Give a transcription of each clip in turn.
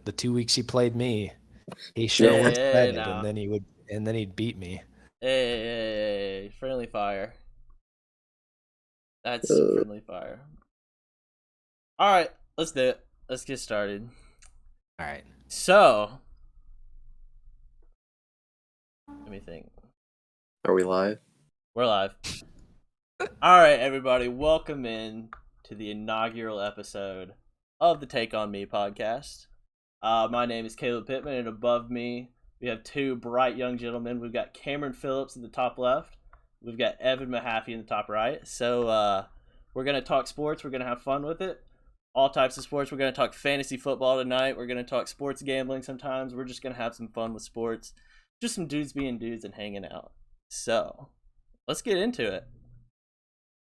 the 2 weeks he played me, he sure Yeah, would Hey, spread hey, it, now. and then he'd beat me. Hey, friendly fire. That's uh, friendly fire. All right, let's do it. Let's get started. All right. So, let me think. are we live? We're live. All right, everybody, welcome in to the inaugural episode of the Take On Me podcast. My name is Caleb Pittman, and above me, we have two bright young gentlemen. We've got Cameron Phillips in the top left. We've got Evan Mahaffey in the top right. So, we're going to talk sports. We're going to have fun with it. All types of sports. We're going to talk fantasy football tonight. We're going to talk sports gambling sometimes. We're just going to have some fun with sports. Just some dudes being dudes and hanging out. So, let's get into it.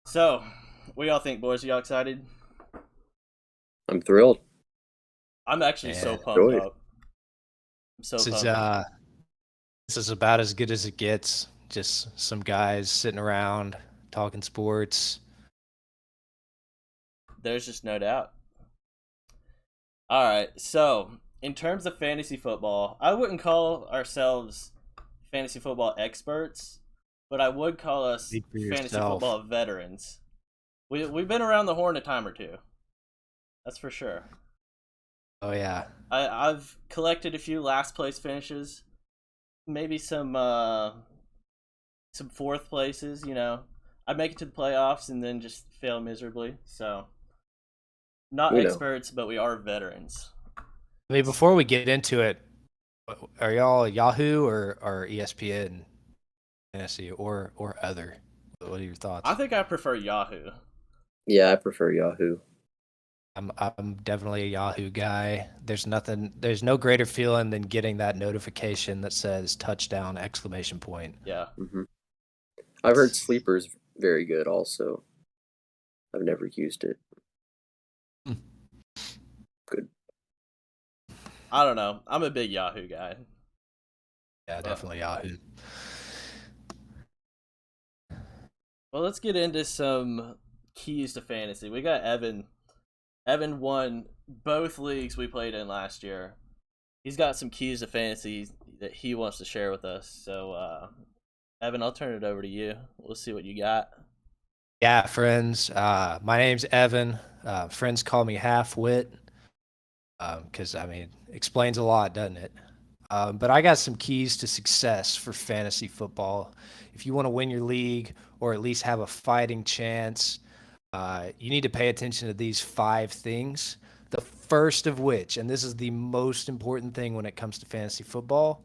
So, what do y'all think, boys? Are y'all excited? I'm thrilled. I'm actually Yeah. so pumped Enjoyed. up. I'm so This is pumped. this is about as good as it gets. Just some guys sitting around talking sports. There's just no doubt. All right. So, in terms of fantasy football, I wouldn't call ourselves fantasy football experts, but I would call us Speak for fantasy yourself. football veterans. We've been around the horn a time or two. That's for sure. Oh yeah. I've collected a few last place finishes, maybe some fourth places. I make it to the playoffs and then just fail miserably. So not You know, experts, but we are veterans. I mean, before we get into it, are y'all Yahoo or ESPN, Fantasy, or other? What are your I thoughts? think I prefer Yahoo. yeah, I prefer Yahoo. I'm definitely a Yahoo guy. There's no greater feeling than getting that notification that says touchdown exclamation point. Yeah. hmm I've heard It's Sleeper's very good also. I've never used it. hmm, Good. I don't know. I'm a big Yahoo guy. yeah, But definitely Yahoo. well, let's get into some keys to fantasy. We got Evan. Evan won both leagues we played in last year. He's got some keys to fantasy that he wants to share with us. So, Evan, I'll turn it over to you. We'll see what you got. Yeah, friends. My name's Evan. Friends call me Half Wit, because I mean, explains a lot, doesn't it? But I got some keys to success for fantasy football. If you want to win your league or at least have a fighting chance, you need to pay attention to these 5 things. The first of which, and this is the most important thing when it comes to fantasy football,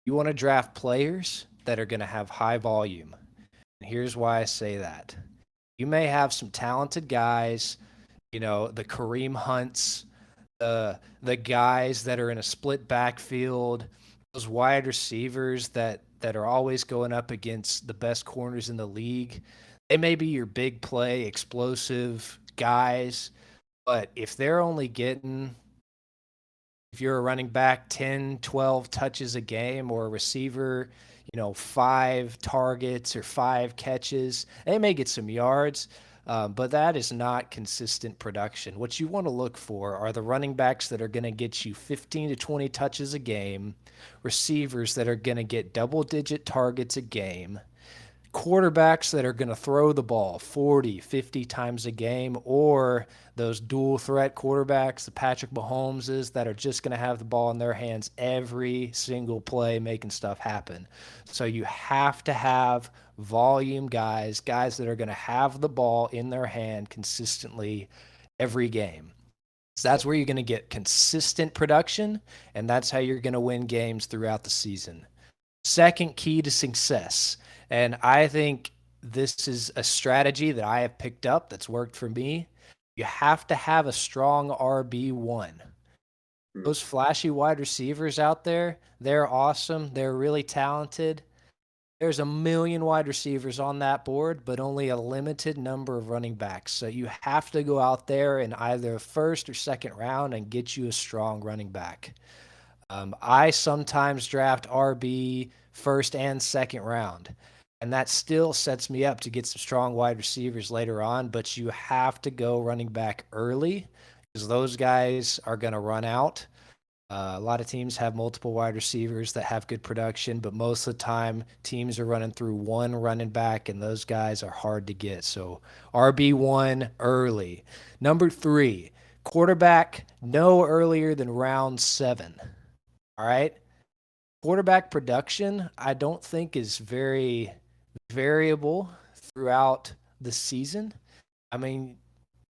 you want to draft players that are going to have high volume. And here's why I say that. You may have some talented guys, the Kareem Hunts, the guys that are in a split backfield, those wide receivers that are always going up against the best corners in the league. They may be your big play, explosive guys, but if you're a running back 10, 12 touches a game or a receiver, 5 targets or 5 catches, they may get some yards, but that is not consistent production. What you want to look for are the running backs that are going to get you 15 to 20 touches a game, receivers that are going to get double-digit targets a game, quarterbacks that are going to throw the ball 40, 50 times a game, or those dual threat quarterbacks, the Patrick Mahomeses, that are just going to have the ball in their hands every single play, making stuff happen. So you have to have volume guys that are going to have the ball in their hand consistently every game. So that's where you're going to get consistent production, and that's how you're going to win games throughout the season. Second key to success. And I think this is a strategy that I have picked up that's worked for me. You have to have a strong RB1. Mm. Those flashy wide receivers out there, they're awesome. They're really talented. There's a million wide receivers on that board, but only a limited number of running backs. So you have to go out there in either first or second round and get you a strong running back. I sometimes draft RB first and second round, and that still sets me up to get some strong wide receivers later on. But you have to go running back early because those guys are going to run out. A lot of teams have multiple wide receivers that have good production, but most of the time teams are running through one running back, and those guys are hard to get. So RB1 early. Number 3, quarterback no earlier than round 7. All right. Quarterback production, I don't think is very variable throughout the season. I mean,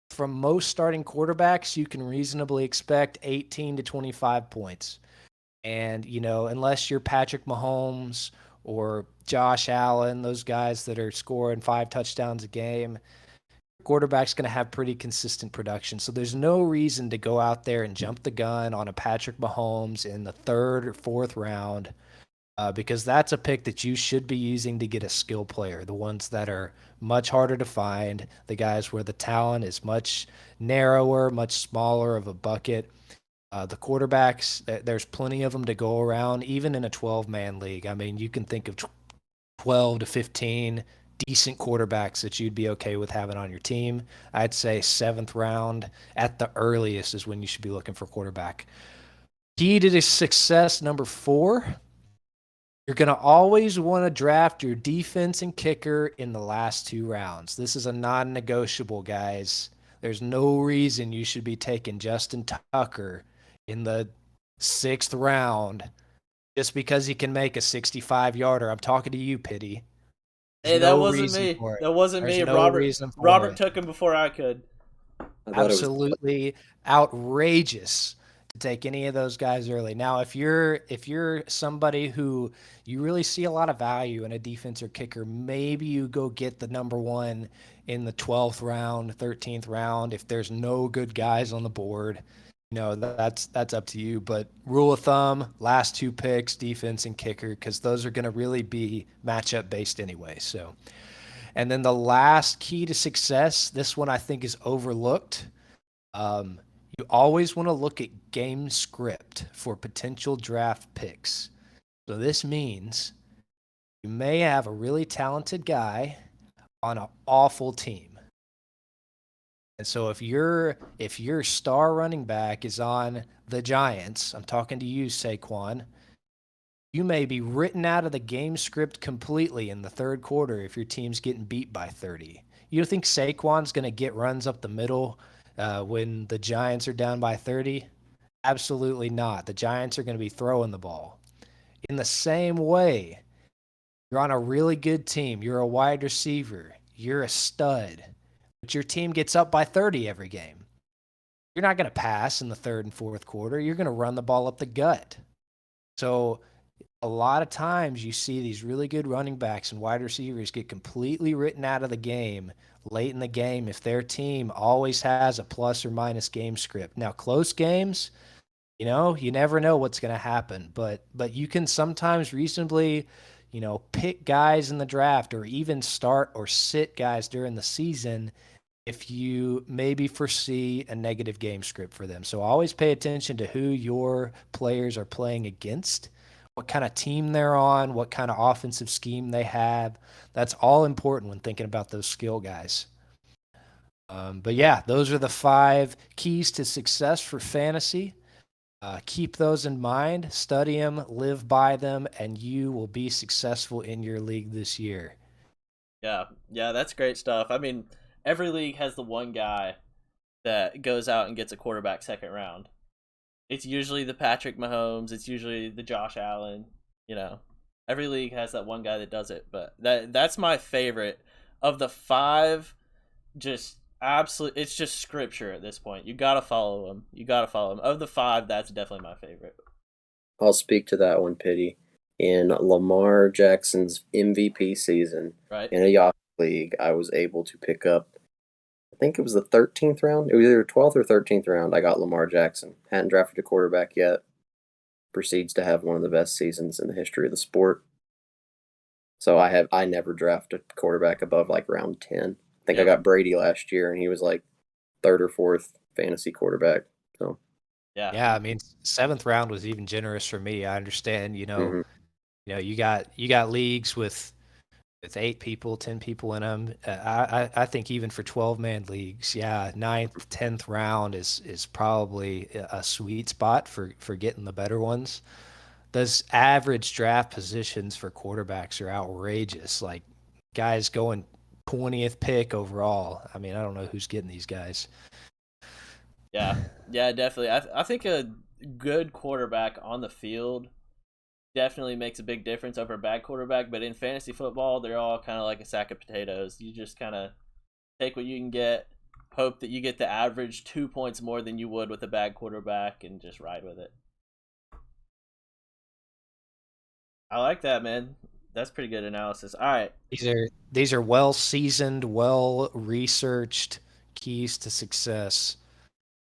from most starting quarterbacks, you can reasonably expect 18 to 25 points. And, unless you're Patrick Mahomes or Josh Allen, those guys that are scoring 5 touchdowns a game, quarterback's going to have pretty consistent production. So there's no reason to go out there and jump the gun on a Patrick Mahomes in the 3rd or 4th round, because that's a pick that you should be using to get a skill player, the ones that are much harder to find, the guys where the talent is much narrower, much smaller of a bucket. The quarterbacks, there's plenty of them to go around, even in a 12-man league. I mean, you can think of 12 to 15 decent quarterbacks that you'd be okay with having on your team. I'd say 7th round at the earliest is when you should be looking for quarterback. Key to success, number 4, you're going to always want to draft your defense and kicker in the last 2 rounds. This is a non-negotiable, guys. There's no reason you should be taking Justin Tucker in the 6th round just because he can make a 65-yarder. I'm talking to you, Pity. There's Hey, that no wasn't reason me. for it. That wasn't There's me. no Robert reason for Robert it. took him before I could. I thought it was Absolutely outrageous to take any of those guys early. Now, if you're somebody who you really see a lot of value in a defense or kicker, maybe you go get the number 1 in the 12th round, 13th round. If there's no good guys on the board, that's up to you. But rule of thumb, last 2 picks, defense and kicker, because those are going to really be matchup based anyway. So, and then the last key to success, this one I think is overlooked. You always want to look at game script for potential draft picks. So this means you may have a really talented guy on an awful team. And so if your star running back is on the Giants, I'm talking to you, Saquon, you may be written out of the game script completely in the 3rd quarter if your team's getting beat by 30. You think Saquon's going to get runs up the middle when the Giants are down by 30? Absolutely not. The Giants are going to be throwing the ball. In the same way, you're on a really good team. You're a wide receiver. You're a stud. But your team gets up by 30 every game. You're not going to pass in the 3rd and 4th quarter. You're going to run the ball up the gut. So a lot of times you see these really good running backs and wide receivers get completely written out of the game late in the game if their team always has a plus or minus game script. Now, close games, you never know what's going to happen, but you can sometimes reasonably, pick guys in the draft or even start or sit guys during the season if you maybe foresee a negative game script for them. So always pay attention to who your players are playing against, what kind of team they're on, what kind of offensive scheme they have. That's all important when thinking about those skill guys. But yeah, those are the 5 keys to success for fantasy. Keep those in mind, study them, live by them, and you will be successful in your league this year. Yeah, that's great stuff. I mean, every league has the one guy that goes out and gets a quarterback 2nd round. It's usually the Patrick Mahomes. It's usually the Josh Allen. Every league has that one guy that does it. But that's my favorite of the 5. Just absolute. It's just scripture at this point. You gotta follow him. Of the 5, that's definitely my favorite. I'll speak to that one, Pity. In Lamar Jackson's MVP season, Right? in a Yahoo league, I was able to pick up, I think it was the 13th round. It was either 12th or 13th round. I got Lamar Jackson. Hadn't drafted a quarterback yet. Proceeds to have one of the best seasons in the history of the sport. So I never drafted a quarterback above like round 10. I think I got Brady last year, and he was like 3rd or 4th fantasy quarterback. So Yeah, I mean, 7th round was even generous for me. I understand, mhm. you got leagues with with 8 people, 10 people in them. I think even for 12-man leagues, yeah, ninth, 10th round is probably a sweet spot for getting the better ones. Those average draft positions for quarterbacks are outrageous. Like guys going 20th pick overall. I mean, I don't know who's getting these guys. Yeah, yeah, definitely. I think a good quarterback on the field definitely makes a big difference over a bad quarterback. But in fantasy football, they're all kind of like a sack of potatoes. You just kind of take what you can get, hope that you get the average 2 points more than you would with a bad quarterback, and just ride with it. I like that, man. That's pretty good analysis. All right. These are well seasoned, well researched keys to success.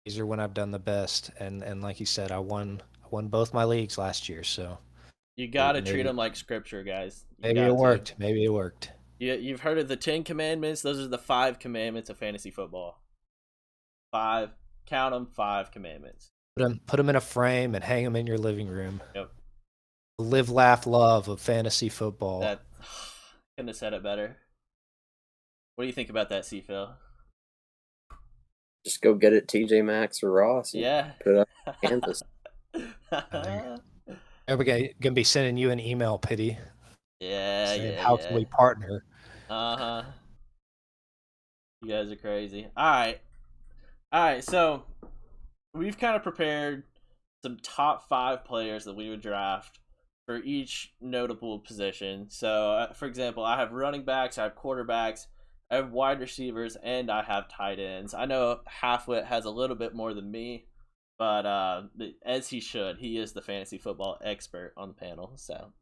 These are when I've done the best, and like you said, I won both my leagues last year, so You got to treat maybe them like scripture, guys. You maybe it got to. worked. Maybe it worked. You've heard of the 10 Commandments? Those are the 5 commandments of fantasy football. Five. Count them, 5 commandments. Put them in a frame and hang them in your living room. Yep. Live, laugh, love of fantasy football. That couldn't have said it better. What do you think about that, C Phil? Just go get it, TJ Maxx or Ross, and Yeah. put it up on canvas. We're gonna be sending you an email, Pity, yeah, saying yeah, how can yeah. we partner. Uh-huh. You guys are crazy. Alright. Alright, so we've kind of prepared some top 5 players that we would draft for each notable position. So, for example, I have running backs, I have quarterbacks, I have wide receivers, and I have tight ends. I know Halfwit has a little bit more than me, but as he should, he is the fantasy football expert on the panel. So,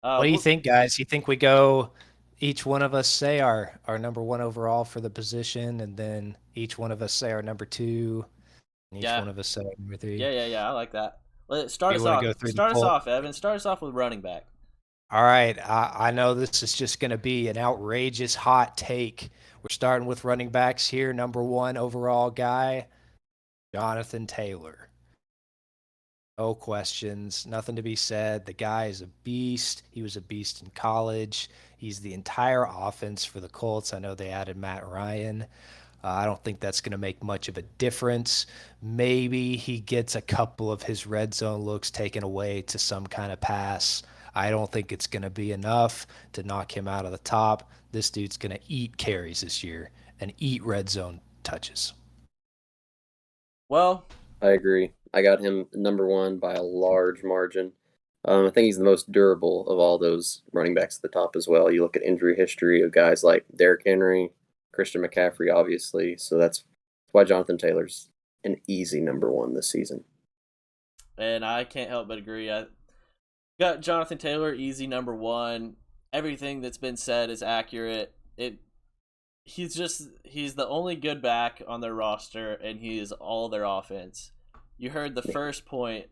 What do you we'll, think, guys? You think we go each one of us say our number one overall for the position, and then each one of us say our number two, and each yeah, one of us say our number three? yeah. I like that. Let's start You us want to off. go through the Start us poll? off, Evan. Start us off with running back. All right. I know this is just going to be an outrageous hot take. We're starting with running backs here. Number one overall guy, Jonathan Taylor. No questions, nothing to be said. The guy is a beast. He was a beast in college. He's the entire offense for the Colts. I know they added Matt Ryan. I don't think that's going to make much of a difference. Maybe he gets a couple of his red zone looks taken away to some kind of pass. I don't think it's going to be enough to knock him out of the top. This dude's going to eat carries this year and eat red zone touches. Well, I agree. I got him number one by a large margin. I think he's the most durable of all those running backs at the top as well. You look at injury history of guys like Derrick Henry, Christian McCaffrey, obviously. So that's why Jonathan Taylor's an easy number one this season. and I can't help but agree. I got Jonathan Taylor, easy number one. Everything that's been said is accurate. He's the only good back on their roster, and he is all their offense. You heard the first point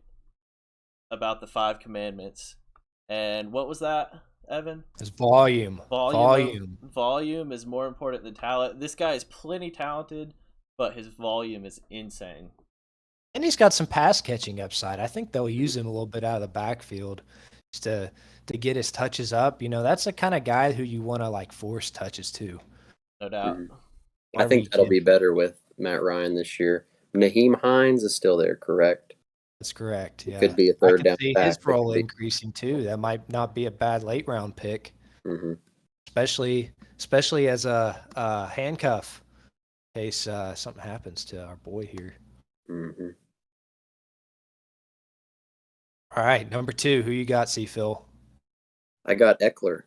about the 5 commandments, and what was that, Evan? His volume. Volume. Volume is more important than talent. This guy is plenty talented, but his volume is insane. And he's got some pass catching upside. I think they'll use him a little bit out of the backfield just to get his touches up. That's the kind of guy who you want to like force touches to. No doubt. Mhm. I Wherever you think that'll can. be better with Matt Ryan this year. Naheem Hines is still there, correct? That's correct. It Yeah. could be a I third could down see his back. That role could be. increasing too. That might not be a bad late round pick, Mm-hmm, especially as a handcuff in case something happens to our boy here. mm-hmm. All right, number two, who you got, C Phil? I got Eckler.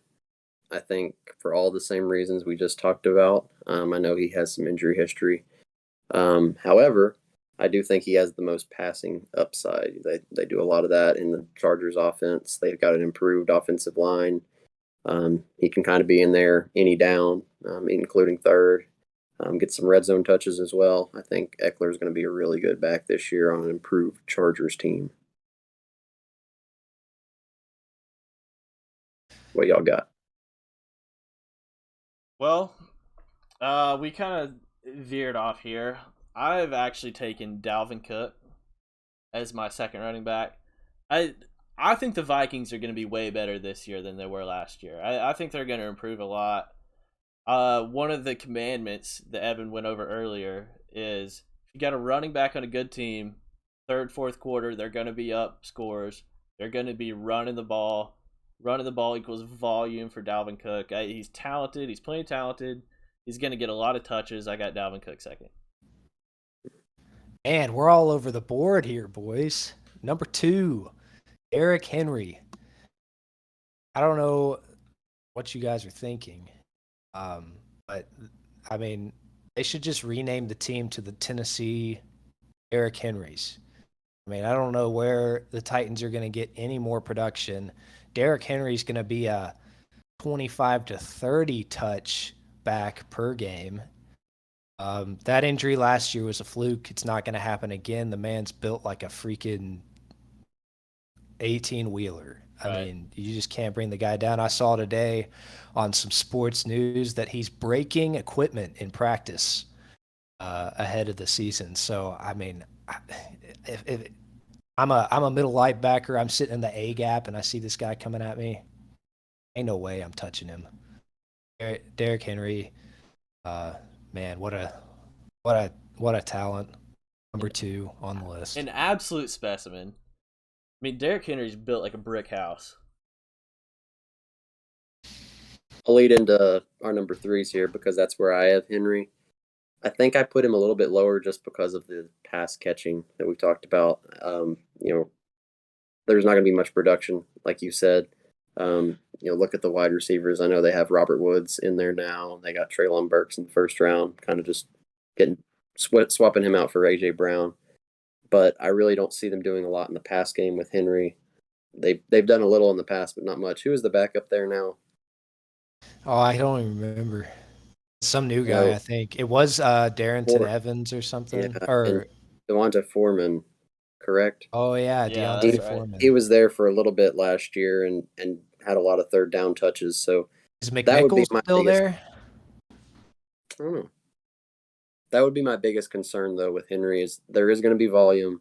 I think for all the same reasons we just talked about. I know he has some injury history. However, I do think he has the most passing upside. They do a lot of that in the Chargers offense. They've got an improved offensive line. He can kind of be in there any down, including third. Get some red zone touches as well. I think Eckler is going to be a really good back this year on an improved Chargers team. What y'all got? Well, we kind of veered off here. I've actually taken Dalvin Cook as my second running back. I I think the Vikings are going to be way better this year than they were last year. I think they're going to improve a lot. One of the commandments that Evan went over earlier is if you got a running back on a good team, third, fourth quarter, they're going to be up scores. They're going to be running the ball. Running the ball equals volume for Dalvin Cook. He's talented. He's plenty talented. He's going to get a lot of touches. I got Dalvin Cook second. And we're all over the board here, boys. Number 2, Eric Henry. I don't know what you guys are thinking, but I mean, they should just rename the team to the Tennessee Eric Henrys. I mean, I don't know where the Titans are going to get any more production. Derrick Henry's going to be a 25 to 30 touch back per game. That injury last year was a fluke. It's not going to happen again. The man's built like a freaking 18-wheeler. I Right. mean, you just can't bring the guy down. I saw today on some sports news that he's breaking equipment in practice ahead of the season. So, I mean, if I'm a middle linebacker, I'm sitting in the A gap, and I see this guy coming at me, ain't no way I'm touching him. Derrick Henry, man, what a talent. Number 2 on the list. An absolute specimen. I mean, Derrick Henry's built like a brick house. I'll lead into our number 3s here because that's where I have Henry. I think I put him a little bit lower just because of the pass catching that we talked about. There's not going to be much production, like you said. Look at the wide receivers. I know they have Robert Woods in there now. They got Treylon Burks in the first round, kind of just swapping him out for AJ Brown. But I really don't see them doing a lot in the pass game with Henry. They've done a little in the past, but not much. Who is the backup there now? Oh, I don't even remember. Some new guy, I think. It was Darrington Evans or something. Yeah, and Or Devonta Foreman, correct? oh yeah, Yeah, Deontay that's right. Foreman. He was there for a little bit last year and had a lot of third down touches. So Is that would be McNichols my still biggest. there? I don't know. That would be my biggest concern though with Henry is there is going to be volume,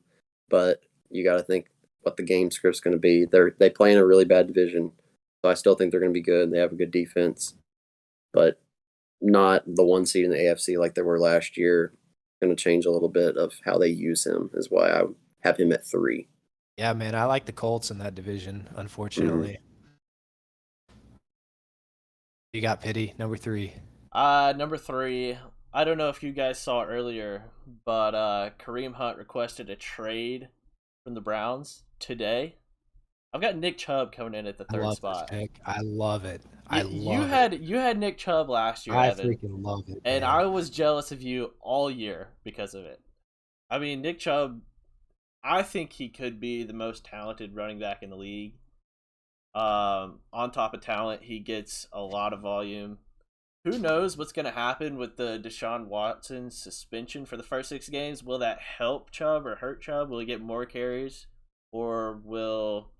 but you got to think what the game script's going to be. They play in a really bad division, so I still think they're going to be good. They have a good defense, but not the 1 seed in the AFC like they were last year. Going to change a little bit of how they use him is why I have him at 3. Yeah, man, I like the Colts in that division, unfortunately. You got Pity, number 3. Number 3. I don't know if you guys saw earlier, but Kareem Hunt requested a trade from the Browns today. I've got Nick Chubb coming in at the I third love spot. this pick. I love it. You had Nick Chubb last year, I Evan, freaking love it, and man. I was jealous of you all year because of it. I mean, Nick Chubb, I think he could be the most talented running back in the league. On top of talent, he gets a lot of volume. Who knows what's going to happen with the Deshaun Watson suspension for the first 6 games? Will that help Chubb or hurt Chubb? Will he get more carries, or will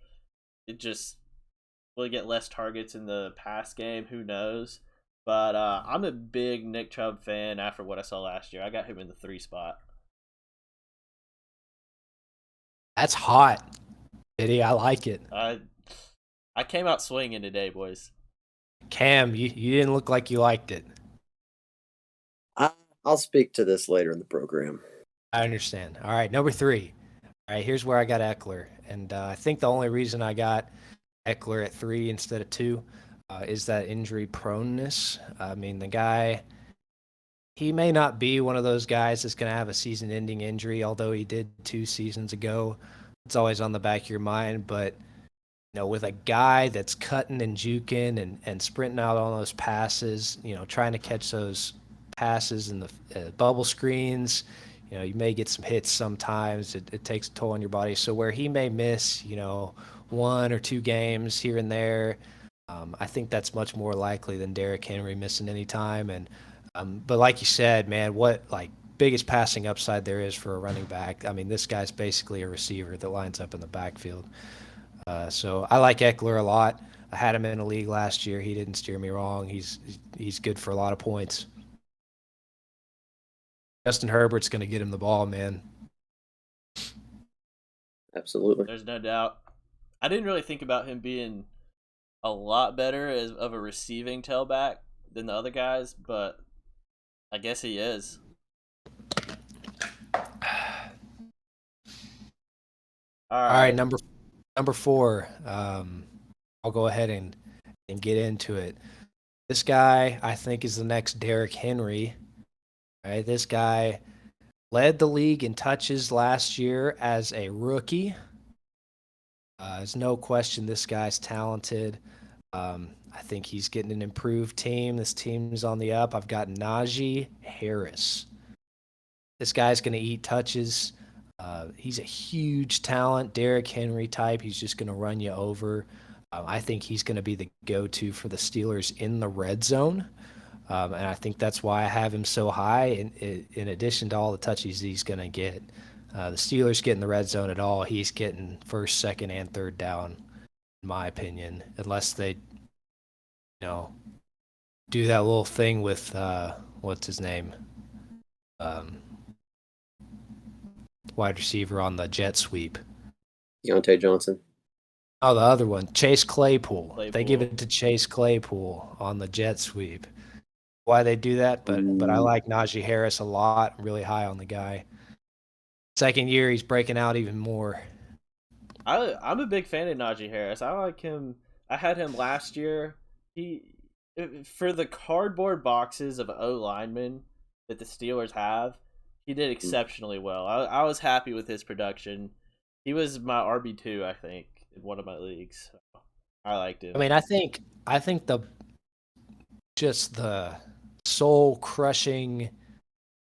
he get less targets in the pass game? Who knows? But I'm a big Nick Chubb fan after what I saw last year. I got him in the 3 spot. That's hot, Pity. I like it. I came out swinging today, boys. Cam, you didn't look like you liked it. I'll speak to this later in the program. I understand. All right, number 3. All right, here's where I got Eckler. And I think the only reason I got Eckler at 3 instead of 2 is that injury proneness. I mean, the guy, he may not be one of those guys that's going to have a season-ending injury, although he did 2 seasons ago. It's always on the back of your mind. But, with a guy that's cutting and juking and sprinting out on those passes, trying to catch those passes in the bubble screens, you may get some hits sometimes. It takes a toll on your body. So where he may miss, 1 or 2 games here and there, I think that's much more likely than Derrick Henry missing any time. And but like you said, man, what biggest passing upside there is for a running back. I mean, this guy's basically a receiver that lines up in the backfield. So I like Eckler a lot. I had him in a league last year. He didn't steer me wrong. He's good for a lot of points. Justin Herbert's going to get him the ball, man. Absolutely. There's no doubt. I didn't really think about him being a lot better as of a receiving tailback than the other guys, but I guess he is. All All right, right. number four. I'll go ahead and get into it. This guy, I think, is the next Derrick Henry. Right, this guy led the league in touches last year as a rookie. There's no question this guy's talented. I think he's getting an improved team. This team's on the up. I've got Najee Harris. This guy's going to eat touches. He's a huge talent, Derrick Henry type. He's just going to run you over. I think he's going to be the go-to for the Steelers in the red zone. And I think that's why I have him so high. In addition to all the touches he's going to get, the Steelers get in the red zone at all, he's getting first, second, and third down, in my opinion, unless they, do that little thing with what's his name, um, wide receiver on the jet sweep. Deontay Johnson. Oh, the other one, Chase Claypool. They give Claypool. it to Chase Claypool on the jet sweep. Why they do that, but I like Najee Harris a lot. I'm really high on the guy. Second year, he's breaking out even more. I'm a big fan of Najee Harris. I like him. I had him last year. He for the cardboard boxes of O linemen that the Steelers have, he did exceptionally well. I was happy with his production. He was my RB2, I think, in one of my leagues. So I liked I him. mean, I think the soul crushing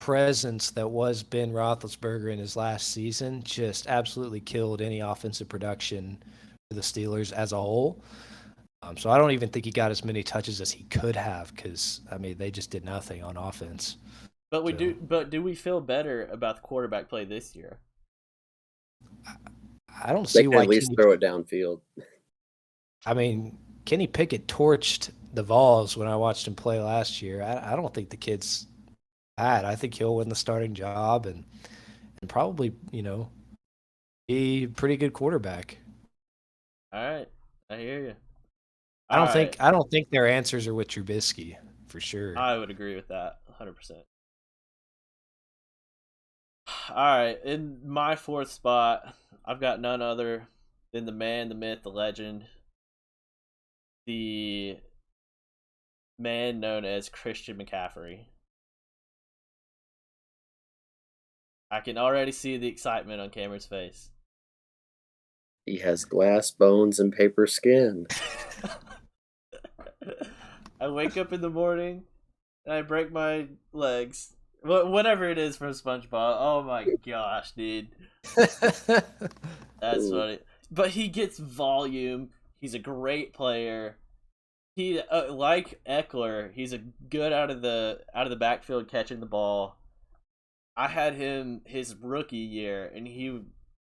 presence that was Ben Roethlisberger in his last season just absolutely killed any offensive production for the Steelers as a whole. So I don't even think he got as many touches as he could have because I mean they just did nothing on offense. But we So do. But do we feel better about the quarterback play this year? I don't They see can why at least Kenny. throw it downfield. I mean, Kenny Pickett torched the Vols when I watched him play last year. I don't think the kid's bad. I think he'll win the starting job and probably be a pretty good quarterback. All right, I hear you. I All don't right, think I don't think their answers are with Trubisky for sure. I would agree with that 100%. All right, in my fourth spot, I've got none other than the man, the myth, the legend, the man known as Christian McCaffrey. I can already see the excitement on Cameron's face. He has glass bones and paper skin. I wake up in the morning and I break my legs. Whatever it is from SpongeBob. Oh my gosh, dude. That's Ooh. funny. But he gets volume. He's a great player. He like Eckler, he's a good out of the backfield catching the ball. I had him his rookie year, and he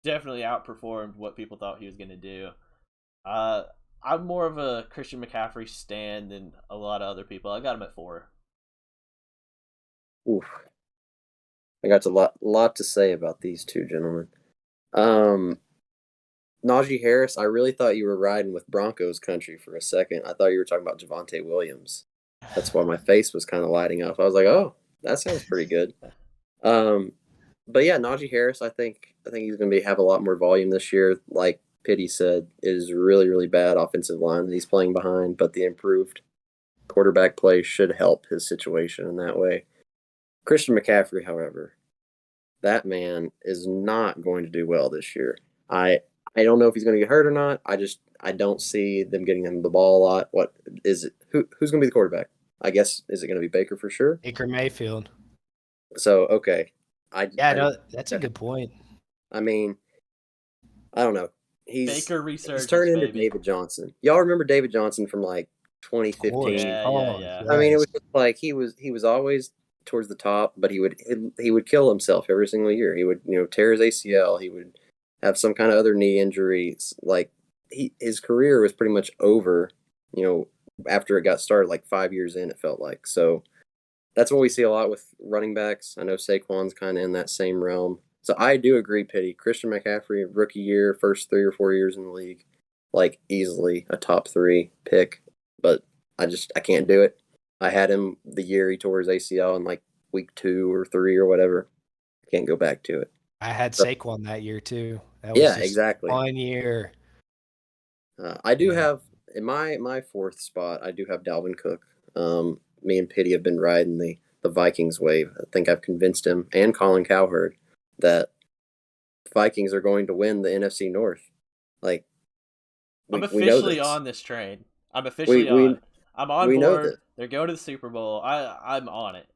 definitely outperformed what people thought he was going to do. Uh, I'm more of a Christian McCaffrey stan than a lot of other people. I got him at 4. Oof. I got a lot to say about these two gentlemen. Um, Najee Harris, I really thought you were riding with Broncos country for a second. I thought you were talking about Javonte Williams. That's why my face was kind of lighting up. I was like, oh, that sounds pretty good. Um, but yeah, Najee Harris, I think he's going to have a lot more volume this year. Like Pitty said, it is really really bad offensive line that he's playing behind, but the improved quarterback play should help his situation in that way. Christian McCaffrey, however, that man is not going to do well this year. I I don't know if he's going to get hurt or not. I don't see them getting him the ball a lot. What is it? Who's going to be the quarterback? I guess is it going to be Baker for sure? Baker Mayfield. So okay, Yeah, I no, that's a good point. I mean I don't know. Baker He's resurgence, turned into baby. David Johnson. Y'all remember David Johnson from like Of course, 2015? oh Yeah. I mean, it was yes. just like he was always towards the top, but he would kill himself every single year. He would tear his ACL. He would have some kind of other knee injuries. Like his career was pretty much over. You know, after it got started, like 5 years in, it felt like. So that's what we see a lot with running backs. I know Saquon's kind of in that same realm. So I do agree, Pitty. Christian McCaffrey, rookie year, first 3 or 4 years in the league. like easily a top 3 pick, but I can't do it. I had him the year he tore his ACL in like week 2 or 3 or whatever. I can't go back to it. I had So, Saquon that year too. That was yeah, just exactly. 1 year. I do Yeah. have in my fourth spot. I do have Dalvin Cook. Me and Pitty have been riding the Vikings wave. I think I've convinced him and Colin Cowherd that Vikings are going to win the NFC North. Like I'm we know officially this. on this train. I'm We officially we on. I'm on we know board. this. They're going to the Super Bowl. I'm on it.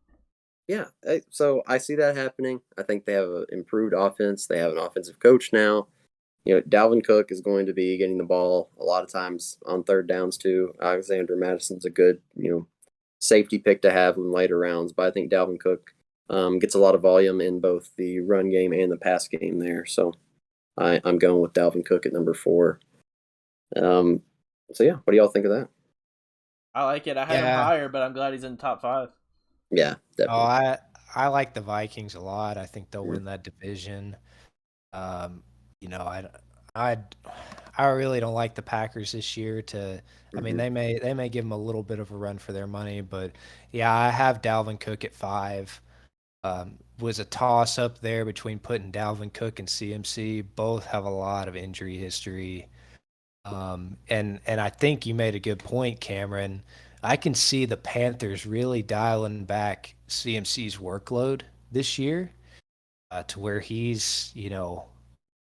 Yeah. So I see that happening. I think they have an improved offense. They have an offensive coach now. Dalvin Cook is going to be getting the ball a lot of times on third downs too. Alexander Madison's a good, safety pick to have in later rounds, but I think Dalvin Cook gets a lot of volume in both the run game and the pass game there. So I'm going with Dalvin Cook at number 4. Um, so yeah, what do y'all think of that? I like it. I had him Yeah. higher, but I'm glad he's in the top 5. Yeah, Oh, definitely. I like the Vikings a lot. I think they'll Mhm. win that division. Um, you know, I I really don't like the Packers this year I mean, Mhm. they may give them a little bit of a run for their money, but yeah, I have Dalvin Cook at 5. Was a toss up there between putting Dalvin Cook and CMC. Both have a lot of injury history. And I think you made a good point, Cameron. I can see the Panthers really dialing back CMC's workload this year to where he's,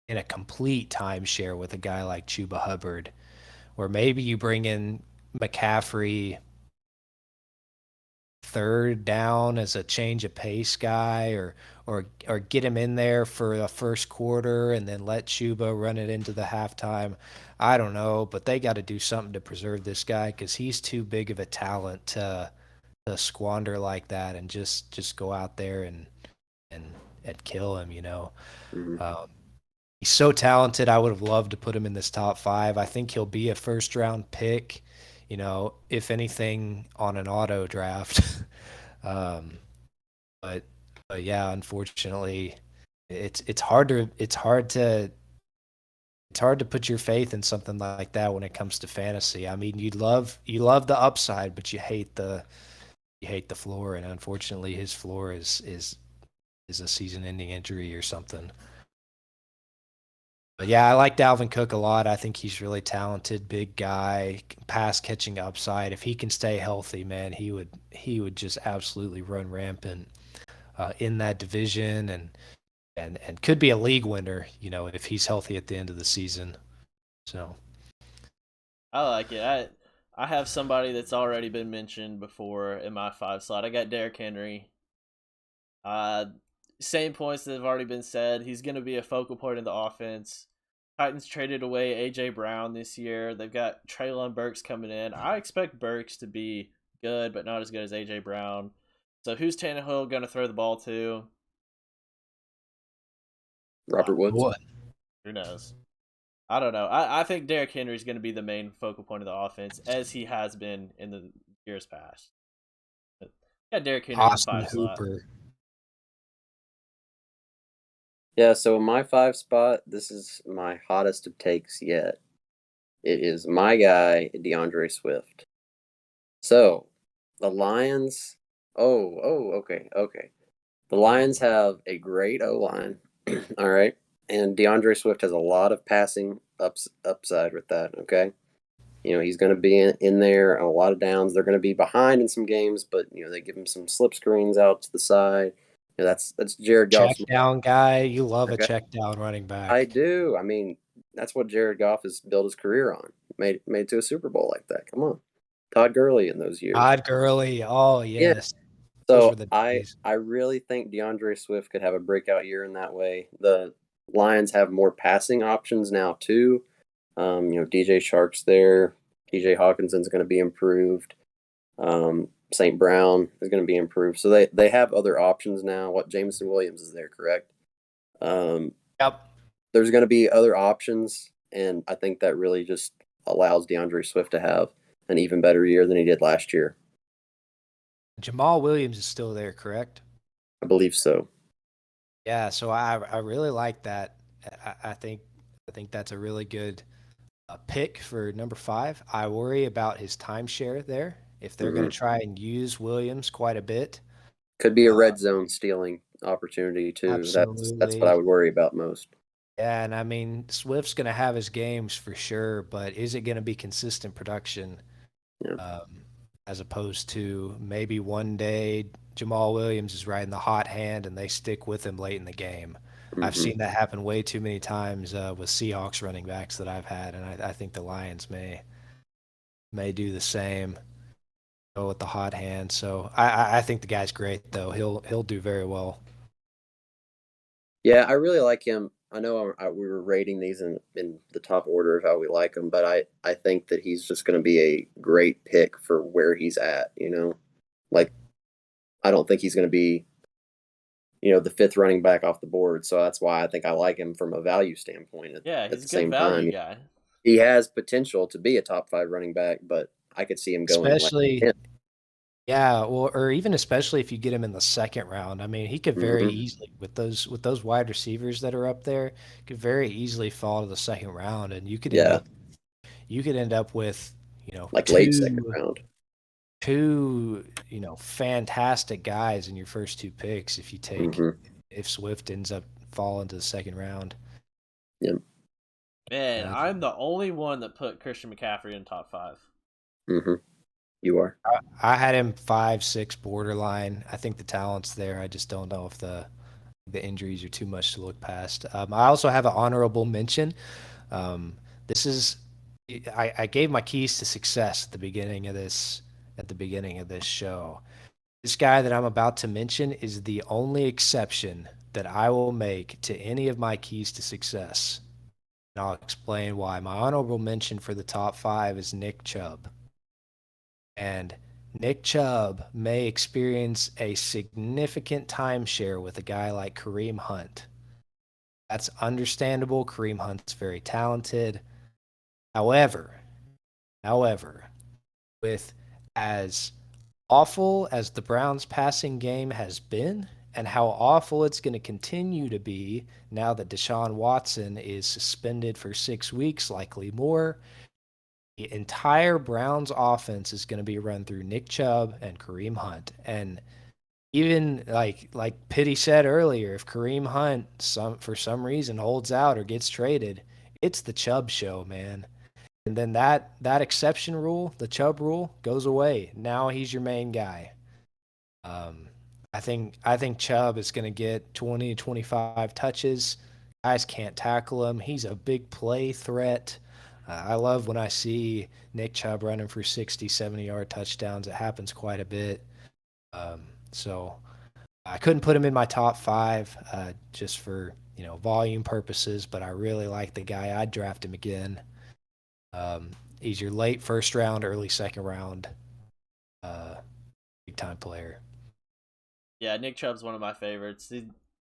in a complete timeshare with a guy like Chuba Hubbard, or maybe you bring in McCaffrey third down as a change of pace guy, or get him in there for the first quarter and then let Chuba run it into the halftime. I don't know, but they got to do something to preserve this guy because he's too big of a talent to squander like that and just go out there and and kill him. Mhm. Um, he's so talented. I would have loved to put him in this top 5. I think he'll be a first round pick. If anything, on an auto draft. Um, but but yeah, unfortunately, it's hard to put your faith in something like that when it comes to fantasy. I mean, you love the upside, but you hate the floor, and unfortunately, his floor is a season-ending injury or something. But yeah, I like Dalvin Cook a lot. I think he's really talented, big guy, pass catching upside. If he can stay healthy, man, he would just absolutely run rampant in that division and could be a league winner, if he's healthy at the end of the season. So I like it. I have somebody that's already been mentioned before in my 5 slot. I got Derrick Henry. Uh, Same points that have already been said. He's going to be a focal point of the offense. Titans traded away AJ Brown this year. They've got Traylon Burks coming in. I expect Burks to be good, but not as good as AJ Brown. So who's Tannehill going to throw the ball to? Robert Woods. what? Who knows? I don't know. I think Derrick Henry is going to be the main focal point of the offense, as he has been in the years past. But yeah, Derrick Henry in the Austin 5 slot. Hooper. Yeah, so in my 5 spot, this is my hottest of takes yet. It is my guy, DeAndre Swift. So, the Lions. Okay, okay. The Lions have a great O line. All right. And DeAndre Swift has a lot of passing upside with that. Okay. He's going to be in there on a lot of downs. They're going to be behind in some games, but, they give him some slip screens out to the side. That's Jared Check Goff's. down guy. You love a Okay. check down running I back. do. I mean, that's what Jared Goff has built his career on. Made it to a Super Bowl like that. Come on. Todd Gurley in those years. Todd Gurley. Oh Yeah. yes. Those were So the I days. I really think DeAndre Swift could have a breakout year in that way. The Lions have more passing options now too. DJ Shark's there. TJ Hawkinson's going to be improved. St. Brown is going to be improved. So they have other options now. What Jameson Williams is there, correct? Um, Yep. there's going to be other options, and I think that really just allows DeAndre Swift to have an even better year than he did last year. Jamal Williams is still there, correct? I believe so. Yeah. So I really like that. I think that's a really good pick for number 5. I worry about his timeshare there. If they're going Hmm. to try and use Williams quite a bit, Could be a uh, red zone stealing opportunity too. That's what I absolutely. would worry about most. Yeah, and I mean, Swift's going to have his games for sure, but is it going to be consistent production Yeah. as opposed to maybe one day Jamal Williams is riding the hot hand and they stick with him late in the game? I've Hmm. seen that happen way too many times with Seahawks running backs that I've had, and I think the Lions may do the same. Go with the hot hand. So I think the guy's great though. He'll do very well. Yeah, I really like him. I know we were rating these in the top order of how we like him, but I think that he's just going to be a great pick for where he's at. Like I don't think he's going to be the fifth running back off the board. So that's why I think I like him from a value standpoint. Yeah, At he's a the good same value time, guy. he has potential to be a top five running back, but I could see him going like Especially 10. Yeah, well, or even especially if you get him in the second round. I mean, he could very Hmm. easily with those wide receivers that are up there, could very easily fall to the second round, and Yeah, you could end up with like late second two round. fantastic guys in your first two picks Hmm. if Swift ends up falling to the second round. Yeah. Man, Yeah, I'm the only one that put Christian McCaffrey in top 5. Hmm. You are. I had him 5, 6 borderline. I think the talent's there. I just don't know if the injuries are too much to look past. I also have an honorable mention. Um, this is I gave my keys to success at the beginning of this show. This guy that I'm about to mention is the only exception that I will make to any of my keys to success. And I'll explain why. My honorable mention for the top 5 is Nick Chubb. And Nick Chubb may experience a significant timeshare with a guy like Kareem Hunt. That's understandable. Kareem Hunt's very talented. However, however, with as awful as the Browns passing game has been and how awful it's going to continue to be now that Deshaun Watson is suspended for 6 weeks, likely more, the entire Browns offense is going to be run through Nick Chubb and Kareem Hunt. And even like Pitty said earlier, if Kareem Hunt for some reason holds out or gets traded, it's the Chubb show, man. And then that exception rule, the Chubb rule, goes away. Now he's your main guy. Um, I think Chubb is going to get 20 to 25 touches. Guys can't tackle him. He's a big play threat. I love when I see Nick Chubb running for 60, 70-yard touchdowns. It happens quite a bit. Um, so I couldn't put him in my top 5 just for volume purposes, but I really like the guy. I'd draft him again. Um, he's your late first round, early second round, uh, big time player. Yeah, Nick Chubb's one of my favorites.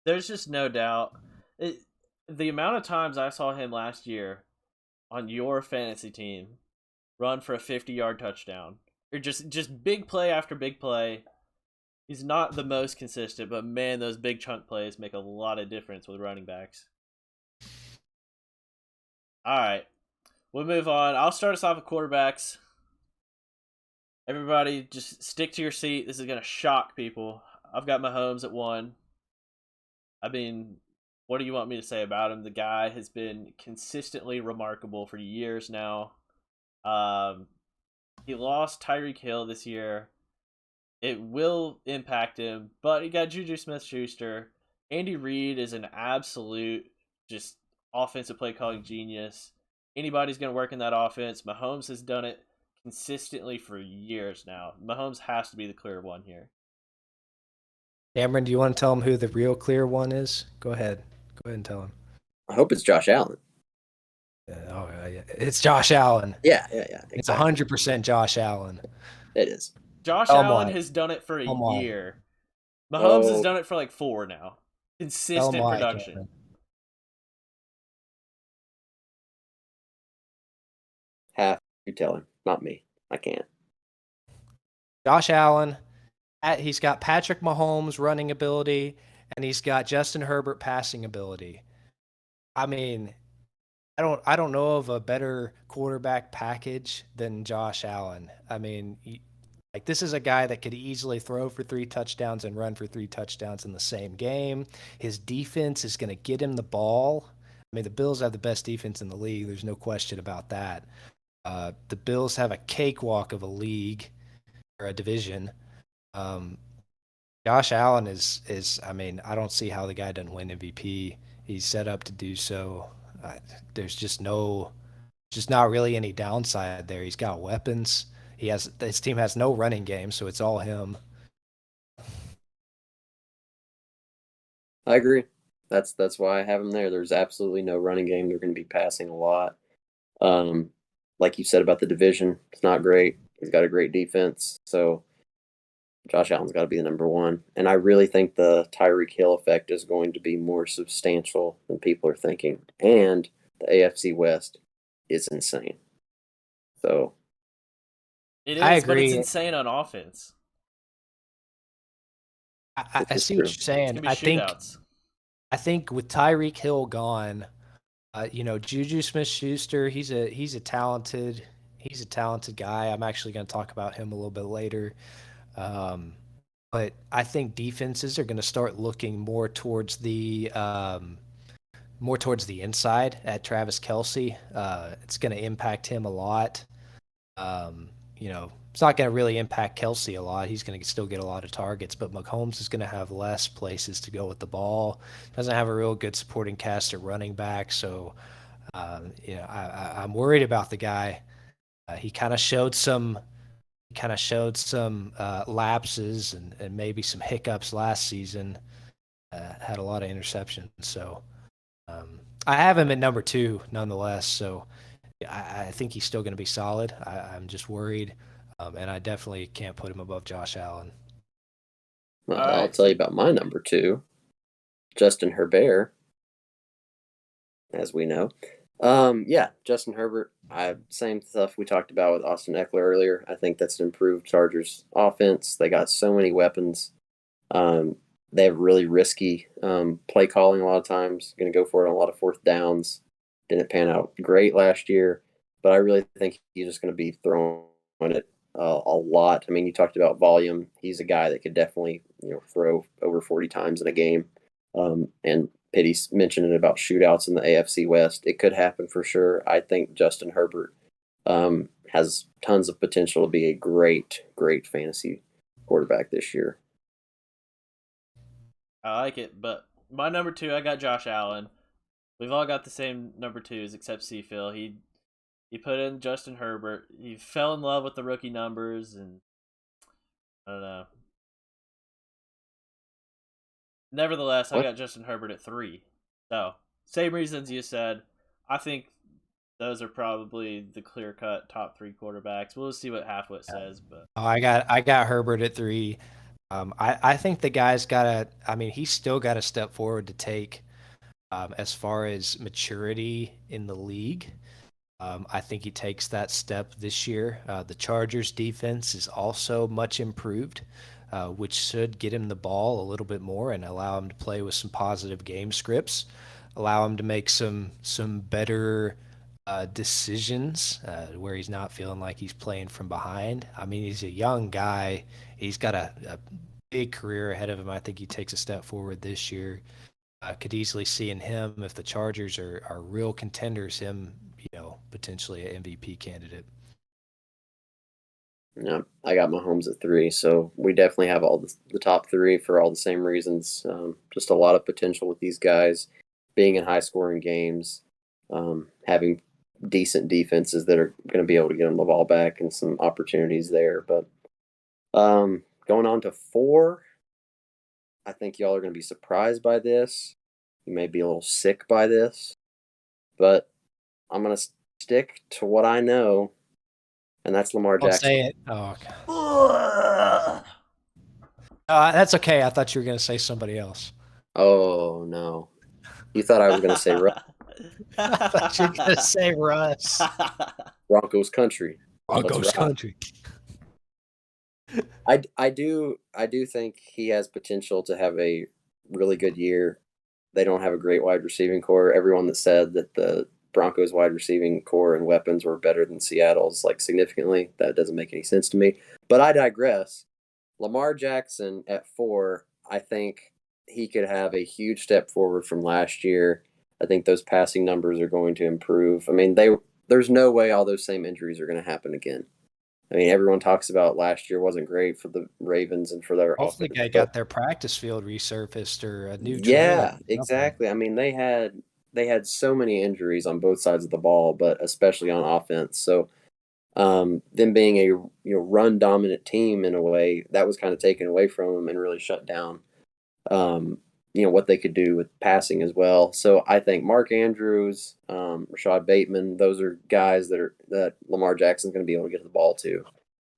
There's just no doubt. The amount of times I saw him last year on your fantasy team run for a 50-yard touchdown, or just big play after big play. He's not the most consistent, but man, those big chunk plays make a lot of difference with running backs. All right, we'll move on. I'll start us off with quarterbacks. Everybody, just stick to your seat. This is gonna shock people. I've got Mahomes at 1. I mean, what do you want me to say about him? The guy has been consistently remarkable for years now. Um, he lost Tyreek Hill this year. It will impact him, but he got Juju Smith-Schuster. Andy Reid is an absolute just offensive play calling genius. Anybody's going to work in that offense. Mahomes has done it consistently for years now. Mahomes has to be the clear one here. Cameron, do you want to tell him who the real clear one is? Go ahead. Go ahead and tell him. I hope it's Josh Allen. Yeah. It's Josh Allen. Yeah, It's exactly. 100% Josh Allen. It is. Josh Tell him Allen why. has done it for a Tell him why. year. Mahomes has Oh, done it for like 4 now. Tell him Consistent why, production. Cameron. half you tell him, not me. I can't. Josh Allen, he's got Patrick Mahomes running ability, and he's got Justin Herbert passing ability. I mean, I don't know of a better quarterback package than Josh Allen. I mean, like this is a guy that could easily throw for 3 touchdowns and run for 3 touchdowns in the same game. His defense is going to get him the ball. I mean, the Bills have the best defense in the league. There's no question about that. The Bills have a cakewalk of a league or a division. Um, Josh Allen is. I mean, I don't see how the guy doesn't win MVP. He's set up to do so. Uh, there's just not really any downside there. He's got weapons. His team has no running game, so it's all him. I agree. That's why I have him there. There's absolutely no running game. They're going to be passing a lot. Um, like you said about the division, it's not great. He's got a great defense. So Josh Allen's got to be the number one. And I really think the Tyreek Hill effect is going to be more substantial than people are thinking. And the AFC West is insane. So It I is, but it's agree. insane on offense. I this is see what true. you're It's saying. gonna be I think shootouts. with Tyreek Hill gone, Juju Smith-Schuster, he's a talented guy. I'm actually going to talk about him a little bit later. Um, but I think defenses are going to start looking more towards the inside at Travis Kelsey. It's going to impact him a lot. Um, it's not going to really impact Kelsey a lot. He's going to still get a lot of targets, but Mahomes is going to have less places to go with the ball. Doesn't have a real good supporting cast at running back, so I'm worried about the guy. He kind of showed some lapses and maybe some hiccups last season. Had a lot of interceptions, so I have him at number two nonetheless. So I think he's still going to be solid. I'm just worried, and I definitely can't put him above Josh Allen. Well, All I'll right, tell so you about my number two, Justin Herbert, as we know. Yeah, Justin Herbert. Same stuff we talked about with Austin Eckler earlier. I think that's an improved Chargers offense. They got so many weapons. Um, they have really risky play calling a lot of times. Going to go for it on a lot of fourth downs. Didn't pan out great last year, but I really think he's just going to be throwing it a lot. I mean, you talked about volume. He's a guy that could definitely throw over 40 times in a game. And Pitty mentioned it about shootouts in the AFC West. It could happen for sure. I think Justin Herbert has tons of potential to be a great, great fantasy quarterback this year. I like it. But my number two, I got Josh Allen. We've all got the same number twos except C Phil. He put in Justin Herbert. He fell in love with the rookie numbers, and I don't know. Nevertheless, I What? got Justin Herbert at three. So same reasons you said. I think those are probably the clear cut top three quarterbacks. We'll see what Halfwit says, but I got Herbert at three. I think the guy's got to. I mean, he's still got a step forward to take as far as maturity in the league. I think he takes that step this year. The Chargers defense is also much improved, which should get him the ball a little bit more and allow him to play with some positive game scripts, allow him to make some better decisions where he's not feeling like he's playing from behind. I mean, he's a young guy. He's got a big career ahead of him. I think he takes a step forward this year. I could easily see in him if the Chargers are real contenders, him potentially an MVP candidate. Yeah, I got Mahomes at three, so we definitely have all the top three for all the same reasons. Just a lot of potential with these guys being in high scoring games, having decent defenses that are going to be able to get them the ball back and some opportunities there. But going on to four, I think y'all are going to be surprised by this. You may be a little sick by this, but I'm going to stick to what I know, and that's Lamar Don't Jackson. say it. Oh, that's okay. I thought you were going to say somebody else. Oh no. You thought I was going to say I thought you were going to say Russ. Broncos country. Let's Broncos ride. country. I do think he has potential to have a really good year. They don't have a great wide receiving core. Everyone that said that the Broncos wide receiving core and weapons were better than Seattle's, like significantly. That doesn't make any sense to me. But I digress. Lamar Jackson at 4, I think he could have a huge step forward from last year. I think those passing numbers are going to improve. I mean, there's no way all those same injuries are going to happen again. I mean, everyone talks about last year wasn't great for the Ravens and for their Hopefully, offense, they but got their practice field resurfaced or a new trainer. yeah, exactly. I mean, they had so many injuries on both sides of the ball, but especially on offense. So them being a run dominant team in a way that was kind of taken away from them and really shut down um, what they could do with passing as well. So I think Mark Andrews, Rashad Bateman, those are guys that Lamar Jackson's going to be able to get the ball to,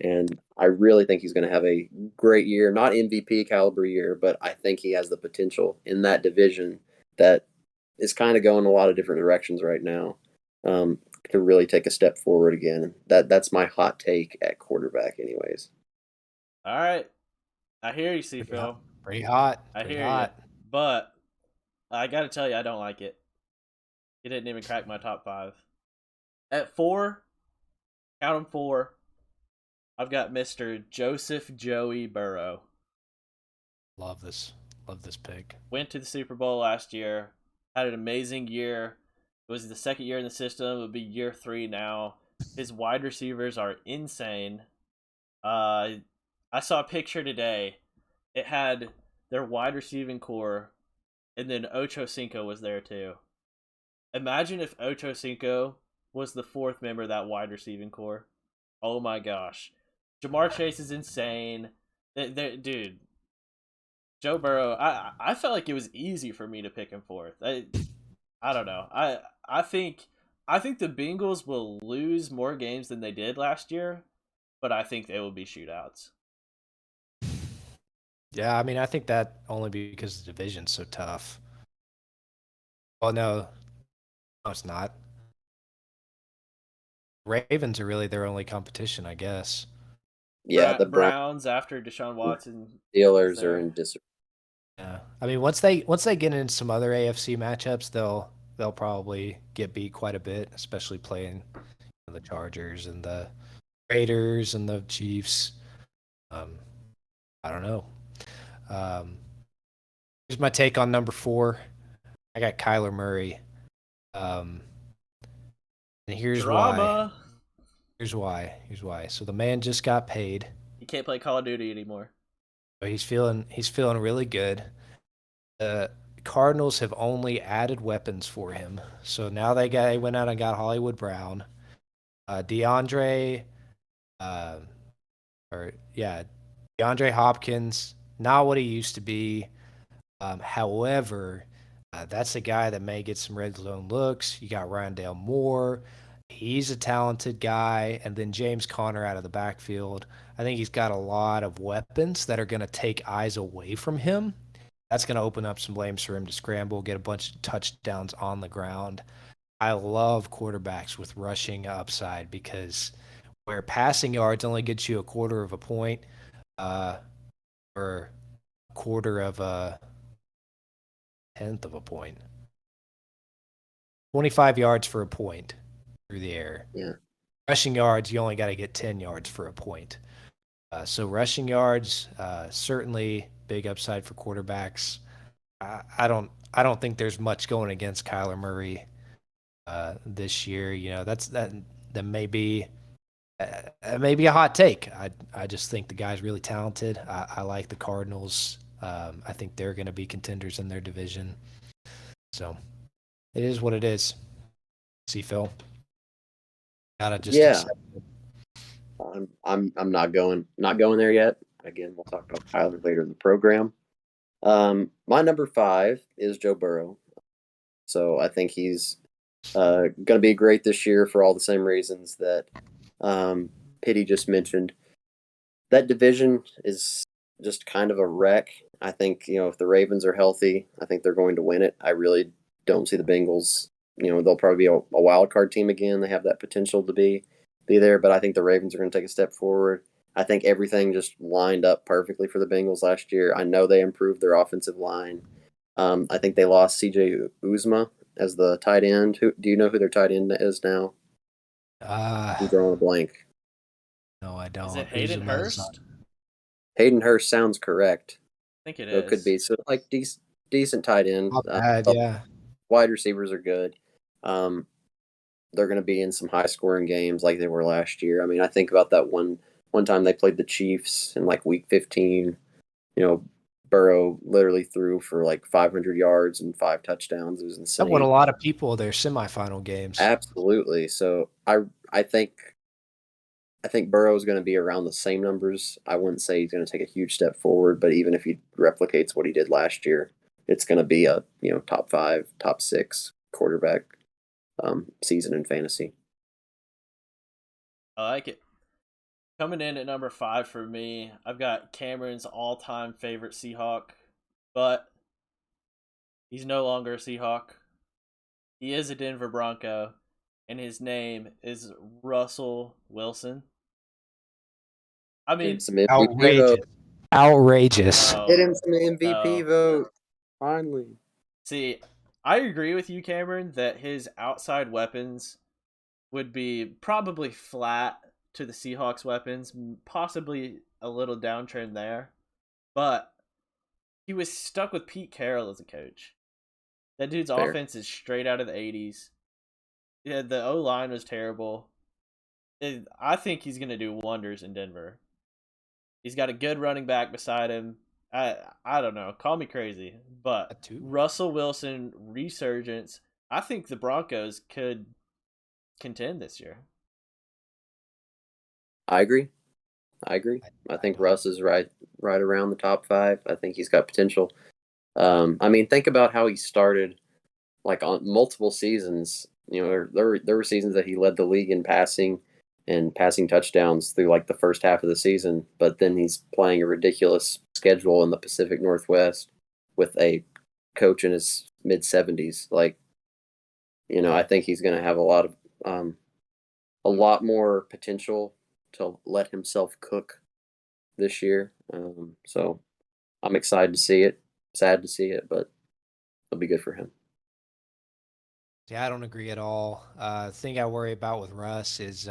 and I really think he's going to have a great year, not MVP caliber year, but I think he has the potential in that division that is kind of going a lot of different directions right now. To really take a step forward again. That's my hot take at quarterback, anyways. All right, I hear you, C. Pretty hot. Phil. Pretty hot. I Pretty hear you, hot. but I got to tell you, I don't like it. He didn't even crack my top 5. At 4, count him 4. I've got Mr. Joseph Joey Burrow. Love this. Love this pick. Went to the Super Bowl last year. Had an amazing year. It was the second year in the system. It would be year 3 now. His wide receivers are insane. I saw a picture today. It had their wide receiving core, and then Ocho Cinco was there too. Imagine if Ocho Cinco was the 4th member of that wide receiving core. Oh my gosh. Jamar Chase is insane. Dude, Joe Burrow, I felt like it was easy for me to pick him 4th. I don't know. I think the Bengals will lose more games than they did last year, but I think they will be shootouts. Yeah, I mean, I think that only because the division's so tough. Oh no, no, it's not. Ravens are really their only competition, I guess. Yeah, the Browns Browns after Deshaun Watson is Steelers are there. in dis. Yeah, I mean, once they get into some other AFC matchups, they'll probably get beat quite a bit, especially playing the Chargers and the Raiders and the Chiefs. Um, I don't know. Um, here's my take on number 4. I got Kyler Murray. Um, and here's why. Drama. Here's why. So the man just got paid. He can't play Call of Duty anymore. But he's feeling really good. The Cardinals have only added weapons for him. So now they went out and got Hollywood Brown, DeAndre, uh, DeAndre Hopkins. Not what he used to be. However, that's a guy that may get some red zone looks. You got Rondale Moore. He's a talented guy. And then James Conner out of the backfield. I think he's got a lot of weapons that are going to take eyes away from him. That's going to open up some lanes for him to scramble, get a bunch of touchdowns on the ground. I love quarterbacks with rushing upside because where passing yards only gets you a quarter of a point, or a quarter of a tenth of a point. 25 yards for a point through the air. Yeah. Rushing yards, you only got to get 10 yards for a point. So rushing yards, certainly big upside for quarterbacks. I don't think there's much going against Kyler Murray this year. You know, that may be a hot take. I just think the guy's really talented. I like the Cardinals. I think they're going to be contenders in their division. So it is what it is. See, Phil, gotta just Yeah, accept it. I'm not going there yet. Again, we'll talk about Kyler later in the program. My number 5 is Joe Burrow. So I think he's going to be great this year for all the same reasons that Pitty just mentioned. That division is just kind of a wreck. I think, if the Ravens are healthy, I think they're going to win it. I really don't see the Bengals. They'll probably be a wild card team again. They have that potential to be there, but I think the Ravens are going to take a step forward. I think everything just lined up perfectly for the Bengals last year. I know they improved their offensive line. I think they lost C.J. Uzma as the tight end. Who do you know who their tight end is now? I'm Uh, drawing a blank. no, I Is it don't. Who's Hayden another? Hurst? Hayden Hurst sounds correct. I think it So it could is. be so like decent tight end. Not bad, But yeah. wide receivers are good. Um, they're going to be in some high scoring games like they were last year. I mean, I think about that one time they played the Chiefs in like week 15. You know, Burrow literally threw for like 500 yards and 5 touchdowns. It was That won a insane. lot of people their semifinal games. Absolutely. So I think Burrow is going to be around the same numbers. I wouldn't say he's going to take a huge step forward, but even if he replicates what he did last year, it's going to be a top 5, top 6 quarterback season in fantasy. I like it. Coming in at number 5 for me, I've got Cameron's all-time favorite Seahawk, but he's no longer a Seahawk. He is a Denver Bronco, and his name is Russell Wilson. I Get him mean, some MVP vote. Outrageous. Outrageous. Get no, him some MVP no. vote. Finally. See, I agree with you, Cameron, that his outside weapons would be probably flat to the Seahawks' weapons, possibly a little downtrend there. But he was stuck with Pete Carroll as a coach. That dude's Fair. offense is straight out of the 80s. Yeah, the O line was terrible. I think he's going to do wonders in Denver. He's got a good running back beside him. I don't know. Call me crazy, but That too. Russell Wilson resurgence. I think the Broncos could contend this year. I agree. I agree. I I think don't. Russ is right around the top 5. I think he's got potential. I mean, think about how he started, like on multiple seasons. There were seasons that he led the league in passing and passing touchdowns through like the first half of the season, but then he's playing a ridiculous schedule in the Pacific Northwest with a coach in his mid 70s. Like, I Yeah. think he's going to have a lot more potential to let himself cook this year. So I'm excited to see it. Sad to see it, but it'll be good for him. Yeah, I don't agree at all. The thing I worry about with Russ is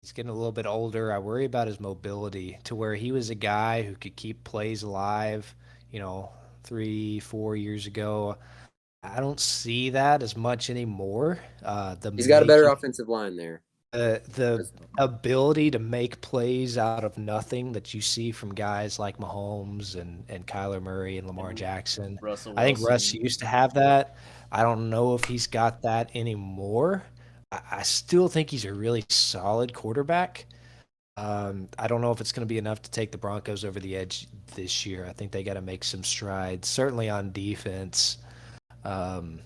he's getting a little bit older. I worry about his mobility to where he was a guy who could keep plays alive, you know, 3, 4 years ago. I don't see that as much anymore. The He's got a better making offensive line there. the ability to make plays out of nothing that you see from guys like Mahomes and Kyler Murray and Lamar And Jackson. Russell I think Russ Wilson. used to have that. I don't know if he's got that anymore. I still think he's a really solid quarterback. I don't know if it's going to be enough to take the Broncos over the edge this year. I think they got to make some strides, certainly on defense. Um,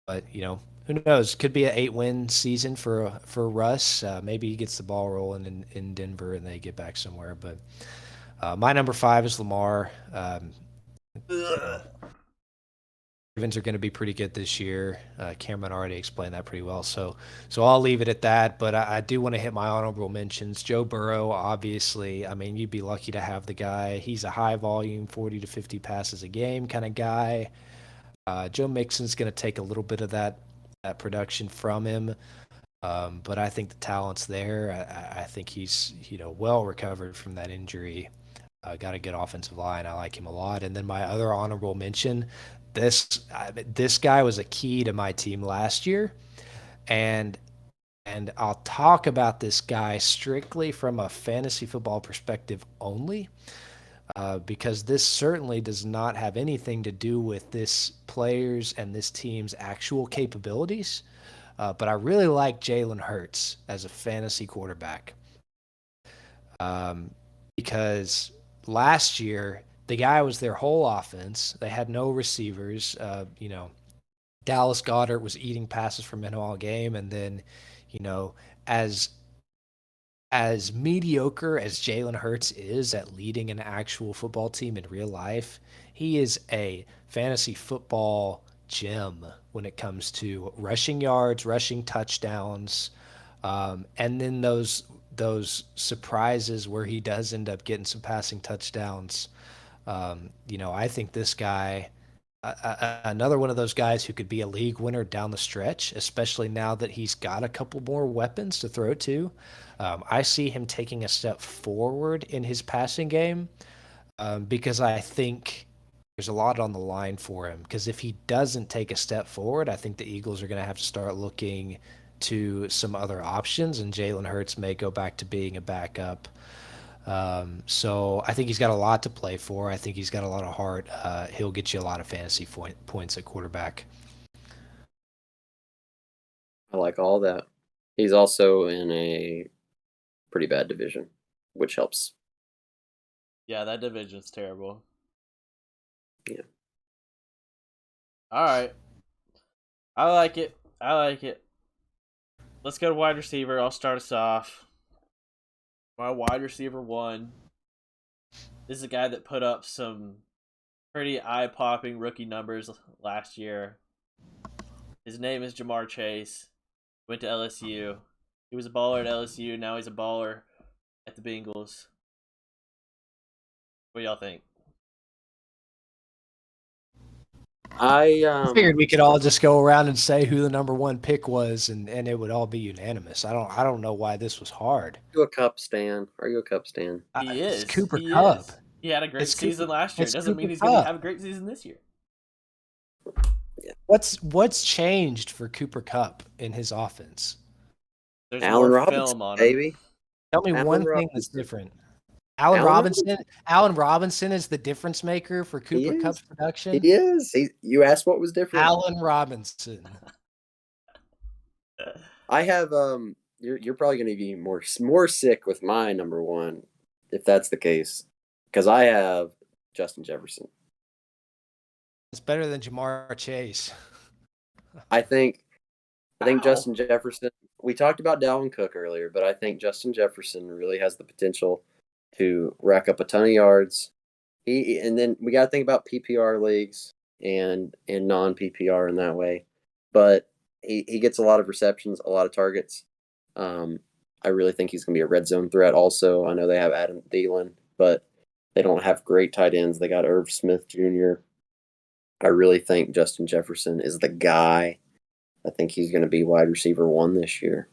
but who knows? Could be an 8-win season for Russ. Maybe he gets the ball rolling in Denver and they get back somewhere. But my number 5 is Lamar. You know, Ugh. Ravens are going to be pretty good this year. Cameron already explained that pretty well. So I'll leave it at that. But I do want to hit my honorable mentions. Joe Burrow, obviously. I mean, you'd be lucky to have the guy. He's a high volume, 40 to 50 passes a game kind of guy. Joe Mixon's going to take a little bit of that production from him. But I think the talent's there. I think he's well recovered from that injury. Got a good offensive line. I like him a lot. And then my other honorable mention, this guy was a key to my team last year, and I'll talk about this guy strictly from a fantasy football perspective only, because this certainly does not have anything to do with this players and this team's actual capabilities. But I really like Jalen Hurts as a fantasy quarterback, um, because last year the guy was their whole offense. They had no receivers. Dallas Goddard was eating passes from him all game, and then, you know, as mediocre as Jalen Hurts is at leading an actual football team in real life, he is a fantasy football gem when it comes to rushing yards, rushing touchdowns, and then those surprises where he does end up getting some passing touchdowns. I think this guy Another one of those guys who could be a league winner down the stretch, especially now that he's got a couple more weapons to throw to. I see him taking a step forward in his passing game because I think there's a lot on the line for him. Because if he doesn't take a step forward, I think the Eagles are going to have to start looking to some other options, and Jalen Hurts may go back to being a backup. So I think he's got a lot to play for. I think he's got a lot of heart. He'll get you a lot of fantasy points at quarterback. I like all that. He's also in a pretty bad division, which helps. Yeah, that division's terrible. Yeah. All right. I like it. I like it. Let's go to wide receiver. I'll start us off. My wide receiver one. This is a guy that put up some pretty eye-popping rookie numbers last year. His name is Jamar Chase. Went to LSU. He was a baller at LSU. Now he's a baller at the Bengals. What do y'all think? I figured we could all just go around and say who the number one pick was, and it would all be unanimous. I don't know why this was hard. Are you a Cup stan? Are you a Cup stan? He It's is. Cooper He Kupp. is. He had a great It's Cooper. season last year. It's Doesn't Cooper mean he's going to Kupp. have a great season this year. Yeah. What's changed for Cooper Kupp in his offense? There's Allen more Robinson, film on him. baby. Tell me Allen one thing that's Robinson. different. Allen Allen Robinson. Allen Robinson is the difference maker for He Cooper Kupp's is. production. He is. You asked what was different. Allen Robinson. I have you're probably going to be more sick with my number one if that's the case, because I have Justin Jefferson. It's better than Jamar Chase. I think Ow. Justin Jefferson. We talked about Dalvin Cook earlier, but I think Justin Jefferson really has the potential to rack up a ton of yards. And then we got to think about PPR leagues and non PPR in that way. But he gets a lot of receptions, a lot of targets. I really think he's going to be a red zone threat. Also, I know they have Adam Thielen, but they don't have great tight ends. They got Irv Smith Jr. I really think Justin Jefferson is the guy. I think he's going to be wide receiver one this year.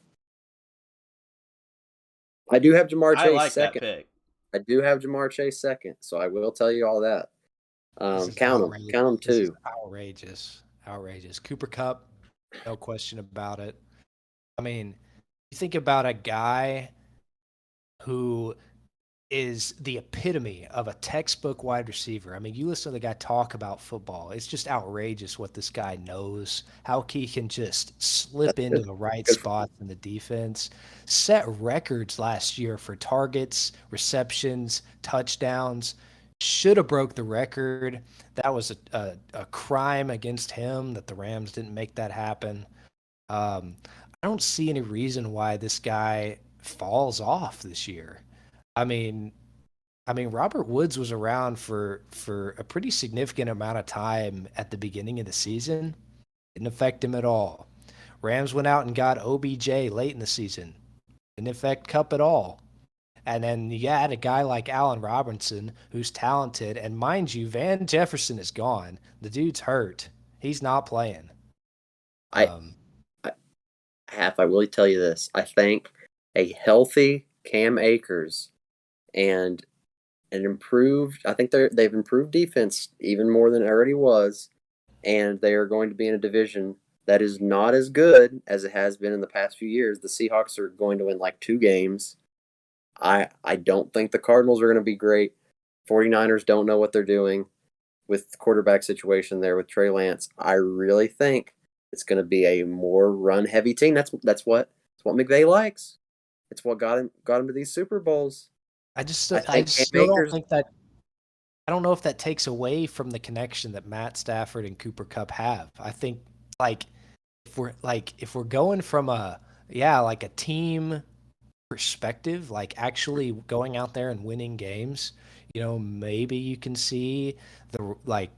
I do have Jamar I Chase like second. that pick. I do have Jamar Chase second, so I will tell you all that. Count them too. Outrageous. Cooper Kupp, no question about it. I mean, you think about a guy who is the epitome of a textbook wide receiver. I mean, you listen to the guy talk about football. It's just outrageous what this guy knows, how he can just slip That's into good. the right Good. spots in the defense, set records last year for targets, receptions, touchdowns. Should have broke the record. That was a crime against him that the Rams didn't make that happen. I don't see any reason why this guy falls off this year. I mean, Robert Woods was around for a pretty significant amount of time at the beginning of the season. Didn't affect him at all. Rams went out and got OBJ late in the season. Didn't affect Cup at all. And then you had a guy like Allen Robinson who's talented. And mind you, Van Jefferson is gone. The dude's hurt. He's not playing. I, I I will tell you this. I think a healthy Cam Akers and an improved. I think they've improved defense even more than it already was, and they are going to be in a division that is not as good as it has been in the past few years. The Seahawks are going to win like 2 games. I don't think the Cardinals are going to be great. 49ers don't know what they're doing with the quarterback situation there with Trey Lance. I really think it's going to be a more run heavy team. That's what McVay likes. It's what got him to these Super Bowls. I just I think still Cam don't Akers. think that. I don't know if that takes away from the connection that Matt Stafford and Cooper Kupp have. I think like if we're going from like a team perspective, like actually going out there and winning games, maybe you can see the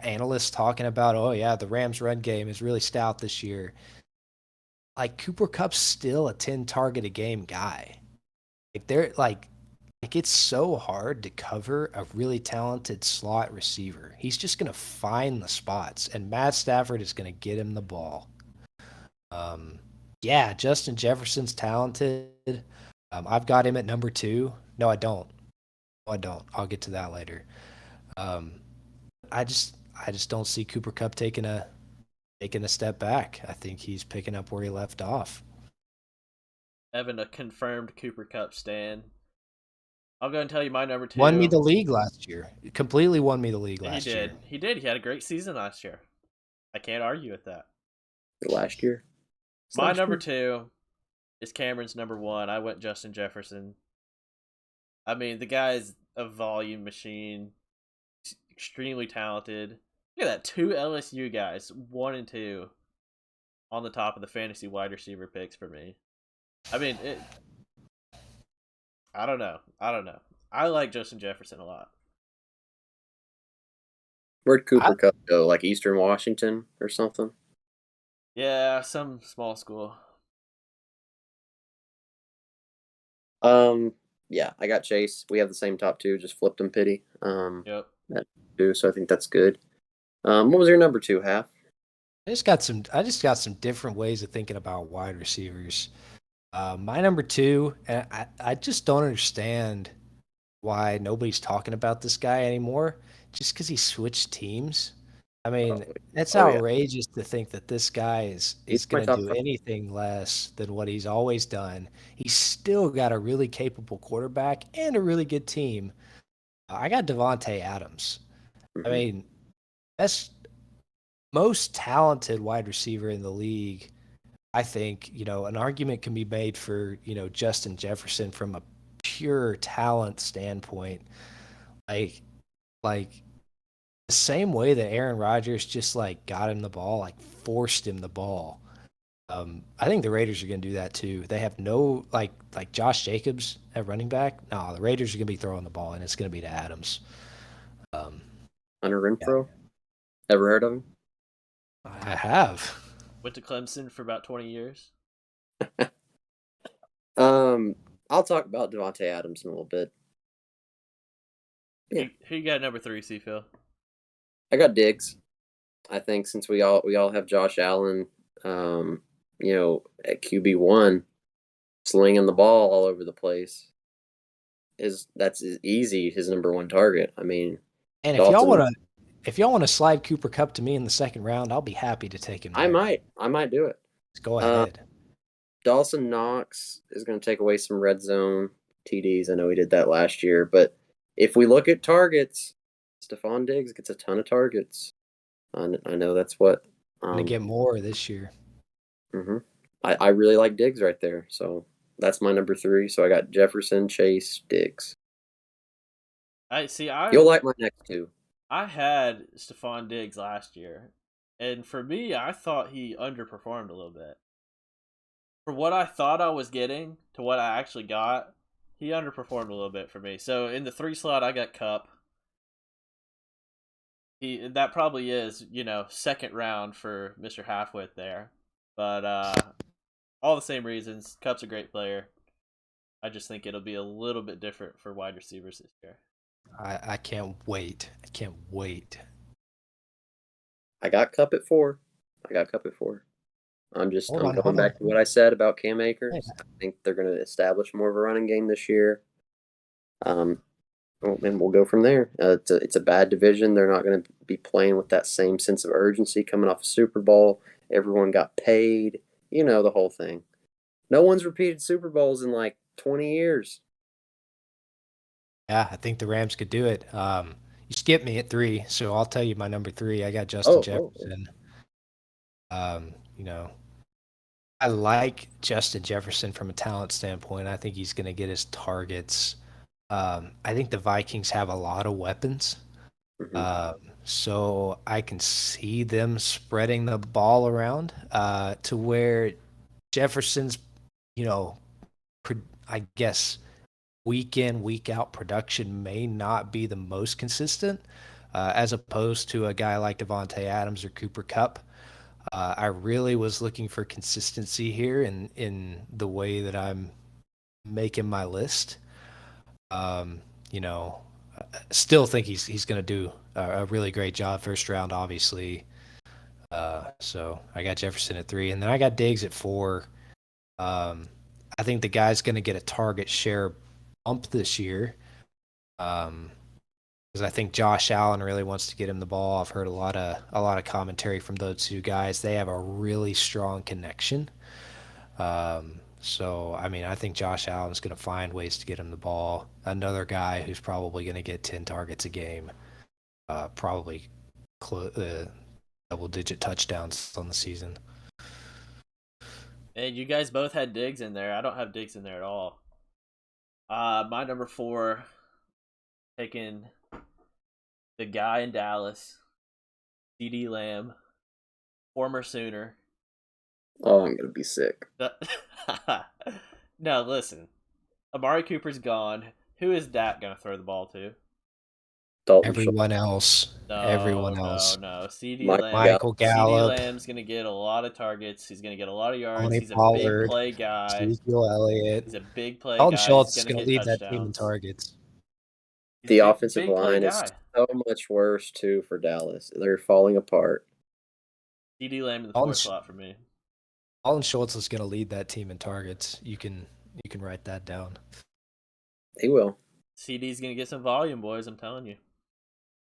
analysts talking about, oh yeah, the Rams run game is really stout this year. Like Cooper Kupp's still a 10 target a game guy. Like they're like Like it's so hard to cover a really talented slot receiver. He's just going to find the spots, and Matt Stafford is going to get him the ball. Um, yeah, Justin Jefferson's talented. I've got him at number two. No, I don't. No, I don't. I'll get to that later. Um, I just don't see Cooper Cup taking a step back. I think he's picking up where he left off. Evan, a confirmed Cooper Cup stan. I'll go and tell you my number Won me two. the league last year. Completely won me the league He last year. did. He did. He had a great season last year. I can't argue with that. Last year. It's My last number year. two is Cameron's number one. I went Justin Jefferson. I mean, the guy's a volume machine. Extremely talented. Look at that. Two LSU guys, one and two, on the top of the fantasy wide receiver picks for me. I mean, I don't know. I don't know. I like Justin Jefferson a lot. Where'd I, Cooper Cup go? Like Eastern Washington or something? Yeah, some small school. Um, yeah, I got Chase. We have the same top two, just flipped them pity. Yep. That too, so I think that's good. What was your number two half? I just got some different ways of thinking about wide receivers. My number two, and I just don't understand why nobody's talking about this guy anymore. Just because he switched teams. I Oh, mean, it's oh yeah, outrageous to think that this guy is he's is my going to top do five. anything less than what he's always done. He's still got a really capable quarterback and a really good team. I got Devontae Adams. I Mm-hmm. mean, that's most talented wide receiver in the league. I think, an argument can be made for, Justin Jefferson from a pure talent standpoint. Like, like the same way that Aaron Rodgers just like got him the ball, like forced him the ball. I think the Raiders are going to do that too. They have no like Josh Jacobs at running back. No, the Raiders are going to be throwing the ball, and it's going to be to Adams. Um, Hunter yeah, Renfro. Ever heard of him? I have. Went to Clemson for about 20 years. Um, I'll talk about Devontae Adams in a little bit. Yeah, Who you got number three, C Phil? I got Diggs. I think since we all have Josh Allen, at QB1, slinging the ball all over the place that's easy his number one target. I mean, And Dawson. if y'all want to slide Cooper Cup to me in the second round, I'll be happy to take him I there. might do it. Just go Uh, ahead. Dawson Knox is going to take away some red zone TDs. I know he did that last year, but if we look at targets, Stephon Diggs gets a ton of targets. I know that's what. Gonna Um, get more this year. mhm. I really like Diggs right there, so that's my number three. So I got Jefferson, Chase, Diggs. I see. You'll like my next two. I had Stephon Diggs last year, and for me, I thought he underperformed a little bit. For what I thought I was getting to what I actually got, he underperformed a little bit for me. So in the three slot, I got Cup. That probably is second round for Mister Halfwit there, but all the same reasons. Cup's a great player. I just think it'll be a little bit different for wide receivers this year. I can't wait. I can't wait. I got Cup at four. I got Cup at four. Hold I'm on, going hold on. back to what I said about Cam Hey, Akers. I think they're going to establish more of a running game this year. Um, and we'll go from there. It's a bad division. They're not going to be playing with that same sense of urgency coming off a Super Bowl. Everyone got paid. You know the whole thing. No one's repeated Super Bowls in like 20 years. yeah, I think the Rams could do it. You skipped me at three, so I'll tell you my number three. I got Justin Oh. Jefferson. Um, you know, I like Justin Jefferson from a talent standpoint. I think he's going to get his targets. I think the Vikings have a lot of weapons. Hmm. Um, so I can see them spreading the ball around to where Jefferson's, you know, I guess week in, week out production may not be the most consistent, as opposed to a guy like Devontae Adams or Cooper Cup. I really was looking for consistency here in the way that I'm making my list. Um, you know, still think he's going to do a really great job first round, obviously. So I got Jefferson at 3, and then I got Diggs at 4. Um, I think the guy's going to get a target share bump this year. Because I think Josh Allen really wants to get him the ball. I've heard a lot of commentary from those two guys. They have a really strong connection. So I mean, I think Josh Allen's going to find ways to get him the ball. Another guy who's probably going to get 10 targets a game, probably double-digit touchdowns on the season. And you guys both had Diggs in there. I don't have Diggs in there at all. My number 4, taking the guy in Dallas, CD Lamb, former Sooner. Oh, I'm gonna be sick. No, listen. Amari Cooper's gone. Who is Dak going to throw the ball to? Dalton Schultz, Everyone else, No, everyone no, else. no. CD Mike Lamb. Gallup, Michael CD Gallup, Lamb's going to get a lot of targets. He's going to get a lot of yards. Tony He's a big Pollard, play guy. Ezekiel Elliott. He's a big play Dalton guy. He's Schultz is going to going to get lead that team in touchdowns. targets. He's a the big, offensive big play line is guy. so much worse too for Dallas. They're falling apart. CD Lamb in the Dalton, 4th slot for me. Dalton Schultz is going to lead that team in targets. You can write that down. He will. CD's going to get some volume, boys. I'm telling you.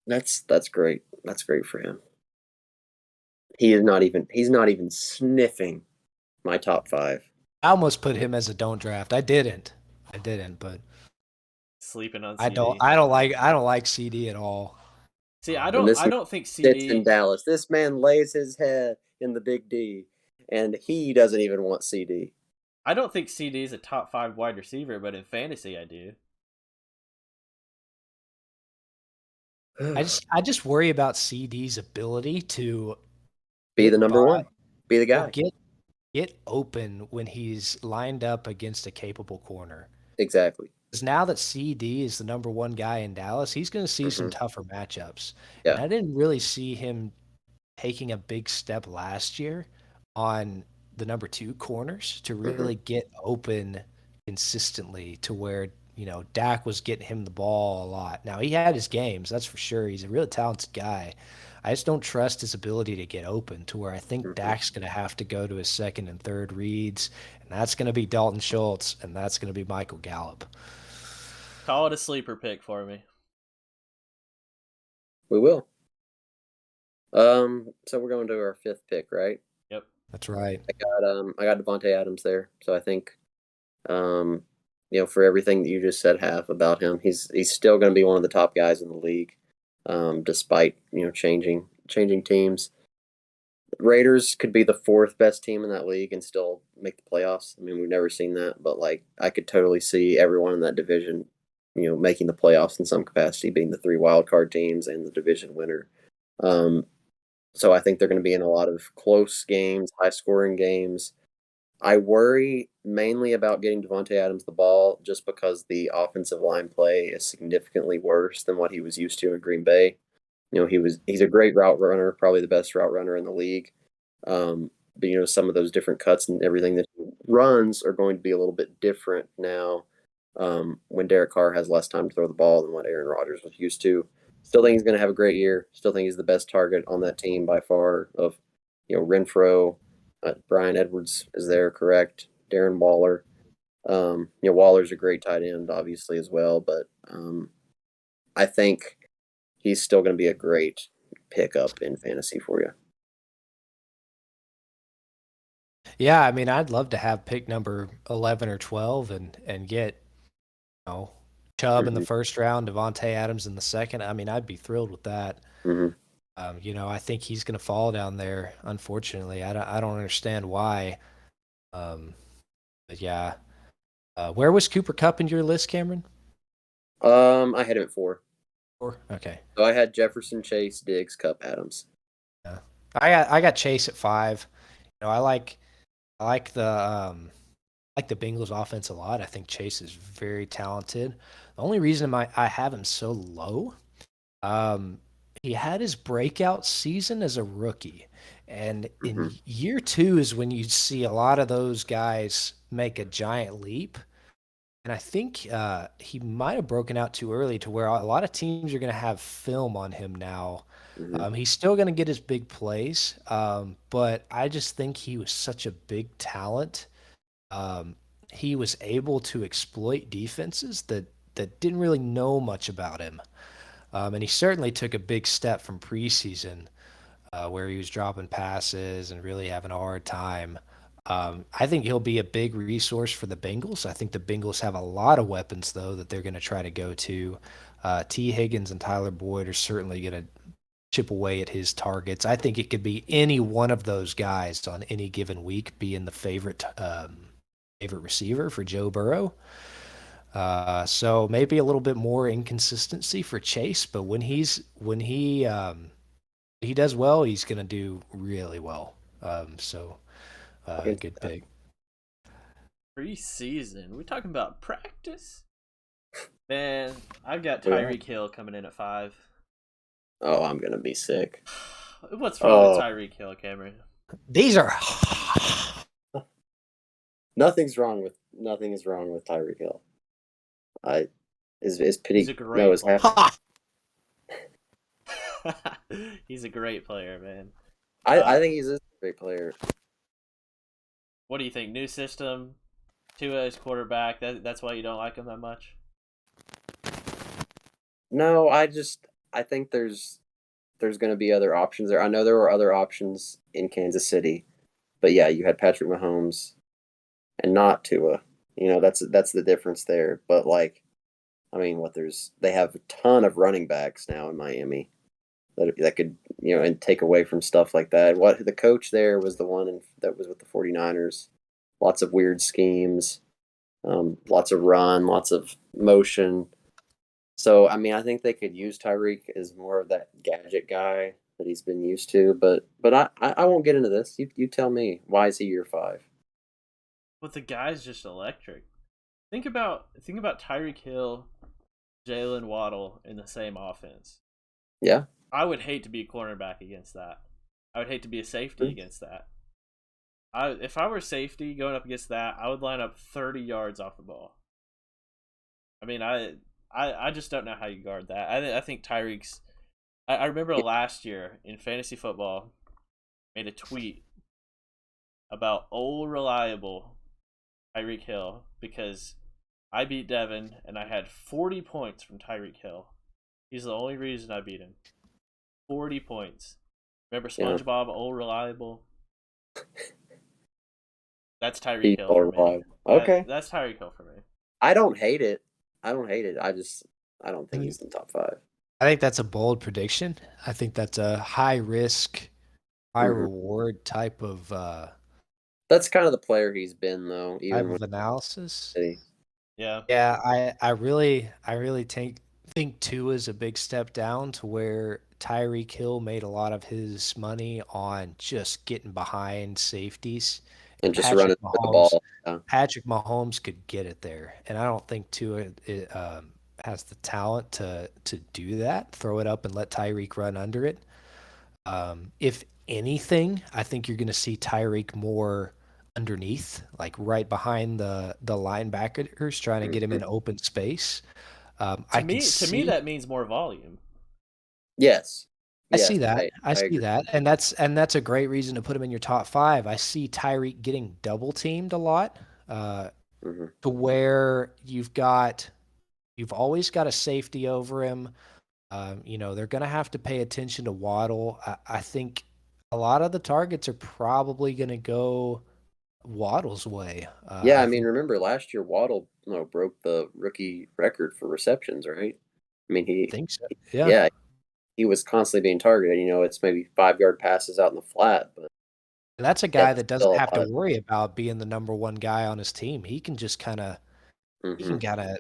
That's great. That's great for him. He's not even sniffing my top 5. I almost put him as a don't draft. I didn't, but Sleeping on I don't. CD. I don't like CD at all. See, And this I man don't think sits in CD. Dallas. This man lays his head in the big D, and he doesn't even want CD. I don't think CD is a top 5 wide receiver, but in fantasy, I do. I just worry about CD's ability to Be the get number by one. Be the or guy. get open when he's lined up against a capable corner. Exactly. Because now that CD is the number one guy in Dallas, he's going to see some Hmm. tougher matchups. And Yeah. I didn't really see him taking a big step last year on the number 2 corners to Hmm. really get open consistently to where, Dak was getting him the ball a lot. Now, he had his games, that's for sure. He's a really talented guy. I just don't trust his ability to get open to where I think Hmm. Dak's going to have to go to his second and third reads, and that's going to be Dalton Schultz, and that's going to be Michael Gallup. Call it a sleeper pick for me. We will. So we're going to our 5th pick, right? Yep. That's right. I got Devontae Adams there. So I think um, for everything that you just said half about him, he's still going to be one of the top guys in the league, despite changing teams. Raiders could be the 4th best team in that league and still make the playoffs. I mean, we've never seen that, but like I could totally see everyone in that division, making the playoffs in some capacity, being the 3 wild card teams and the division winner. Um, so I think they're going to be in a lot of close games, high scoring games. I worry mainly about getting Devontae Adams the ball just because the offensive line play is significantly worse than what he was used to in Green Bay. He's a great route runner, probably the best route runner in the league. But some of those different cuts and everything that he runs are going to be a little bit different now. When Derek Carr has less time to throw the ball than what Aaron Rodgers was used to. Still think he's going to have a great year. Still think he's the best target on that team by far. Of Renfro, Brian Edwards is there, correct? Darren Waller. Waller's a great tight end, obviously as well, but I think he's still going to be a great pickup in fantasy for you. Yeah, I mean, I'd love to have pick number 11 or 12 and get, you know, Chubb in the Hmm. first round, Devontae Adams in the second. I mean, I'd be thrilled with that. Hmm. I think he's going to fall down there, unfortunately. I don't understand why. Um, but yeah. Where was Cooper Cup in your list, Cameron? I had him at 4. Okay. So I had Jefferson, Chase, Diggs, Cup, Adams. Yeah. I got Chase at 5. I like the Bengals offense a lot. I think Chase is very talented. The only reason I have him so low, um, he had his breakout season as a rookie, and in Hmm. year 2 is when you see a lot of those guys make a giant leap. And I think he might have broken out too early to where a lot of teams are going to have film on him now. Hmm. He's still going to get his big plays, but I just think he was such a big talent. Um, he was able to exploit defenses that didn't really know much about him. And he certainly took a big step from preseason, where he was dropping passes and really having a hard time. I think he'll be a big resource for the Bengals. I think the Bengals have a lot of weapons, though, that they're going to try to go to. T. Higgins and Tyler Boyd are certainly going to chip away at his targets. I think it could be any one of those guys on any given week being the favorite receiver for Joe Burrow. So maybe a little bit more inconsistency for Chase, but when he does well, he's gonna do really well. Good pick. Preseason. We talking about practice? Man, I've got We are. Tyreek Hill coming in at 5. Oh, I'm gonna be sick. What's wrong with Oh, Tyreek Hill, Cameron? These are nothing is wrong with Tyreek Hill. I is He's pity a no great is half. player. He's a great player, man. I Uh, think he's a great player. what do you think? New system, Tua is quarterback. That's why you don't like him that much. No, I think there's going to be other options there. I know there were other options in Kansas City, but yeah, you had Patrick Mahomes and not Tua. That's the difference there. But like, I mean, they have a ton of running backs now in Miami that could and take away from stuff like that. What the coach there was the one that was with the 49ers. Lots of weird schemes, lots of run, lots of motion. So I mean, I think they could use Tyreek as more of that gadget guy that he's been used to. But I won't get into this. You tell me, why is he year 5? But the guy's just electric. Think about Tyreek Hill, Jalen Waddle in the same offense. Yeah. I would hate to be a cornerback against that. I would hate to be a safety against that. If I were safety going up against that, I would line up 30 yards off the ball. I mean, I just don't know how you guard that. I think Tyreek's. I remember last year in fantasy football, made a tweet about old reliable Tyreek Hill because I beat Devin and I had 40 points from Tyreek Hill. He's the only reason I beat him. 40 points. Remember Yeah. SpongeBob, old reliable? That's Tyreek He's Hill all for me. reliable. Okay. That's Tyreek Hill for me. I don't hate it. I don't hate it. I don't think he's in the top 5. I think that's a bold prediction. I think that's a high risk, high Hmm. reward That's kind of the player he's been though, type even with of analysis. City. Yeah. Yeah, I really think two is a big step down to where Tyreek Hill made a lot of his money on just getting behind safeties, and And just running for the ball. Yeah. Patrick Mahomes could get it there, and I don't think Tua has the talent to do that. Throw it up and let Tyreek run under it. If anything, I think you're going to see Tyreek more underneath, like right behind the linebackers, trying to get him Hmm. in open space. To I can me, see, that means more volume. Yes. I Yes, see that, I I see agree. that, and that's a great reason to put him in your top five. I see Tyreek getting double teamed a lot, uh, Hmm. to where you've always got a safety over him. They're going to have to pay attention to Waddle. I think a lot of the targets are probably going to go Waddle's way. Yeah, I I mean, think remember last year Waddle, broke the rookie record for receptions, right? I mean, think so. Yeah. yeah, he was constantly being targeted. It's maybe 5 yard passes out in the flat, but And that's a guy that's that doesn't still have a to lot. worry about being the number one guy on his team. He can kind of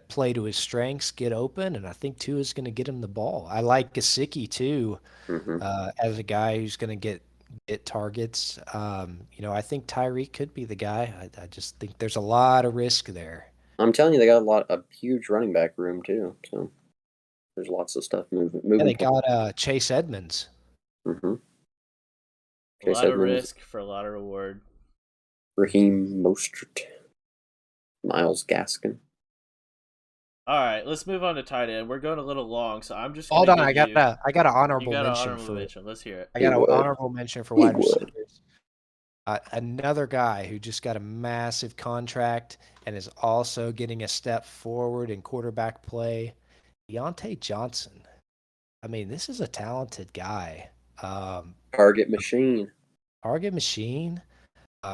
play to his strengths, get open, and I think Tua is going to get him the ball. I like Gesicki too, Hmm. as a guy who's going to get targets. I think Tyree could be the guy. I just think there's a lot of risk there. I'm telling you, they got a huge running back room too. So there's lots of stuff Yeah, moving they parts. got Chase Edmonds. Hmm. A Chase lot of Edmonds, risk for a lot of reward. Raheem Mostert, Miles Gaskin. All right, let's move on to tight end. We're going a little long, so I'm just Hold gonna on, give you. I got an You honorable got an mention honorable for mention. Let's hear it. I He got an would. honorable mention for He wide would. receivers. Another guy who just got a massive contract and is also getting a step forward in quarterback play, Deontay Johnson. I mean, this is a talented guy. Target machine. Target machine.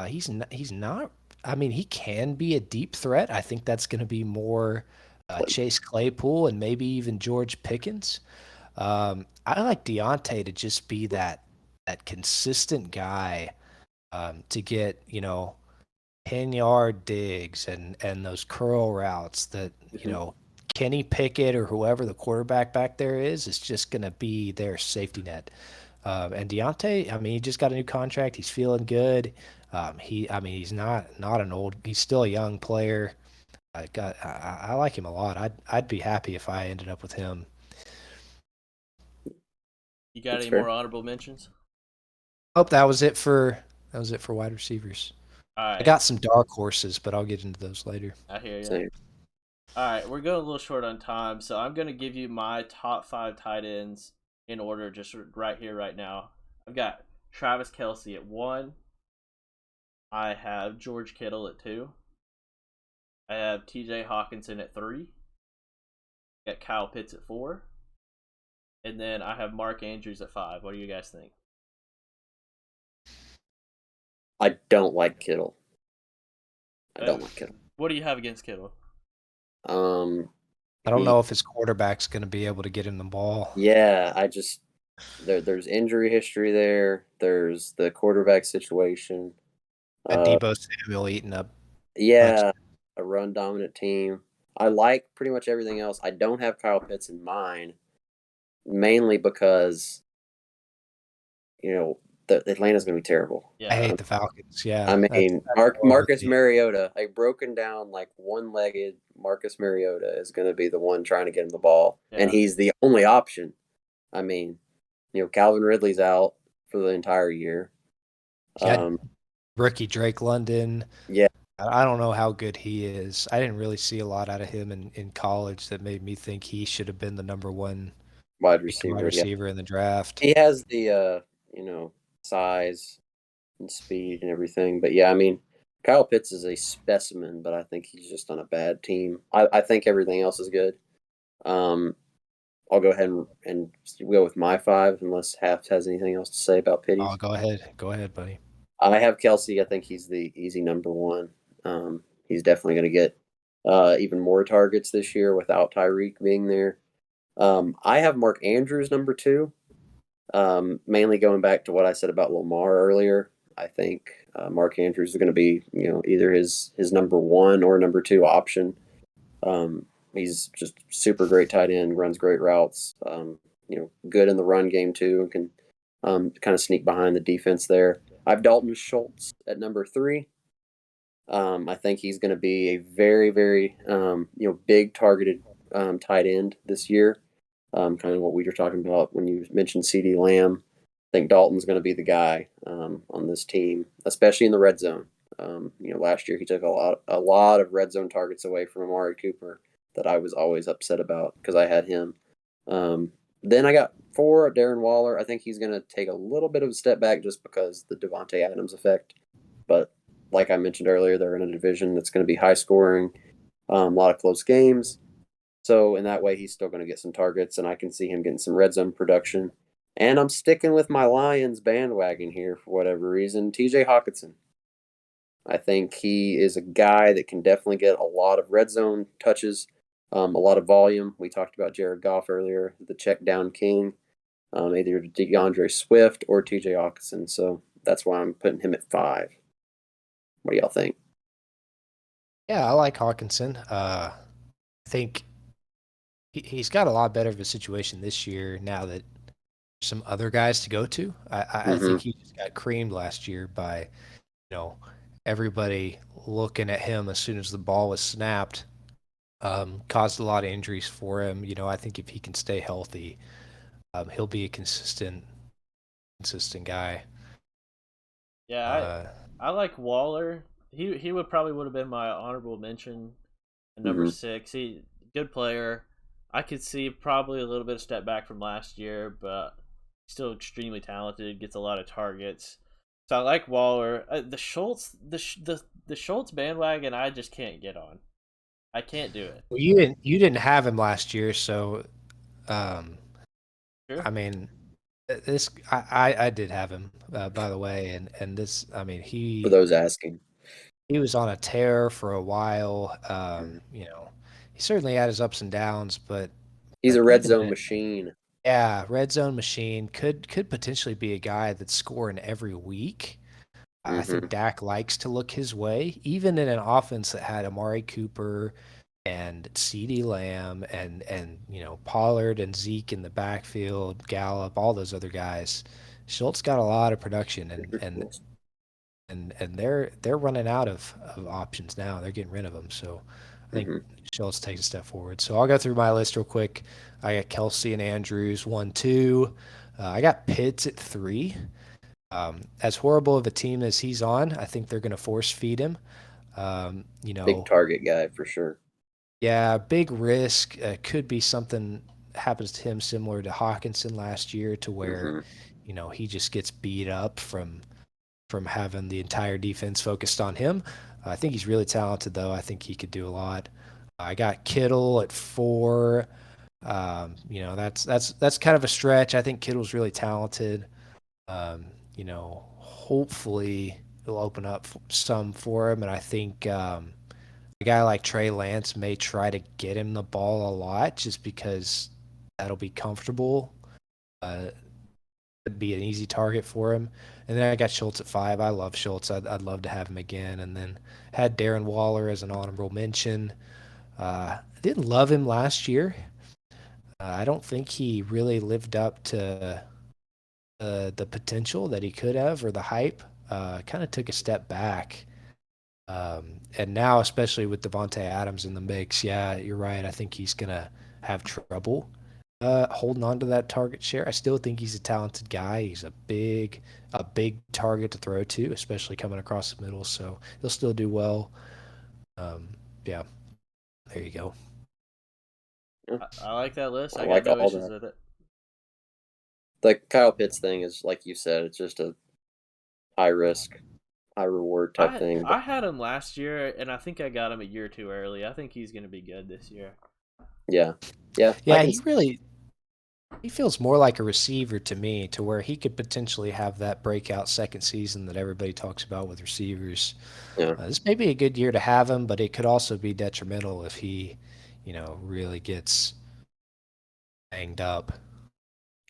He's not. I mean, he can be a deep threat. I think that's going to be more Chase Claypool and maybe even George Pickens. I like Deontay to just be that consistent guy to get 10-yard digs and those curl routes that Mhm. Kenny Pickett or whoever the quarterback back there is just going to be their safety net. And Deontay, I mean, he just got a new contract. He's feeling good. I mean, he's not an old. He's still a young player. I like him a lot. I'd be happy if I ended up with him. You got That's any more fair. honorable mentions? Hope that was it for wide receivers. All I right, got some dark horses, but I'll get into those later. I hear you. Same. All right, we're going a little short on time, so I'm gonna give you my top five tight ends in order, just right here, right now. I've got Travis Kelsey at one. I have George Kittle at two. I have T.J. Hawkinson at three. Got Kyle Pitts at four, and then I have Mark Andrews at five. What do you guys think? I don't like Kittle. I Uh, don't like Kittle. what do you have against Kittle? Um, I don't he, know if his quarterback's going to be able to get him the ball. yeah, I just there's injury history there. There's the quarterback situation. Uh, Debo Samuel eating up touch. yeah, a run dominant team. I like pretty much everything else. I don't have Kyle Pitts in mind, mainly because you know the Atlanta's going to be terrible. I Yeah, hate the Falcons. I Yeah, mean, that's a horrible Marcus team. Mariota, a broken down, like one-legged Marcus Mariota is going to be the one trying to get him the ball, and yeah, he's the only option. I mean, Calvin Ridley's out for the entire year. He had Um, rookie Drake London. yeah, I don't know how good he is. I didn't really see a lot out of him in college that made me think he should have been the number one wide picked wide receiver. Yeah, receiver in the draft. he has the size and speed and everything. But yeah, I mean, Kyle Pitts is a specimen, but I think he's just on a bad team. I think everything else is good. Um, I'll go ahead and go with my five, unless Half has anything else to say about Oh, Pitties. go ahead, buddy. I have Kelsey. I think he's the easy number one. He's definitely going to get even more targets this year without Tyreek being there. I have Mark Andrews number two, mainly going back to what I said about Lamar earlier. I think Mark Andrews is going to be, either his number one or number two option. He's just super great tight end, runs great routes. Good in the run game too, and can kind of sneak behind the defense there. I've Dalton Schultz at number three. I think he's going to be a very, very big targeted tight end this year. Kind of what we were talking about when you mentioned CD Lamb. I think Dalton's going to be the guy on this team, especially in the red zone. Last year he took a lot of red zone targets away from Amari Cooper that I was always upset about because I had him. Then I got four, Darren Waller. I think he's going to take a little bit of a step back just because the Devontae Adams effect. But like I mentioned earlier, they're in a division that's going to be high scoring, a lot of close games. So in that way, he's still going to get some targets, and I can see him getting some red zone production. And I'm sticking with my Lions bandwagon here for whatever reason. TJ Hawkinson. I think he is a guy that can definitely get a lot of red zone touches, a lot of volume. We talked about Jared Goff earlier, the check down king, either DeAndre Swift or TJ Hawkinson. So that's why I'm putting him at five. What do y'all think? Yeah, I like Hawkinson. I think he's got a lot better of a situation this year now that some other guys to go to. I Mm-hmm. think he just got creamed last year by you know everybody looking at him as soon as the ball was snapped. Caused a lot of injuries for him. I think if he can stay healthy, he'll be a consistent guy. yeah. Uh, I like Waller. He would probably would have been my honorable mention at number Mm-hmm. six. He Good player. I could see probably a little bit of step back from last year, but still extremely talented. Gets a lot of targets. So I like Waller. The Schultz, the Schultz bandwagon, I just can't get on. I can't do it. Well, you didn't have him last year, so um, Sure. I mean, this I did have him, by the way, and this I mean For those asking. he was on a tear for a while. Mhm. He certainly had his ups and downs, He's but a red even zone in machine. yeah, red zone machine could potentially be a guy that's scoring every week. I think Hmm. Dak likes to look his way, even in an offense that had Amari Cooper and CeeDee Lamb and Pollard and Zeke in the backfield, Gallup, all those other guys. Schultz got a lot of production, and they're running out of options now. They're getting rid of them, so I think Hmm. Schultz takes a step forward. So I'll go through my list real quick. I got Kelsey and Andrews 1, 2. I got Pitts at 3. As horrible of a team as he's on, I think they're going to force feed him. Um, you Big know, target guy for sure. yeah, big risk. Could be something happens to him similar to Hawkinson last year, to where Hmm. he just gets beat up from having the entire defense focused on him. I think he's really talented, though. I think he could do a lot. I got Kittle at 4. That's kind of a stretch. I think Kittle's really talented. Um, Hopefully it'll open up some for him, and I think a guy like Trey Lance may try to get him the ball a lot just because that'll be comfortable. Uh, It'd be an easy target for him. And then I got Schultz at 5. I love Schultz. I'd love to have him again. And then had Darren Waller as an honorable mention. I didn't love him last year. I don't think he really lived up to the potential that he could have, or the hype. Kind of took a step back. And now, especially with Devontae Adams in the mix, yeah, you're right. I think he's gonna have trouble holding on to that target share. I still think he's a talented guy. He's a big target to throw to, especially coming across the middle. So he'll still do well. Um, yeah, there you go. Yeah, I like that list. I I got like no all issues that. with it. The Kyle Pitts thing is like you said, it's just a high risk, high reward type thing. But I had him last year, and I think I got him a year too early. I think he's going to be good this year. yeah, yeah, I Yeah, can. he feels more like a receiver to me, to where he could potentially have that breakout second season that everybody talks about with receivers. Yeah, This may be a good year to have him, but it could also be detrimental if he, really gets banged up.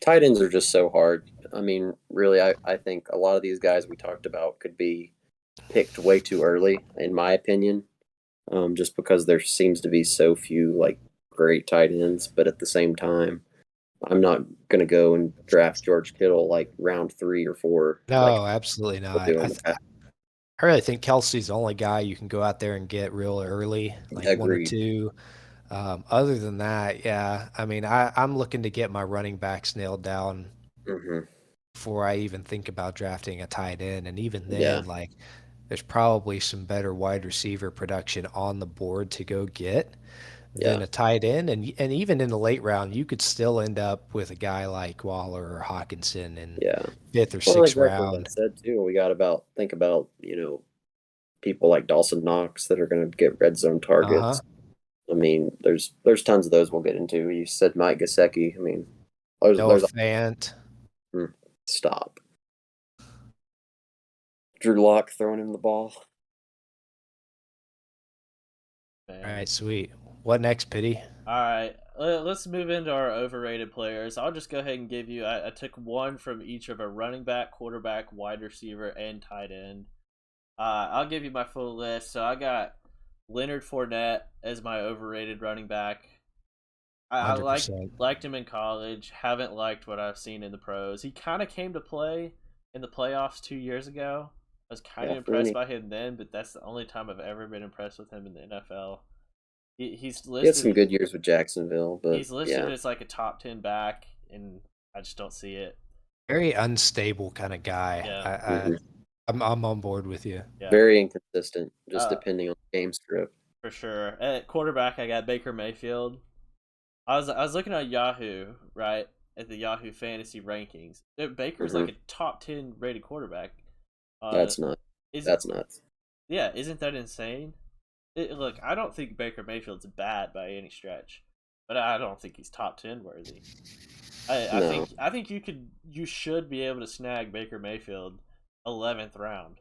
tight ends are just so hard. I mean, really, I think a lot of these guys we talked about could be picked way too early, in my opinion. Just because there seems to be so few like great tight ends, but at the same time, I'm not gonna go and draft George Kittle like round 3 or 4 like No, absolutely people not. do I in the th past. I really think Kelsey's the only guy you can go out there and get real early, like 1 or Agreed. 2. Other than that, yeah, I mean, I'm looking to get my running backs nailed down Hmm. before I even think about drafting a tight end. And even Yeah, then, like, there's probably some better wide receiver production on the board to go get than yeah, a tight end. And even in the late round, you could still end up with a guy like Waller or Hawkinson in yeah. fifth or Well, sixth exactly what I round. said too. We got about think about people like Dawson Knox that are going to get red zone Uh-huh. targets. I mean, there's tons of those we'll get into. You said Mike Gesicki. I mean, Noah there's a Fant. stop. Drew Lock throwing him the ball. All Man. right, sweet. What next, Pity? All right, let's move into our overrated players. I'll just go ahead and give you. I took one from each of a running back, quarterback, wide receiver, and tight end. I'll give you my full list. So I got Leonard Fournette as my overrated running back. I liked 100%. liked him in college. Haven't liked what I've seen in the pros. He kind of came to play in the playoffs 2 years ago. I was kind Yeah, of impressed Fournette. by him then, but that's the only time I've ever been impressed with him in the NFL. He's He had some listed. good years with Jacksonville, but He's listed yeah. as like a top 10 back, and I just don't see it. Very unstable kind of guy. Yeah, I Hmm. I'm on board with you. yeah. Very inconsistent, just Uh, depending on the game script. for sure. At quarterback, I got Baker Mayfield. I was looking at Yahoo, right, at the Yahoo Fantasy rankings. Baker's Hmm. like a top 10 rated quarterback. Uh, That's nuts. is That's nuts. Yeah, isn't that insane? Look, I don't think Baker Mayfield's bad by any stretch, but I don't think he's top 10 worthy. I No, think you should be able to snag Baker Mayfield 11th round,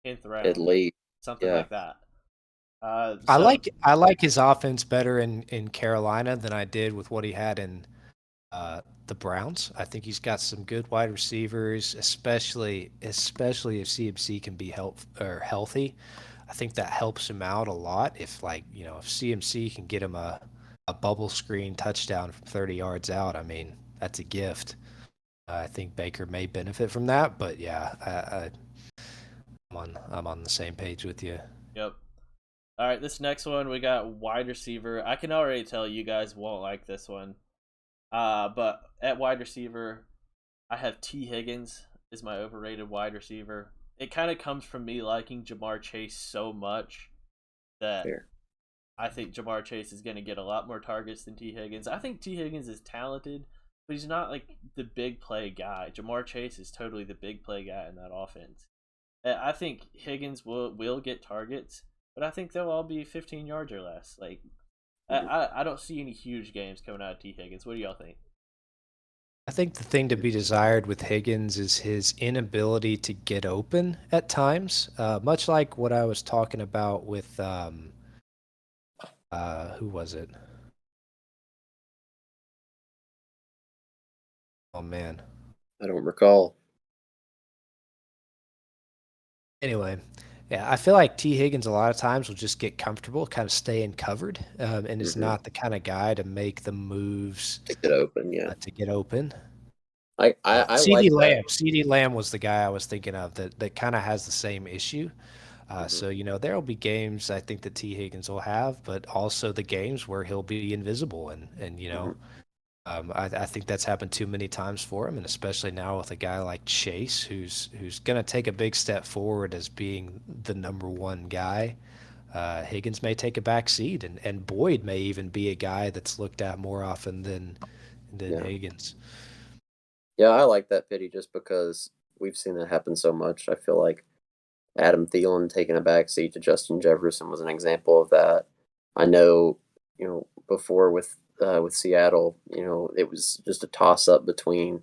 10th at round, least. something Yeah. like that. So I like his offense better in Carolina than I did with what he had in the Browns. I think he's got some good wide receivers, especially if CMC can be healthy. I think that helps him out a lot. If if CMC can get him a bubble screen touchdown from 30 yards out, I mean that's a gift. I think Baker may benefit from that, but yeah, I'm on the same page with you. yep. All right, this next one we got wide receiver. I can already tell you guys won't like this one. But at wide receiver, I have T. Higgins is my overrated wide receiver. It kind of comes from me liking Jamar Chase so much that Fair. I think Jamar Chase is going to get a lot more targets than T. Higgins. I think T. Higgins is talented, but he's not like the big play guy. Jamar Chase is totally the big play guy in that offense. I think Higgins will get targets, but I think they'll all be 15 yards or less. Like Mhm. I don't see any huge games coming out of T. Higgins. What do y'all think? I think the thing to be desired with Higgins is his inability to get open at times, much like what I was talking about with who was it? Oh man. I don't recall. Anyway, yeah, I feel like T. Higgins a lot of times will just get comfortable, kind of stay in covered, and is Hmm. not the kind of guy to make the moves To get open, yeah. to get open. I CD like that. Lamb, CD Lamb was the guy I was thinking of that kind of has the same issue. Hmm. So there will be games I think that T Higgins will have, but also the games where he'll be invisible, and Hmm. I think that's happened too many times for him, and especially now with a guy like Chase, who's going to take a big step forward as being the number one guy. Higgins may take a back seat, and Boyd may even be a guy that's looked at more often than Yeah. Higgins. Yeah, I like that pity just because we've seen that happen so much. I feel like Adam Thielen taking a backseat to Justin Jefferson was an example of that. I know, before with Seattle, it was just a toss up between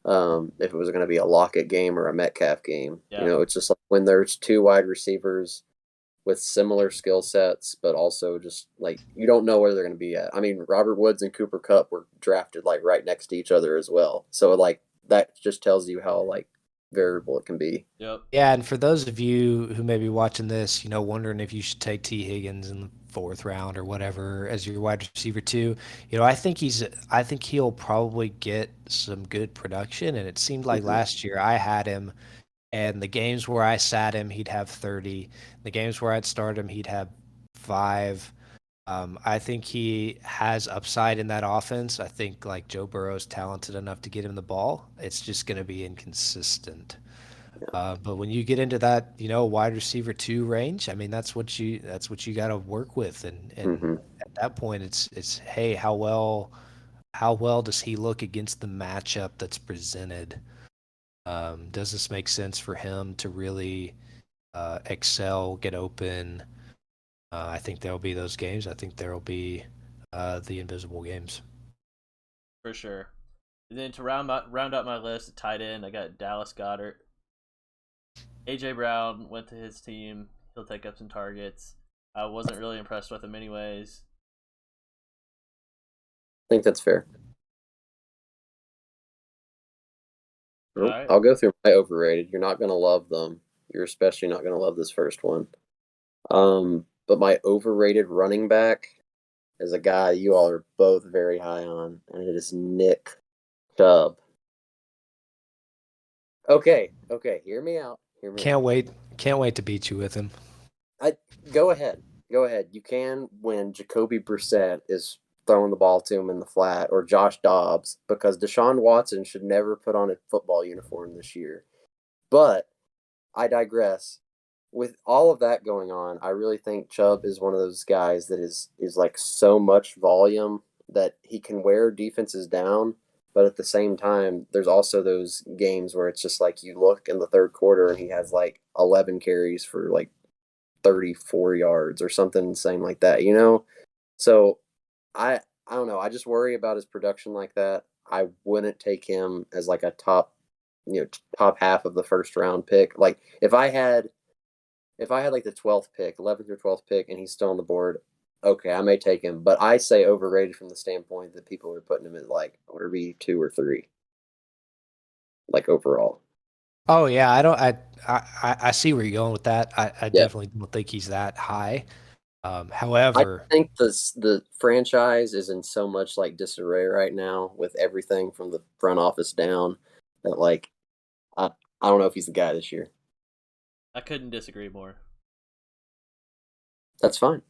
if it was going to be a Lockett game or a Metcalf game. Yeah, It's just like when there's two wide receivers with similar skill sets, but also just like you don't know where they're going to be at. I mean, Robert Woods and Cooper Cup were drafted like right next to each other as well. So like that just tells you how like variable it can be. yep, Yeah, and for those of you who may be watching this, wondering if you should take T. Higgins in the fourth round or whatever as your wide receiver too, I think he'll probably get some good production. And it seemed like Hmm. last year I had him, and the games where I sat him, he'd have 30. The games where I'd start him, he'd have 5. I think he has upside in that offense. I think like Joe Burrow's talented enough to get him the ball. It's just going to be inconsistent. Yeah. But when you get into that, wide receiver 2 range, I mean, that's what you got to work with, and Hmm. at that point, it's hey, how well does he look against the matchup that's presented? Does this make sense for him to really excel, get open? I think there'll be those games. I think there'll be the invisible games. for sure. And then to round out my list, at tight end, I got Dallas Goddard. AJ Brown went to his team. He'll take up some targets. I wasn't really impressed with him anyways. I think that's fair. All Well, right. I'll go through my overrated. You're not going to love them. You're especially not going to love this first one. But my overrated running back is a guy you all are both very high on, and it is Nick Chubb. Okay, okay, hear me out. Hear me Can't out. wait, can't wait to beat you with him. I Go ahead. Go ahead. You can when Jacoby Brissett is throwing the ball to him in the flat or Josh Dobbs because Deshaun Watson should never put on a football uniform this year. But I digress. with all of that going on, I really think Chubb is one of those guys that is like so much volume that he can wear defenses down. But at the same time, there's also those games where it's just like you look in the third quarter and he has like 11 carries for like 34 yards or something insane like that, you know? So I don't know. I just worry about his production like that. I wouldn't take him as like a top, top half of the first round pick. Like if I had like the 12th pick, 11th or 12th pick, and he's still on the board, okay, I may take him. But I say overrated from the standpoint that people are putting him at like RB2 or 3, like overall. Oh yeah, I see where you're going with that. I Yeah. definitely don't think he's that high. I However, think the franchise is in so much like disarray right now with everything from the front office down that like I I don't know if he's the guy this year. I couldn't disagree more. That's fine.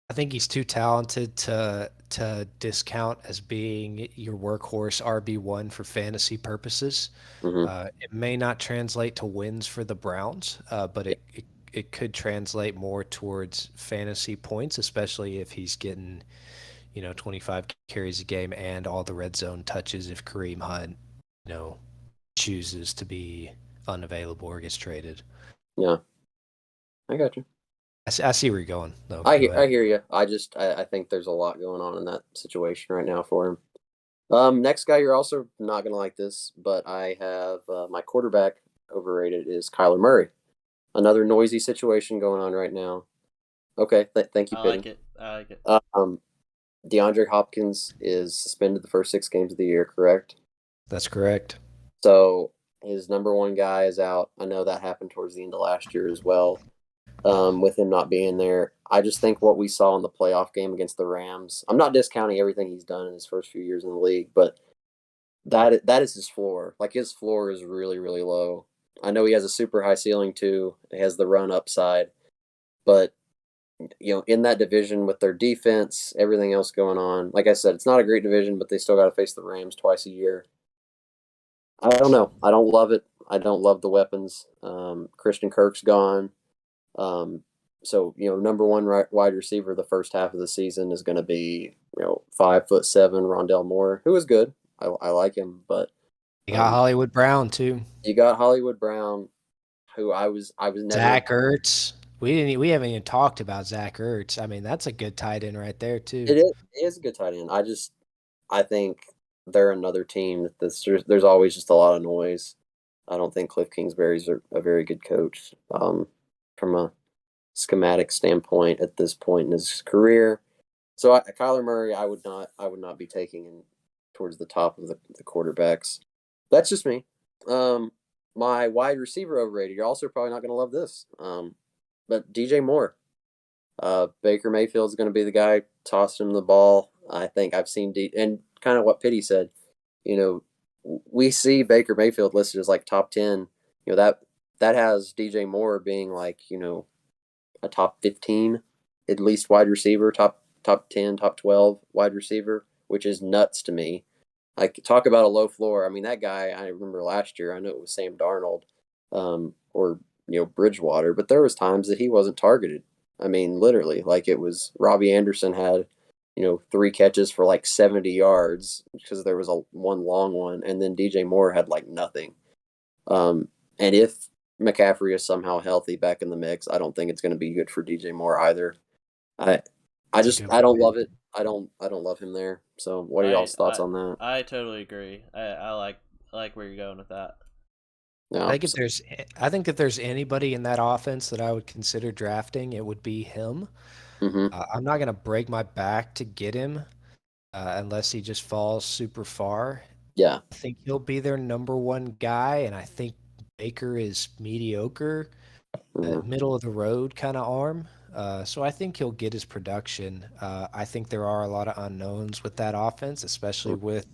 I think he's too talented to discount as being your workhorse RB1 for fantasy purposes. Hmm. It may not translate to wins for the Browns, but Yeah. it could translate more towards fantasy points, especially if he's getting 25 carries a game and all the red zone touches if Kareem Hunt you know chooses to be unavailable or gets traded. Yeah. I got you. I see where you're going though. I Go hear ahead. I hear you. I think there's a lot going on in that situation right now for him. Next guy, you're also not gonna like this, but I have my quarterback overrated is Kyler Murray. Another noisy situation going on right now. Okay, thank you, I like Pitty. it. I like it. Um, DeAndre Hopkins is suspended the first 6 games of the year, correct? That's correct. So his number one guy is out. I know that happened towards the end of last year as well. With him not being there, I just think what we saw in the playoff game against the Rams. I'm not discounting everything he's done in his first few years in the league, but that is his floor. Like his floor is really really low. I know he has a super high ceiling too. He has the run upside, but in that division with their defense, everything else going on. Like I said, it's not a great division, but they still got to face the Rams twice a year. I don't know. I don't love it. I don't love the weapons. Christian Kirk's gone. Um, so number one wide receiver the first half of the season is going to be 5'7" Rondell Moore, who is good. I like him, but You got um, Hollywood Brown too. you got Hollywood Brown, who I was never. Zach Ertz. We haven't even talked about Zach Ertz. I mean, that's a good tight end right there too. It is a good tight end. I think they're another team that there's always just a lot of noise. I don't think Cliff Kingsbury's a very good coach from a schematic standpoint at this point in his career. So Kyler Murray, I would not be taking him towards the top of the quarterbacks. That's just me. Um, my wide receiver overrated. You're also probably not going to love this. But DJ Moore, Baker Mayfield's going to be the guy tossing him the ball. I think I've seen and kind of what Pitty said. You we see Baker Mayfield listed as like top 10. That has DJ Moore being like a top 15 at least wide receiver, top 10, top 12 wide receiver, which is nuts to me. Like talk about a low floor. I mean, that guy. I remember last year. I know it was Sam Darnold, or Bridgewater, but there was times that he wasn't targeted. I mean, literally, like it was Robbie Anderson had 3 catches for like 70 yards because there was a one long one, and then DJ Moore had like nothing. And if McCaffrey is somehow healthy back in the mix, I don't think it's going to be good for DJ Moore either. I I That's a just good I don't point. love it. I don't love him there. So what are I y'all's thoughts I on that? I totally agree. I like where you're going with that. I No. think I think if there's anybody in that offense that I would consider drafting, it would be him. Mm-hmm. I'm not gonna break my back to get him unless he just falls super far. Yeah. I think he'll be their number one guy, and I think Baker is mediocre, Mm-hmm. middle of the road kind of arm. So I think he'll get his production. I think there are a lot of unknowns with that offense, especially with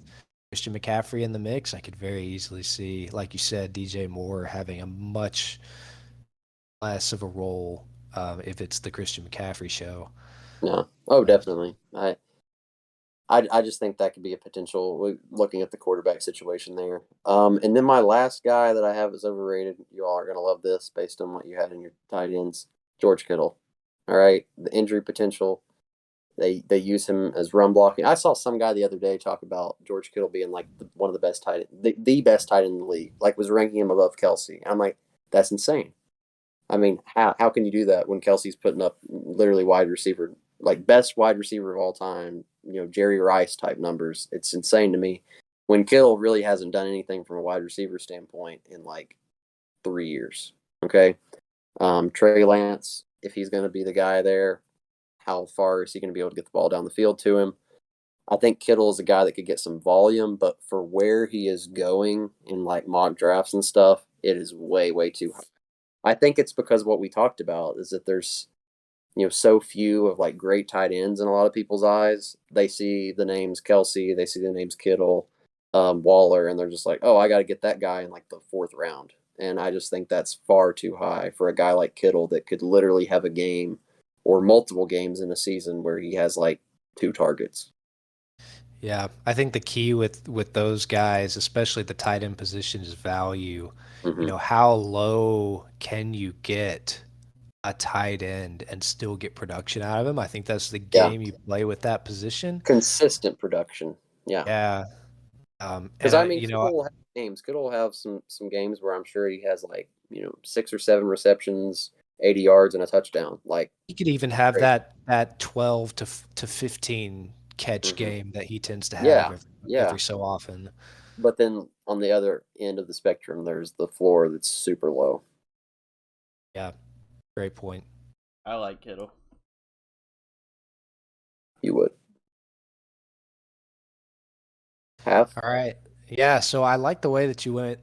Christian McCaffrey in the mix. I could very easily see, like you said, DJ Moore having a much less of a role if it's the Christian McCaffrey show. Yeah. Oh, Uh, definitely. I just think that could be a potential looking at the quarterback situation there. And then my last guy that I have is overrated. You all are going to love this based on what you had in your tight ends, George Kittle. All right, the injury potential. They use him as run blocking. I saw some guy the other day talk about George Kittle being like one of the best tight, the best tight end in the league. Like was ranking him above Kelsey. I'm like, that's insane. I mean, how can you do that when Kelsey's putting up literally wide receiver, like best wide receiver of all time, Jerry Rice type numbers? It's insane to me when Kittle really hasn't done anything from a wide receiver standpoint in like 3 years. Okay. Trey Lance, if he's going to be the guy there, how far is he going to be able to get the ball down the field to him? I think Kittle is a guy that could get some volume, but for where he is going in like mock drafts and stuff, it is way, way too high. I think it's because what we talked about is that there's so few of like great tight ends in a lot of people's eyes. They see the names Kelsey, they see the names Kittle, Waller, and they're just like, oh, I got to get that guy in like the fourth round. And I just think that's far too high for a guy like Kittle that could literally have a game or multiple games in a season where he has like 2 targets. Yeah, I think the key with those guys, especially the tight end position, is value. Mm-hmm. How low can you get a tight end and still get production out of him? I think that's the Yeah, game you play with that position. consistent production. Yeah, Yeah, because and I mean, Kittle will have games. Kittle will have some games where I'm sure he has like 6 or 7 receptions, 80 yards, and a touchdown. Like he could even have crazy. that 12 to 15 catch Mm-hmm. game that he tends to have Yeah, every yeah. so often. But then on the other end of the spectrum, there's the floor that's super low. Yeah, great point. I like Kittle. You would have. All right. Yeah, so I like the way that you went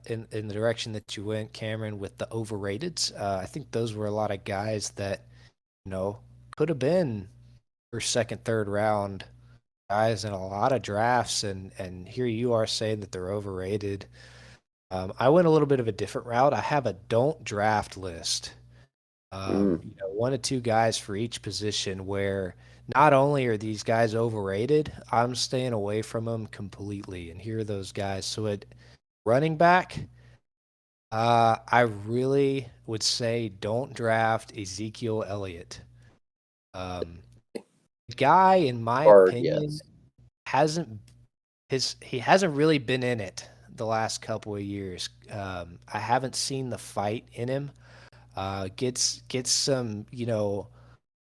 in the direction that you went, Cameron, with the overrateds. I think those were a lot of guys that, you know, could have been first, second, third round guys in a lot of drafts, and here you are saying that they're overrated. I went a little bit of a different route. I have a don't draft list. Mm, 1 to 2 guys for each position where not only are these guys overrated, I'm staying away from them completely. And here are those guys. So at running back, I really would say don't draft Ezekiel Elliott. Um, the guy, in my hard, opinion, yes. hasn't he hasn't really been in it the last couple of years. I haven't seen the fight in him. Gets some,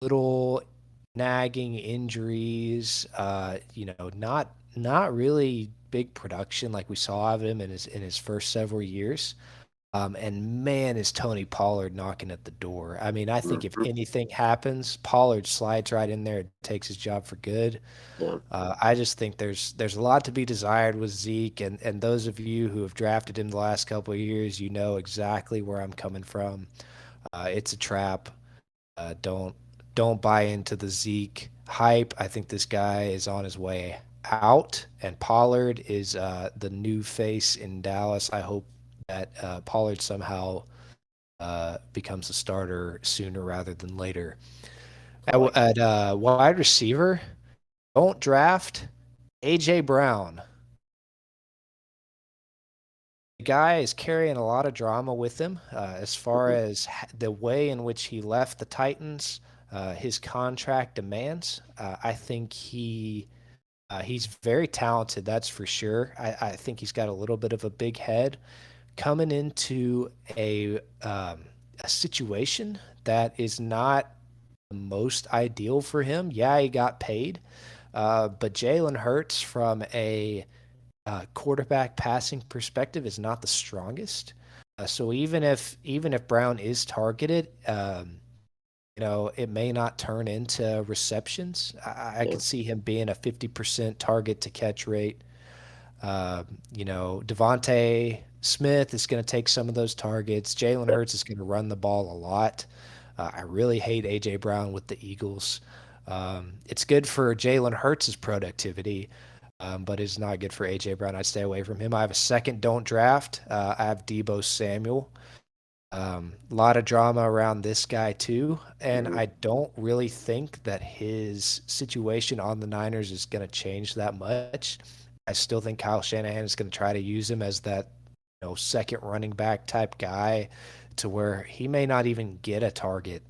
little nagging injuries. Not really big production like we saw of him in his first several years. And man, is Tony Pollard knocking at the door. I mean, I think if Mm-hmm. anything happens, Pollard slides right in there and takes his job for good. Yeah. I just think there's a lot to be desired with Zeke, and those of you who have drafted him the last couple of years, you know exactly where I'm coming from. It's a trap. Don't buy into the Zeke hype. I think this guy is on his way out, and Pollard is the new face in Dallas. I hope that Pollard somehow becomes a starter sooner rather than later. I like it. At wide receiver, don't draft AJ Brown. The guy is carrying a lot of drama with him as far Mm-hmm. as the way in which he left the Titans, his contract demands. I think he's very talented, that's for sure. I think he's got a little bit of a big head coming into a situation that is not the most ideal for him. Yeah, he got paid, but Jalen Hurts from a quarterback passing perspective is not the strongest. So even if Brown is targeted, it may not turn into receptions. I Yeah. could see him being a 50% target to catch rate. Devontae Smith is going to take some of those targets. Jalen Yeah. Hurts is going to run the ball a lot. I really hate AJ Brown with the Eagles. It's good for Jalen Hurts' productivity, but it's not good for AJ Brown. I'd stay away from him. I have a second don't draft. I have Debo Samuel. A lot of drama around this guy too, and Mhm. I don't really think that his situation on the Niners is going to change that much. I still think Kyle Shanahan is going to try to use him as that, second running back type guy, to where he may not even get a target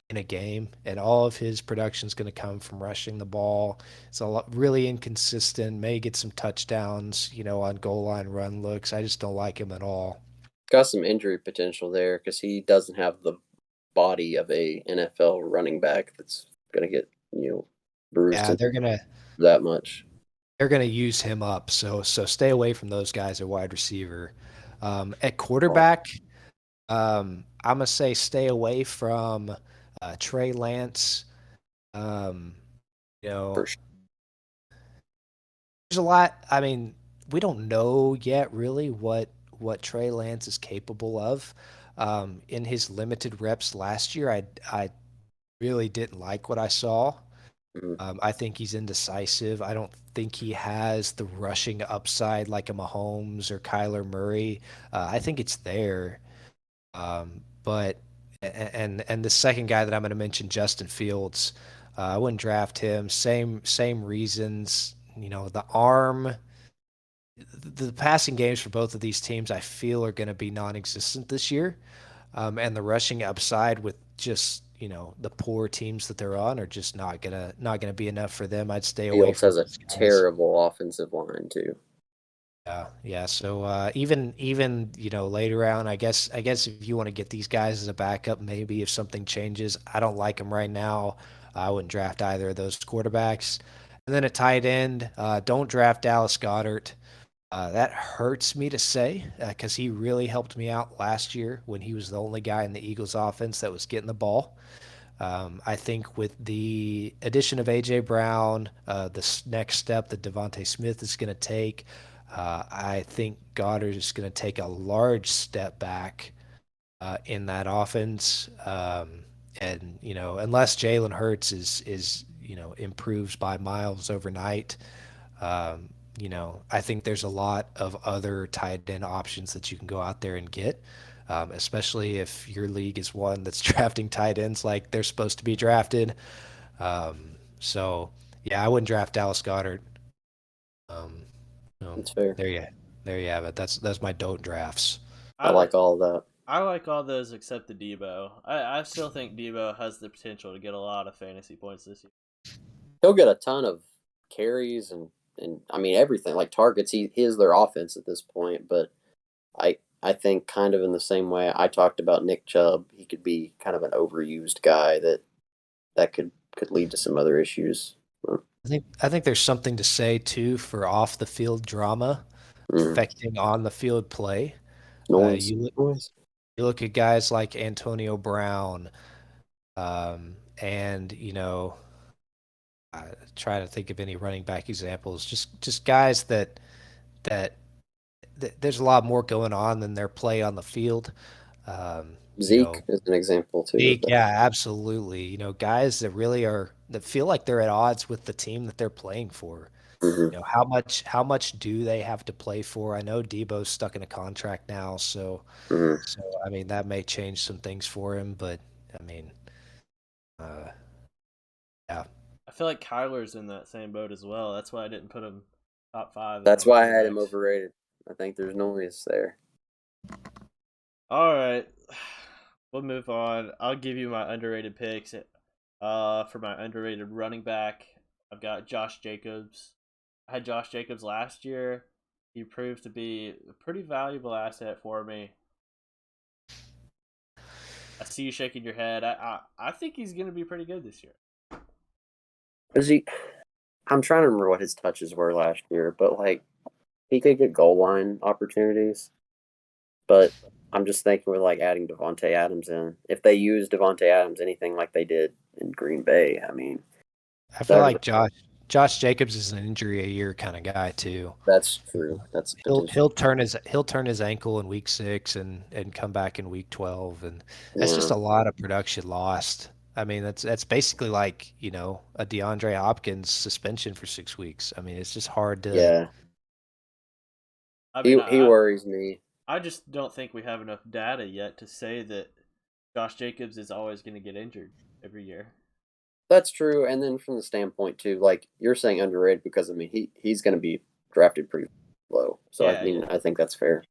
in a game, and all of his production is going to come from rushing the ball. It's a lot, really inconsistent. May get some touchdowns, on goal line run looks. I just don't like him at all. Got some injury potential there because he doesn't have the body of a NFL running back that's going to get bruised Yeah, and that much. they're gonna use him up. So stay away from those guys at wide receiver. At quarterback, I'm gonna say stay away from Trey Lance. Um, you know, For sure. there's a lot. I mean, we don't know yet really what Trey Lance is capable of. In his limited reps last year, I really didn't like what I saw. Mhm. I think he's indecisive. I don't think he has the rushing upside like a Mahomes or Kyler Murray. I think it's there, but and the second guy that I'm going to mention, Justin Fields, I wouldn't draft him. Same reasons. The arm, the passing games for both of these teams, I feel are going to be non-existent this year, and the rushing upside with just the poor teams that they're on are just not gonna be enough for them. I'd stay away Fields from has a those guys. terrible offensive line too. Yeah, yeah. So even later round, I guess if you want to get these guys as a backup, maybe if something changes, I don't like them right now. I wouldn't draft either of those quarterbacks. And then a tight end, don't draft Dallas Goddard. That hurts me to say because he really helped me out last year when he was the only guy in the Eagles offense that was getting the ball. I think with the addition of A.J. Brown, the next step that Devontae Smith is going to take, I think Goddard is going to take a large step back in that offense. And unless Jalen Hurts is improves by miles overnight, um, I think there's a lot of other tight end options that you can go out there and get, especially if your league is one that's drafting tight ends like they're supposed to be drafted. So, yeah, I wouldn't draft Dallas Goddard. Um, so That's fair. there you, there you have it. That's my don't drafts. I I li- like all of that. I like all those except the Debo. I still think Debo has the potential to get a lot of fantasy points this year. He'll get a ton of carries and I mean everything like targets. He is their offense at this point, but I think kind of in the same way I talked about Nick Chubb, he could be kind of an overused guy that could lead to some other issues. I think there's something to say too for off the field drama Mm, affecting on the field play. noise, You noise. you look at guys like Antonio Brown, and try to think of any running back examples. Just guys that, there's a lot more going on than their play on the field. Um, you Zeke know, is an example too of Zeke, that. yeah, absolutely. Guys that feel like they're at odds with the team that they're playing for. Hmm. How much do they have to play for? I know Debo's stuck in a contract now, Hmm. so I mean that may change some things for him, but I mean, uh, yeah. I feel like Kyler's in that same boat as well. That's why I didn't put him top five of That's my why I had him quarterbacks. overrated. I think there's noise there. All right, we'll move on. I'll give you my underrated picks. For my underrated running back, I've got Josh Jacobs. I had Josh Jacobs last year. He proved to be a pretty valuable asset for me. I see you shaking your head. I think he's going to be pretty good this year. Is he? I'm trying to remember what his touches were last year, but like he could get goal line opportunities. But I'm just thinking with like adding Devonte Adams in, if they use Devonte Adams anything like they did in Green Bay, I mean I feel that like Josh Jacobs is an injury a year kind of guy too. that's true. That's He'll potential. he'll turn his ankle in week 6 and come back in week 12, and that's just Yeah, a lot of production lost. I mean, that's basically like, a DeAndre Hopkins suspension for 6 weeks. I mean, it's just hard to. yeah. I mean, He worries me. I just don't think we have enough data yet to say that Josh Jacobs is always going to get injured every year. That's true. And then from the standpoint too, like you're saying underrated because I mean he's going to be drafted pretty low. So I Yeah, mean yeah. I think that's fair.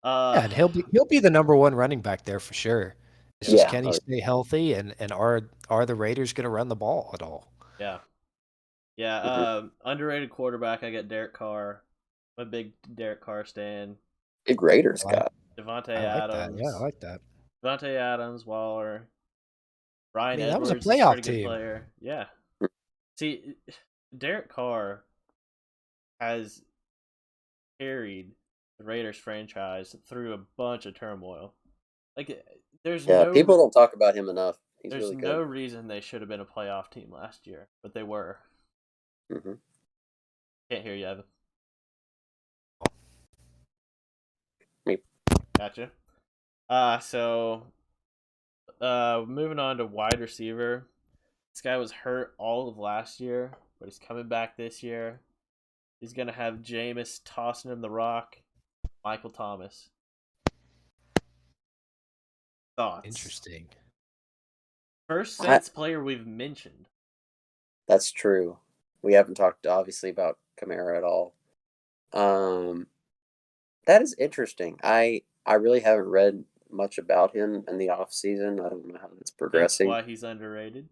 Uh, Yeah, and he'll be the number one running back there for sure. It's just Yeah. can he stay healthy and are the Raiders going to run the ball at all? yeah, yeah. Mhm. Underrated quarterback. I got Derek Carr. I'm a big Derek Carr stan. Big Raiders I like guy. Devontae I like that. Yeah, I Adams. like that. Devontae Adams. Waller. I Ryan mean, that was a Edwards is a playoff pretty good team. player. Yeah. See, Derek Carr has carried the Raiders franchise through a bunch of turmoil. Like, Yeah, people don't talk about him enough. He's there's really no good. reason they should have been a playoff team last year, but they were. Hmm. Can't hear you, Evan. Me. Gotcha. So moving on to wide receiver. This guy was hurt all of last year, but he's coming back this year. He's gonna have Jameis tossing him the rock. Michael Thomas. Thoughts? Interesting. First I, Saints player we've mentioned. that's true. We haven't talked obviously about Kamara at all. Um, that is interesting. I really haven't read much about him in the off season. I don't know how that's That's progressing. why he's underrated.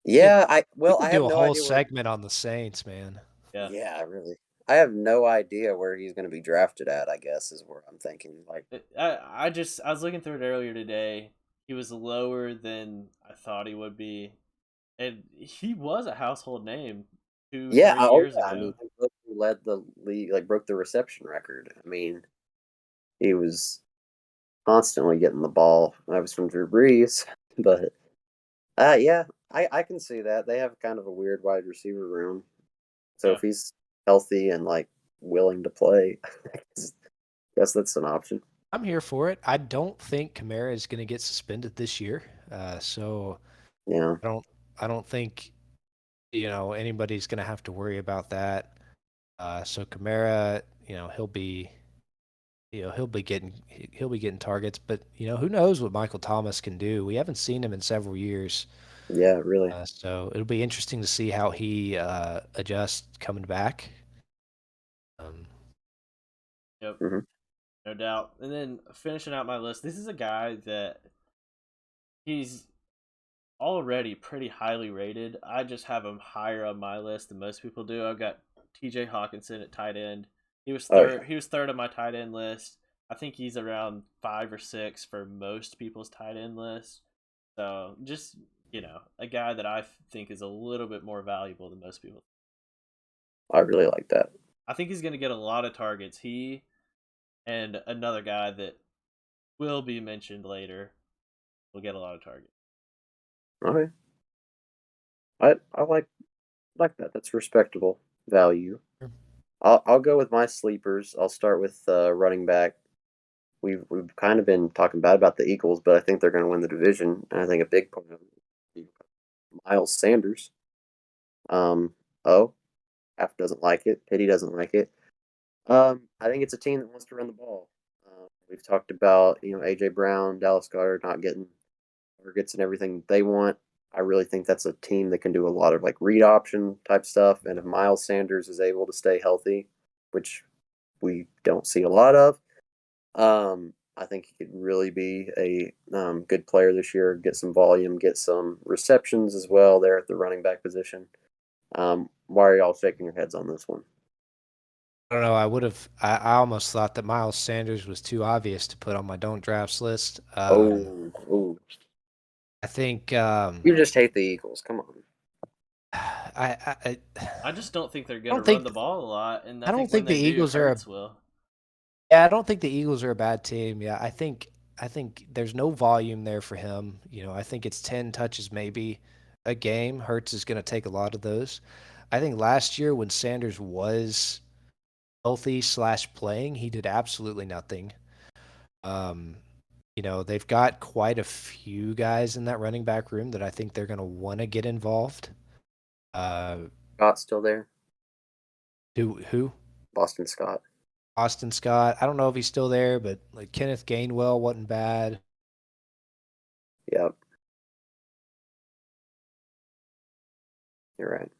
Could Yeah, we I could have do a no whole idea where. segment on the Saints, man. Yeah. Yeah, really. I have no idea where he's going to be drafted at. I guess is where I'm thinking. Like, I was looking through it earlier today. He was lower than I thought he would be, and he was a household name two yeah, three oh years yeah. I mean, ago. he led the league, like broke the reception record. I mean, he was constantly getting the ball. I was from Drew Brees, but yeah, I can see that they have kind of a weird wide receiver room. So Yeah. if he's healthy and like willing to play, I guess that's an option. I'm here for it. I don't think Kamara is going to get suspended this year, so Yeah, I don't. I don't think anybody's going to have to worry about that. So Kamara, he'll be getting targets, but who knows what Michael Thomas can do? We haven't seen him in several years, yeah, really. so it'll be interesting to see how he adjusts coming back. Um, Yep. Hmm. No doubt. And then finishing out my list, this is a guy that he's already pretty highly rated. I just have him higher on my list than most people do. I've got T.J. Hawkinson at tight end. He was Oh third. yeah, He was third on my tight end list. I think he's around 5 or 6 for most people's tight end list. So just a guy that I think is a little bit more valuable than most people. I really like that. I think he's going to get a lot of targets. He and another guy that will be mentioned later will get a lot of targets. Okay, I like that. That's respectable value. I'll go with my sleepers. I'll start with running back. We've kind of been talking bad about the Eagles, but I think they're going to win the division, and I think a big part of it is Miles Sanders. Oh, half doesn't like it. Pity doesn't like it. I think it's a team that wants to run the ball. We've talked about AJ Brown, Dallas Goedert not getting targets and everything they want. I really think that's a team that can do a lot of like read option type stuff. And if Miles Sanders is able to stay healthy, which we don't see a lot of, I think he could really be a good player this year. Get some volume, get some receptions as well there at the running back position. Why are y'all shaking your heads on this one? I don't know. I almost thought that Miles Sanders was too obvious to put on my don't drafts list. Oh, I think you just hate the Eagles. Come on. I just don't think they're I going to don't run think the ball a lot, and I I don't think when think the they do, Eagles are a Hurts will. yeah, I don't think the Eagles are a bad team. Yeah, I think there's no volume there for him. I think it's 10 touches maybe a game. Hurts is going to take a lot of those. I think last year when Sanders was healthy slash playing, he did absolutely nothing. Um, they've got quite a few guys in that running back room that I think they're going to want to get involved. Uh, Scott still there? who? Boston Scott. Austin Scott. I don't know if he's still there, but like Kenneth Gainwell wasn't bad. Yep, you're right.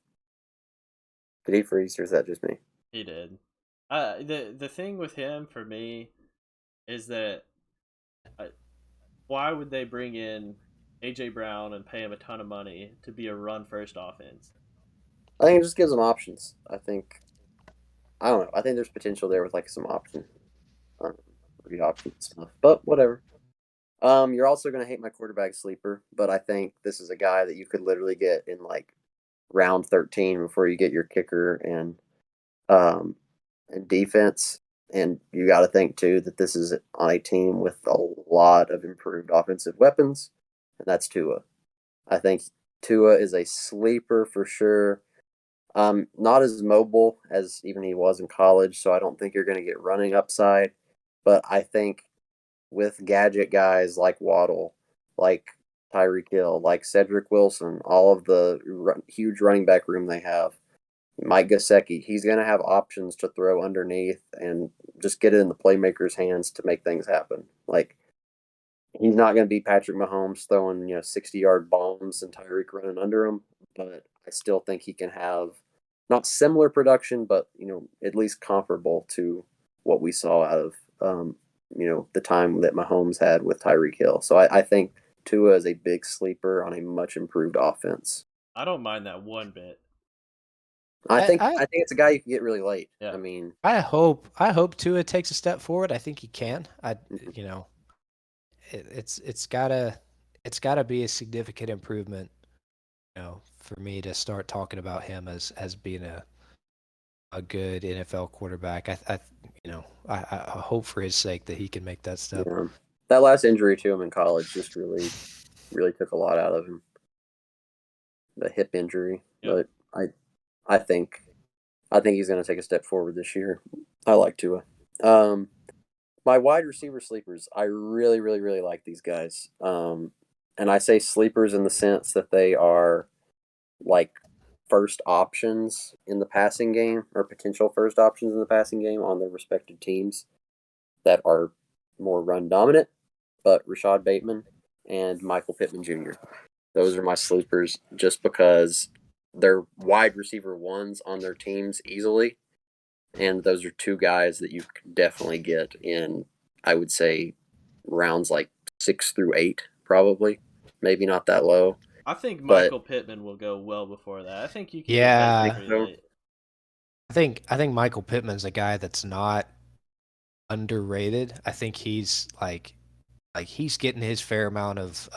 Did he freeze, or is that just me? He did. The thing with him for me is that uh, why would they bring in AJ Brown and pay him a ton of money to be a run first offense? I think it just gives them options. I don't know. I think there's potential there with like some um, read option stuff, but whatever. You're also gonna hate my quarterback sleeper, but I think this is a guy that you could literally get in like round 13 before you get your kicker um and defense. And you got to think too that this is on a team with a lot of improved offensive weapons, and that's Tua. I think Tua is a sleeper for sure. Not as mobile as even he was in college, so I don't think you're going to get running upside. But I think with gadget guys like Waddle, like Tyreek Hill, like Cedric Wilson, all of the huge running back room they have, Mike Gesicki, he's going to have options to throw underneath and just get it in the playmaker's hands to make things happen. Like he's not going to be Patrick Mahomes throwing 60-yard bombs and Tyreek running under him, but I still think he can have not similar production, but at least comparable to what we saw out of the time that Mahomes had with Tyreek Hill. So I think Tua is a big sleeper on a much improved offense. I don't mind that one bit. I I, think I I think it's a guy you can get really late. Yeah. I mean, I hope Tua takes a step forward. I think he can. mhm, You know, it's gotta be a significant improvement, for me to start talking about him as being a good NFL quarterback. I hope for his sake that he can make that step. yeah, that last injury to him in college just really really took a lot out of him, the hip injury. Yep. But I think I think he's going to take a step forward this year. I like Tua. Um, my wide receiver sleepers, I really, really, really like these guys. And I say sleepers in the sense that they are like first options in the passing game or potential first options in the passing game on their respective teams that are more run dominant. But Rashad Bateman and Michael Pittman Jr. Those are my sleepers just because they're wide receiver ones on their teams easily. And those are two guys that you could definitely get in, I would say, rounds like 6 through 8, probably. Maybe not that low. I think But Michael Pittman will go well before that. I think you can get I think Bateman Yeah, pretty so. late. I think Michael Pittman's a guy that's not underrated. I think he's like he's getting his fair amount of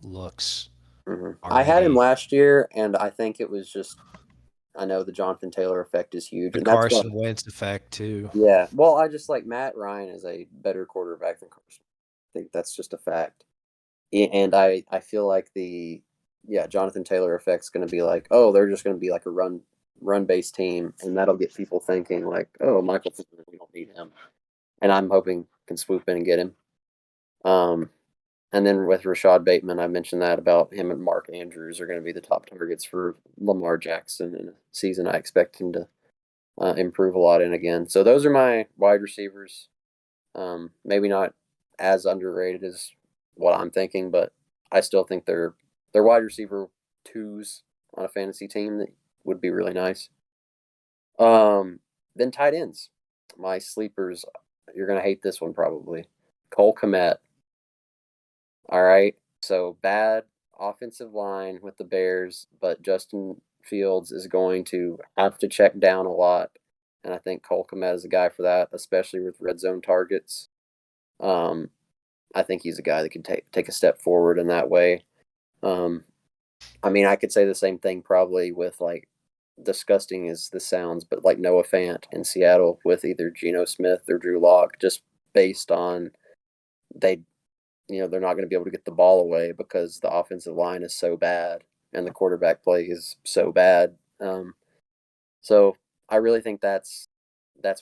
looks I had him already. last year, and I think it was just, I know the Jonathan Taylor effect is huge. The And that's what, Carson Wentz effect too. yeah. Well, I just like Matt Ryan is a better quarterback than Carson. I think that's just a fact. And I feel like yeah, Jonathan Taylor effect's going to be like, oh, they're just going to be like a run based team, and that'll get people thinking like, oh, Michael Pittman, we don't need him, and I'm hoping can swoop in and get him. Um, and then with Rashad Bateman, I mentioned that about him and Mark Andrews are going to be the top targets for Lamar Jackson in a season I expect him to improve a lot in again. So those are my wide receivers. Maybe not as underrated as what I'm thinking, but I still think they're wide receiver twos on a fantasy team that would be really nice. Then tight ends, my sleepers. You're gonna hate this one probably. Cole Komet. All right, so bad offensive line with the Bears, but Justin Fields is going to have to check down a lot, and I think Cole Komet is a guy for that, especially with red zone targets. Um, I think he's a guy that can take a step forward in that way. Um, I mean, I could say the same thing probably with like disgusting as this sounds, but like Noah Fant in Seattle with either Geno Smith or Drew Lock, just based on they, they're not going to be able to get the ball away because the offensive line is so bad and the quarterback play is so bad. So I really think that's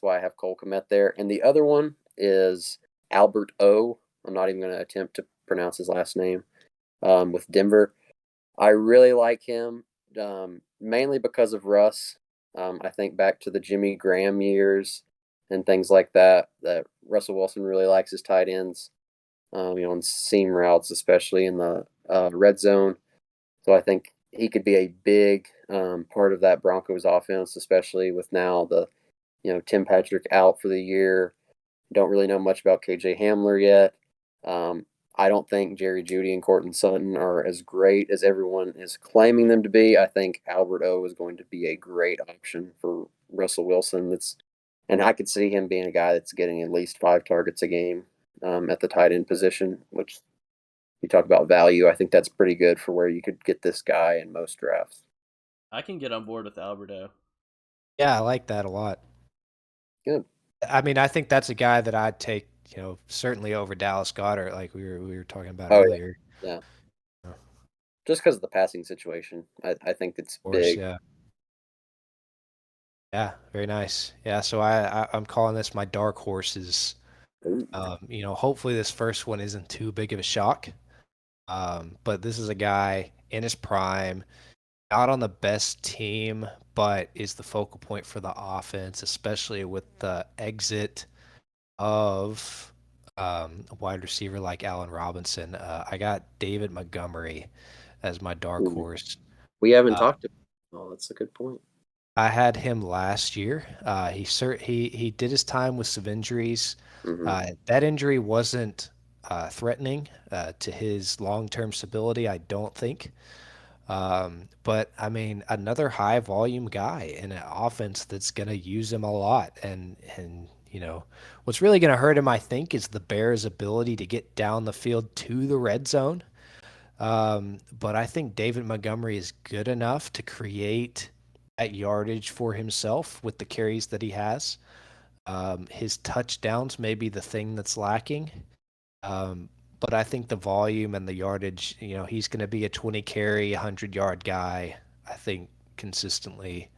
why I have Cole Komet there. And the other one is Albert O. I'm not even going to attempt to pronounce his last name. With Denver, I really like him mainly because of Russ. I think back to the Jimmy Graham years. and things like that. That Russell Wilson really likes his tight ends, on seam routes, especially in the red zone. So I think he could be a big part of that Broncos offense, especially with now the Tim Patrick out for the year. Don't really know much about KJ Hamler yet. Um, I don't think Jerry Jeudy and Cortland Sutton are as great as everyone is claiming them to be. I think Albert O is going to be a great option for Russell Wilson. And I could see him being a guy that's getting at least 5 targets a game at the tight end position, which you talk about value. I think that's pretty good for where you could get this guy in most drafts. I can get on board with Alberto. Yeah, I like that a lot. Good. I mean, I think that's a guy that I'd take, certainly over Dallas Goedert, like we were talking about Oh yeah, earlier. yeah. Of Just because of the passing situation, I think it's course, big. yeah. Yeah, very nice. Yeah, so I'm calling this my dark horses. Ooh. Hopefully this first one isn't too big of a shock. But this is a guy in his prime, not on the best team, but is the focal point for the offense, especially with the exit of a wide receiver like Allen Robinson. I got David Montgomery as my dark Ooh. horse. We haven't Uh, talked about. Oh, that's a good point. I had him last year. He did his time with some injuries. Hmm. That injury wasn't threatening to his long-term stability, I don't think. But I mean, another high volume guy in an offense that's going to use him a lot. And what's really going to hurt him, I think, is the Bears' ability to get down the field to the red zone. But I think David Montgomery is good enough to create that yardage for himself with the carries that he has. His touchdowns may be the thing that's lacking. Um, but I think the volume and the yardage, he's going to be a 20 carry, 100-yard guy, I think, consistently,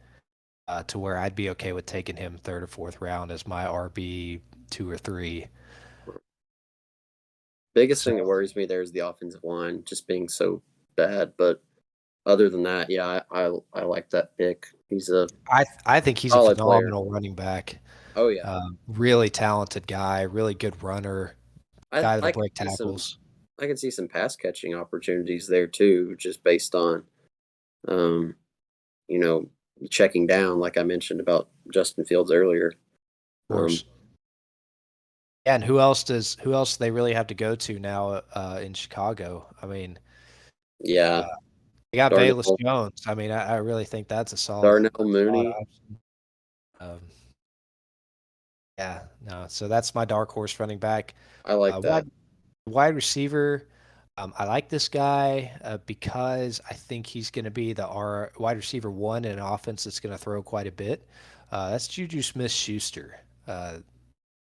to where I'd be okay with taking him third or fourth round as my RB 2 or 3. Biggest thing that So worries me there is the offensive line just being so bad. But other than that, yeah, I like that pick. He's a I think he's a solid player. phenomenal running back. Oh yeah, Really talented guy, really good runner, guy that'll I could break see some tackles. I could see some pass catching opportunities there too, just based on um, you know, checking down, like I mentioned about Justin Fields earlier. Of Um, course. Yeah, and who else do they really have to go to now in Chicago? I mean, yeah, uh, they got Velus Darnell Jones. I mean, I really think that's a Darnell solid Mooney, option. Um, yeah, no. So that's my dark horse running back. I like that. Wide receiver. I like this guy because I think he's going to be the wide receiver one in an offense that's going to throw quite a bit. That's Juju Smith-Schuster.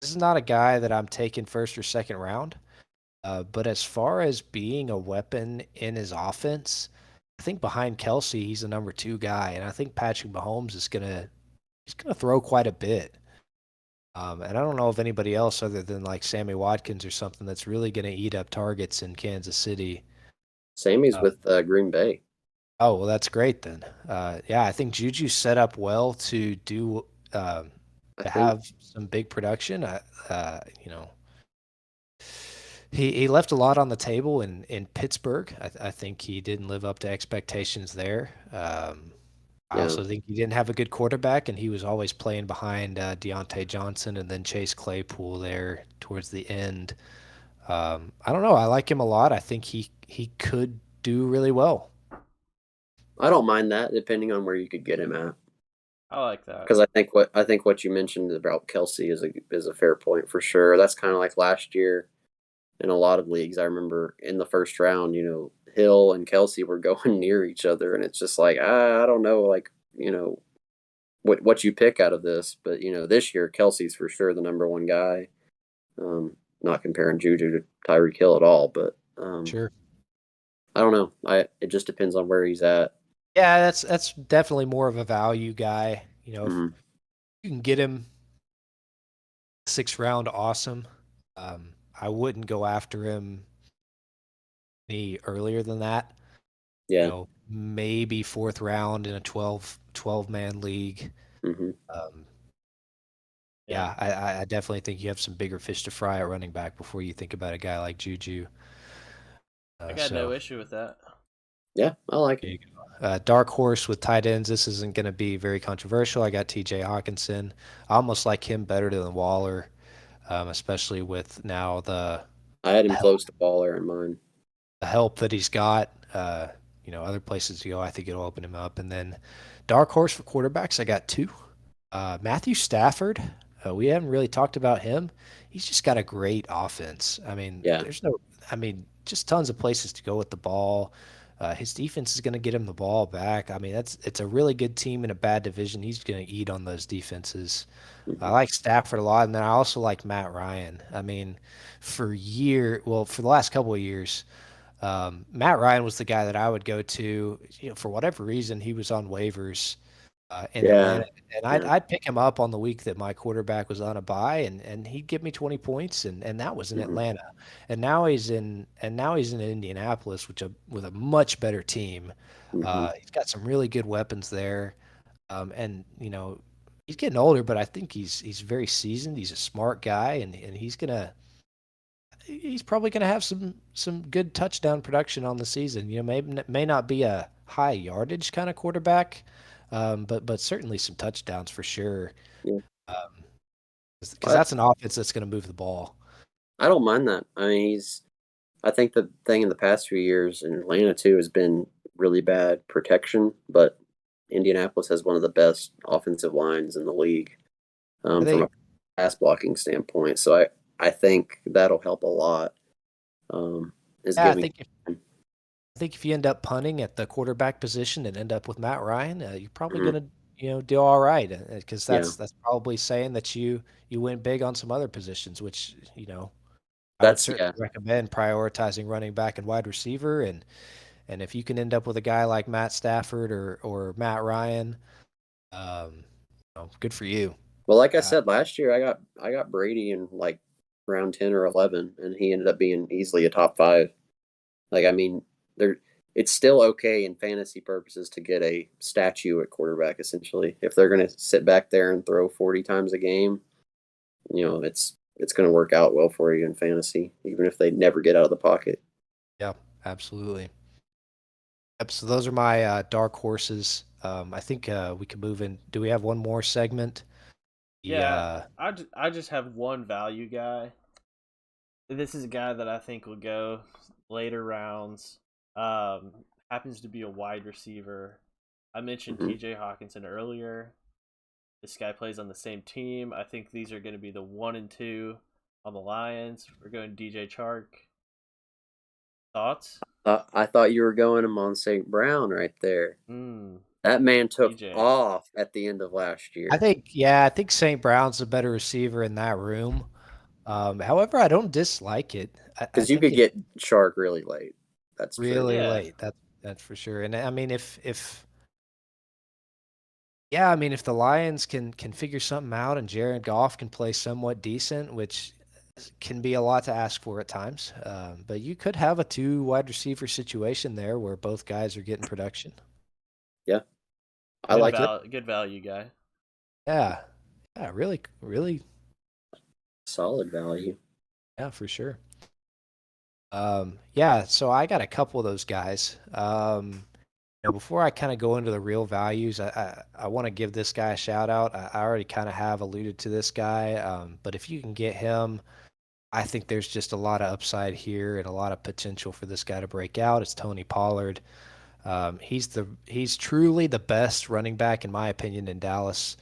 This is not a guy that I'm taking first or second round. But as far as being a weapon in his offense, I think behind Kelsey, he's the number 2 guy, and I think Patrick Mahomes he's gonna throw quite a bit. And I don't know of anybody else other than like Sammy Watkins or something that's really gonna eat up targets in Kansas City. Sammy's Uh, with Green Bay. oh well, that's great then. Yeah, I think Juju's set up well to do I to think. have some big production. You know, he left a lot on the table in Pittsburgh. I think he didn't live up to expectations there. I Yeah, also think he didn't have a good quarterback, and he was always playing behind Deontay Johnson and then Chase Claypool there towards the end. I don't know. I like him a lot. I think he could do really well. I don't mind that, depending on where you could get him at. I like that. Because I think what you mentioned about Kelsey is a fair point for sure. That's kind of like last year in a lot of leagues. I remember in the first round, Hill and Kelsey were going near each other, and it's just like I don't know, like what you pick out of this. But this year Kelsey's for sure the number one guy. Not comparing Juju to Tyreek Hill at all, but Sure. I don't know. It just depends on where he's at. Yeah, that's definitely more of a value guy. If Hmm. you can get him 6th round, awesome. I wouldn't go after him any earlier than that. Yeah. Maybe 4th round in a 12 man league. Hmm. Um, Yeah, Yeah, I definitely think you have some bigger fish to fry at running back before you think about a guy like Juju. I got no So issue with that. Yeah, I like there it. you go. Dark horse with tight ends. This isn't going to be very controversial. I got T.J. Hawkinson. I almost like him better than Waller, especially with now I had him help, close to Baller in mine. the help that he's got. Other places to go. I think it'll open him up. And then dark horse for quarterbacks. I got two. Matthew Stafford, we haven't really talked about him. He's just got a great offense. I mean, Yeah. just tons of places to go with the ball. His defense is going to get him the ball back. I mean, it's a really good team in a bad division. He's going to eat on those defenses. I Hmm. like Stafford a lot, and then I also like Matt Ryan. I mean, for the last couple of years, Matt Ryan was the guy that I would go to. For whatever reason, he was on waivers in Yeah. Atlanta, and I'd Yeah. I'd pick him up on the week that my quarterback was on a bye, and he'd give me 20 points, and that was in Hmm. Atlanta, and now he's in Indianapolis, with a much better team. Hmm. He's got some really good weapons there, and he's getting older, but I think he's very seasoned. He's a smart guy, and he's probably gonna have some good touchdown production on the season. Maybe may not be a high yardage kind of quarterback, but certainly some touchdowns for sure. Yeah. Um, because I, that's an offense that's gonna move the ball. I don't mind that. I mean, I think the thing in the past few years in Atlanta too has been really bad protection, but Indianapolis has one of the best offensive lines in the league I from a think, pass blocking standpoint. So I think that'll help a lot. Is yeah, giving. I think if you end up punting at the quarterback position and end up with Matt Ryan, you're probably Mhm. gonna do all right, because Yeah, that's probably saying that you went big on some other positions, which I would that's certainly yeah. recommend prioritizing running back and wide receiver. And if you can end up with a guy like Matt Stafford or Matt Ryan, um, good for you. Well, like I Uh, said last year, I got Brady in like round 10 or 11, and he ended up being easily a top five. Like I mean, there it's still okay in fantasy purposes to get a statue at quarterback. Essentially, if they're going to sit back there and throw 40 times a game, it's going to work out well for you in fantasy, even if they never get out of the pocket. yeah, absolutely. Yep. So those are my dark horses. I think we can move in. Do we have one more segment? The Yeah, I just have one value guy. This is a guy that I think will go later rounds. Happens to be a wide receiver. I mentioned Hmm. T.J. Hawkinson earlier. This guy plays on the same team. I think these are going to be the 1 and 2 on the Lions. We're going DJ Chark. Thoughts? I thought you were going him on St. Brown right there. Hmm. That man took DJ. off at the end of last year I think St. Brown's a better receiver in that room. However, I don't dislike it. I because you think could it's get Shark really late. That's true. really Yeah. late. That's for sure. And I mean, if yeah, I mean, if the Lions can figure something out and Jared Goff can play somewhat decent, which can be a lot to ask for at times, but you could have a two wide receiver situation there where both guys are getting production. Yeah, I Good like it. Good. val good value guy. Yeah, yeah, really, really, Solid value. yeah, for sure. Yeah, so I got a couple of those guys. Before I kind of go into the real values, I want to give this guy a shout out. I already kind of have alluded to this guy, but if you can get him, I think there's just a lot of upside here and a lot of potential for this guy to break out. It's Tony Pollard. He's truly the best running back in my opinion in Dallas.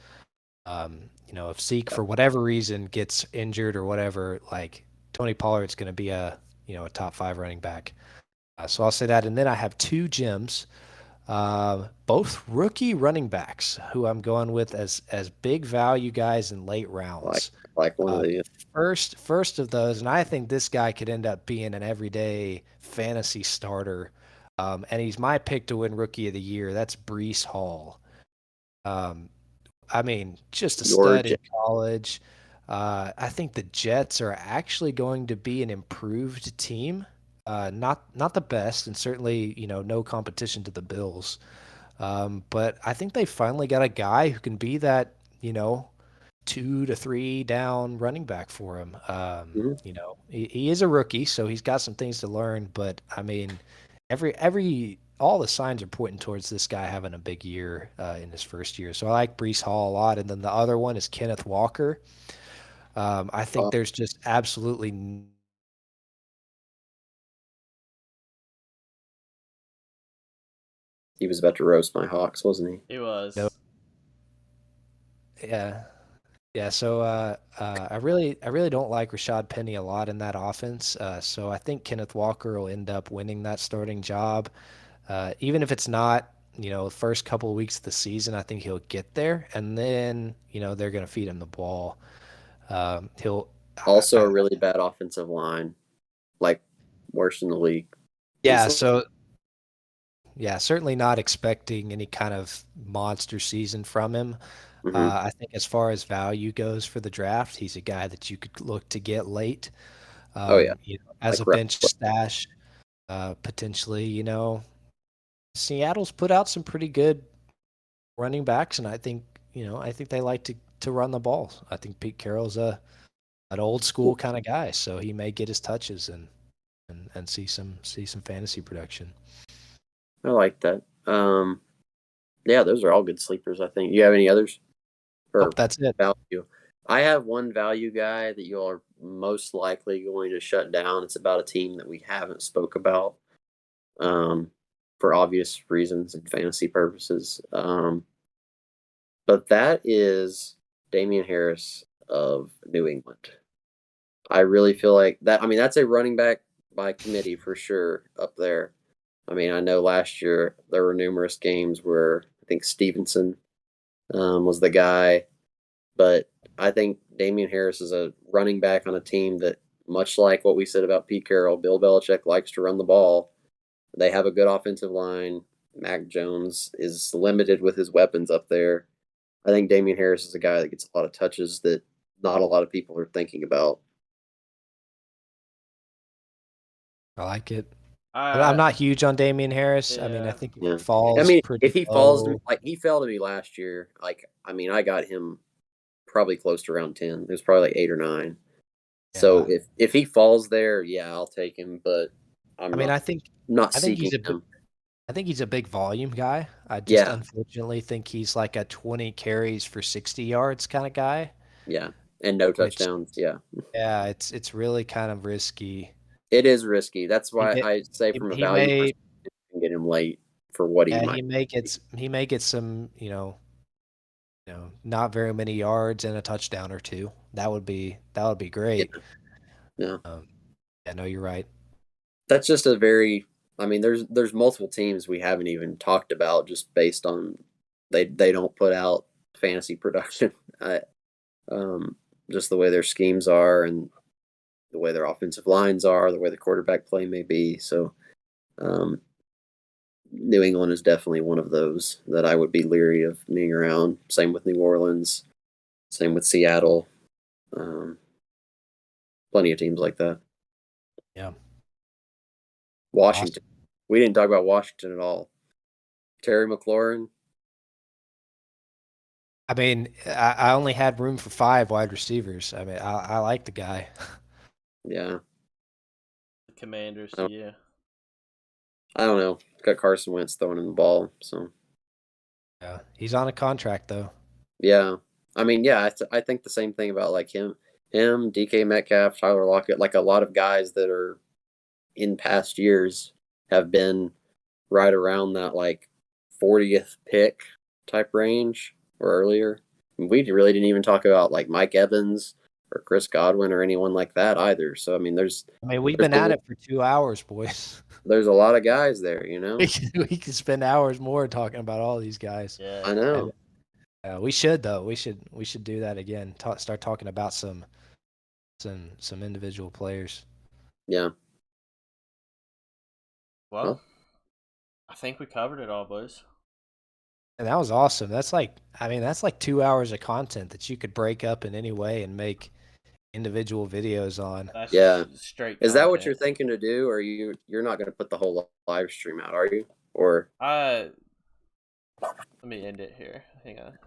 If Zeke for whatever reason gets injured or whatever, like Tony Pollard's going to be a top five running back. So I'll say that, and then I have two gems, both rookie running backs who I'm going with as big value guys in late Like rounds. like one of Uh, the first of those, and I think this guy could end up being an everyday fantasy starter. And he's my pick to win Rookie of the Year. That's Brees Hall. Um, I mean, just a your stud in college. I think the Jets are actually going to be an improved team. Not the best, and certainly no competition to the Bills. But I think they finally got a guy who can be that 2 to 3 down running back for him. Hmm. He is a rookie, so he's got some things to learn. But I mean, all the signs are pointing towards this guy having a big year in his first year. So I like Brees Hall a lot. And then the other one is Kenneth Walker. I think there's just absolutely He was about to roast my Hawks, wasn't he? He was. no, yeah. Yeah, so I really don't like Rashad Penny a lot in that offense. So I think Kenneth Walker will end up winning that starting job. Even if it's not, the first couple of weeks of the season, I think he'll get there, and then they're going to feed him the ball. He'll, Also, a really bad offensive line, like worse in the league. yeah. Recently. So yeah, certainly not expecting any kind of monster season from him. Hmm. I think as far as value goes for the draft, he's a guy that you could look to get late, Oh yeah, as like a bench stash, potentially. Seattle's put out some pretty good running backs, and I think they like to run the ball. I think Pete Carroll's an old school kind of guy, so he may get his touches and see some fantasy production. I like that. Yeah, those are all good sleepers. I think. You have any others Oh, or that's it. value? I have one value guy that you all are most likely going to shut down. It's about a team that we haven't spoke about, um, for obvious reasons and fantasy purposes. But that is Damian Harris of New England. I really feel like that. I mean, that's a running back by committee for sure up there. I mean, I know last year there were numerous games where I think Stevenson was the guy, but I think Damian Harris is a running back on a team that, much like what we said about Pete Carroll, Bill Belichick likes to run the ball. They have a good offensive line. Mac Jones is limited with his weapons up there. I think Damian Harris is a guy that gets a lot of touches that not a lot of people are thinking about. I like it. I'm I not huge on Damian Harris. I mean, I yeah. think if he Yeah. I falls mean, pretty if he falls to me, low, like he fell to me last year, like I mean, I got him probably close to around 10. It was probably like 8 or 9. So yeah. if he falls there, yeah, I'll take him, but I'm I mean, not I think not I think seeking he's a him. I think he's a big volume guy. I just Yeah, unfortunately think he's like a 20 carries for 60 yards kind of guy, yeah. And no which touchdowns. Yeah. yeah, it's really kind of risky. It is risky. That's He why may I say he, from a he value may perspective, you can get him late for what he yeah, might he may be. get he may get some, not very many yards and a touchdown or two. That would be Yeah. great. Yeah. Um, yeah, no, you're right. That's just a very I mean, there's multiple teams we haven't even talked about just based on they don't put out fantasy production. I, um, just the way their schemes are and the way their offensive lines are, the way the quarterback play may be. So um, New England is definitely one of those that I would be leery of being around. Same with New Orleans. Same with Seattle. Um, Plenty of teams like that. Yeah, Washington. awesome. We didn't talk about Washington at all. Terry McLaurin. I mean, I only had room for 5 wide receivers. I mean, I like the guy. Yeah. The Commanders I to don't, you. I don't know. Got Carson Wentz throwing in the ball. So Yeah, he's on a contract though. yeah. I mean, yeah. I think the same thing about like him, DK Metcalf, Tyler Lockett. Like a lot of guys that are in past years have been right around that like 40th pick type range or earlier. We really didn't even talk about like Mike Evans or Chris Godwin or anyone like that either. So I mean, I mean, we've there's been a, at it for 2 hours, boys. there's a lot of guys there. We could spend hours more talking about all these guys. Yeah. I And know. we should though. We should do that again. Start talking about some individual players. Yeah. Well, Well, I think we covered it all, boys. And that was awesome. That's like 2 hours of content that you could break up in any way and make individual videos on. That's yeah. straight Is that what you're content. thinking to do, or you're not going to put the whole live stream out, are you? Or Let me end it here. Hang on.